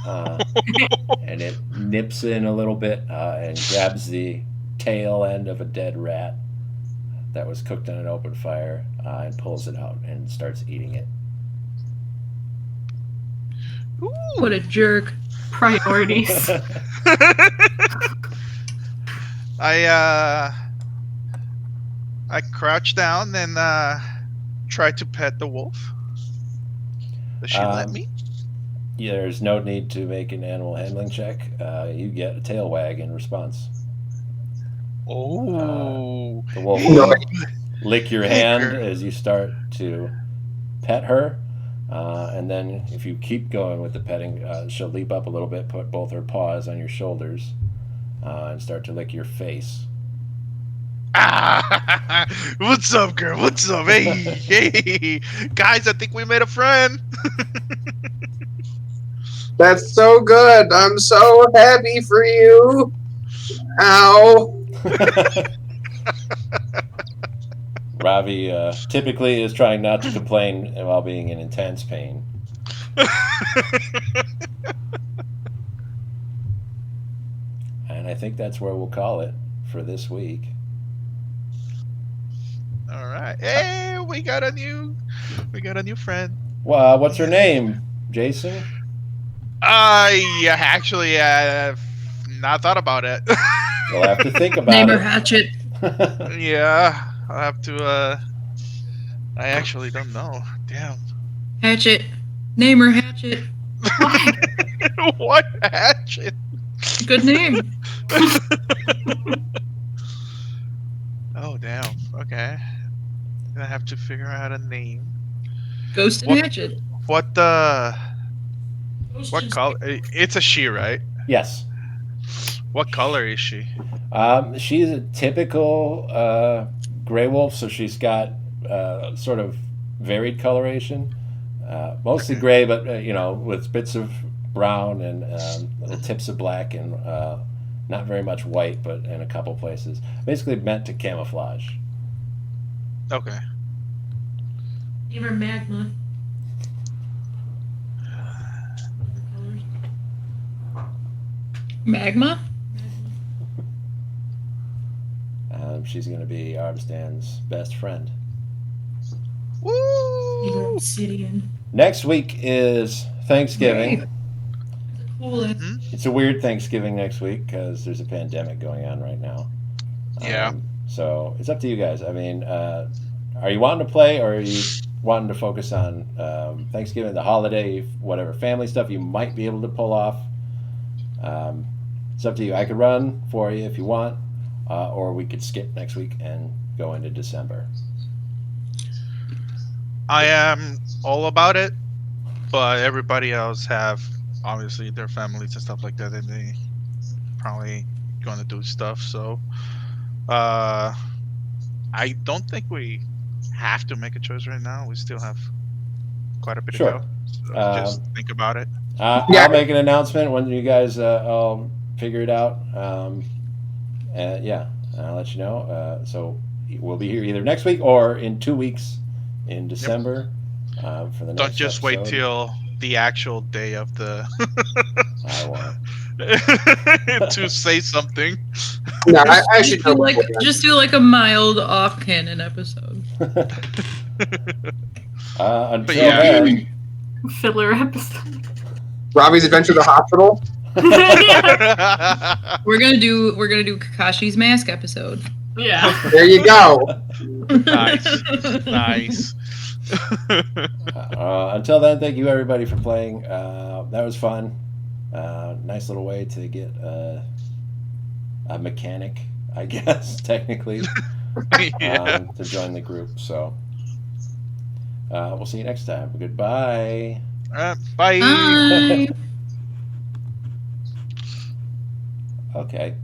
And it nips in a little bit and grabs the tail end of a dead rat that was cooked on an open fire and pulls it out and starts eating it. What a jerk. Priorities. I crouch down and try to pet the wolf. Does she let me? Yeah, there's no need to make an animal handling check. You get a tail wag in response. Oh. The wolf will lick your hand as you start to pet her. And then if you keep going with the petting, she'll leap up a little bit, put both her paws on your shoulders, and start to lick your face. Ah, what's up, girl? What's up? Hey, hey. Guys, I think we made a friend. That's so good. I'm so happy for you. Ow. Ravi typically is trying not to complain while being in intense pain. And I think that's where we'll call it for this week. All right. Hey, we got a new friend. Well, what's her name, Jason? Yeah, actually, I've not thought about it. You'll have to think about Name her it. Hatchet. Yeah, I'll have to. I actually don't know. Damn. Hatchet. Name her Hatchet. Why? What hatchet? Good name. Oh damn. Okay. I have to figure out a name. Ghost and What? Hatchet. What? What color? It's a she, right? Yes. What color is she? She's a typical gray wolf, so she's got sort of varied coloration. Mostly Okay. gray, but with bits of brown and little tips of black and not very much white, but in a couple places. Basically meant to camouflage. Okay. Name her Magma. Magma? She's going to be Arvstan's best friend. Woo! Obsidian. Next week is Thanksgiving. Right. Cool. Hmm? It's a weird Thanksgiving next week because there's a pandemic going on right now. Yeah. So it's up to you guys. I mean, are you wanting to play or are you wanting to focus on Thanksgiving, the holiday, whatever family stuff you might be able to pull off? It's up to you. I could run for you if you want, or we could skip next week and go into December. I am all about it, but everybody else have obviously their families and stuff like that, and they probably gonna do stuff. So, I don't think we have to make a choice right now. We still have quite a bit Sure. to go. So just think about it. Yeah. I'll make an announcement when you guys all figure it out. Yeah, I'll let you know. So we'll be here either next week or in 2 weeks in December for the next Don't just wait episode. till the actual day of the I won't. to say something. No, I should know. Just do like a mild off-canon episode. Until yeah. then. Filler episode. Robbie's Adventure to the Hospital. We're gonna do Kakashi's Mask episode. Yeah. There you go. Nice. Nice. Until then, thank you everybody for playing. That was fun. Nice little way to get a mechanic, I guess, technically, Yeah. to join the group. So we'll see you next time. Goodbye. Bye. Bye. Okay.